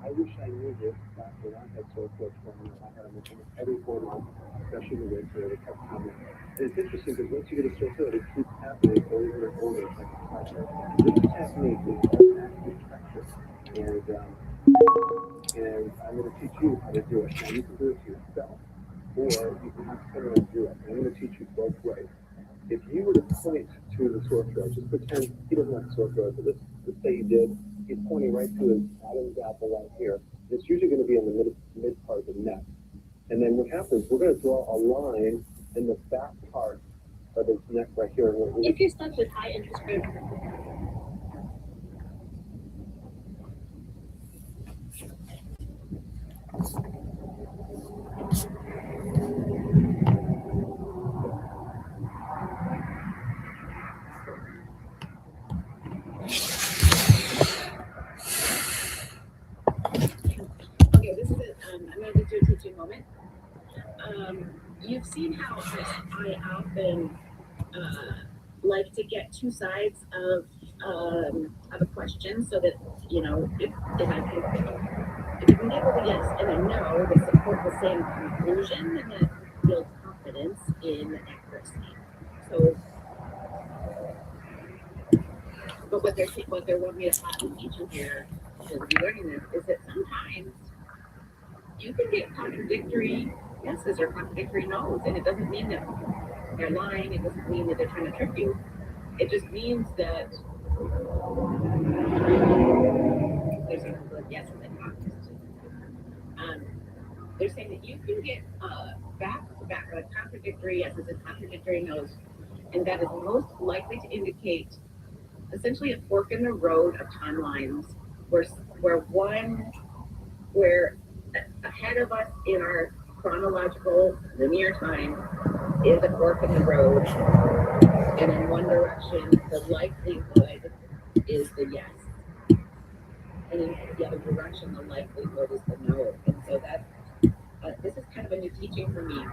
I wish I knew this back when I had sore throat for me. I had them every 4 months, especially the winter. They kept coming. And it's interesting because once you get a sore throat, it keeps happening over and over. It's like a cycle. This technique is called acupressure. And I'm going to teach you how to do it. Now you can do it to yourself, or you can have someone do it. And I'm going to teach you both ways. If you were to point to the sore throat, just pretend he doesn't have a sore throat, but let's say you did. He's pointing right to his Adam's apple right here. It's usually going to be on the mid part of the neck. And then what happens, we're going to draw a line in the back part of his neck right here. If you're stuck with high interest rate. Okay, this is it. I'm going to do a teaching moment. You've seen how I often like to get 2 sides of a question, so that if you can get with a yes and a no, they support the same conclusion, and that builds confidence in accuracy. So, but what they want me to have in each of your learning this is that sometimes you can get contradictory yeses or contradictory no's, and it doesn't mean that they're lying. It doesn't mean that they're trying to trick you. It just means that there's a yes and then not. They're saying that you can get back to back contradictory yeses and contradictory no's, and that is most likely to indicate essentially a fork in the road of timelines, where ahead of us in our chronological linear time is a fork in the road, and in one direction the likelihood is the yes, and in the other direction the likelihood is the no. And so that this is kind of a new teaching for me.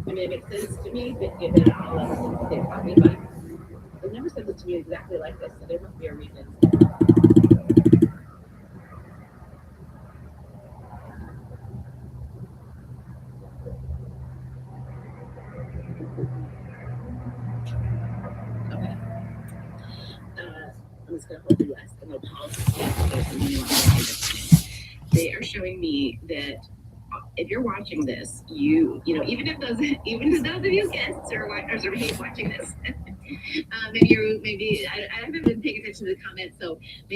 I mean, it makes sense to me that given all of the things that they taught me, but they never said this to me exactly like this, so there must be a reason. Okay. I'm just going to hold the yes and no pause. They are showing me that if you're watching this, you know, even to those of you guests or watching this, maybe I haven't been paying attention to the comments, so maybe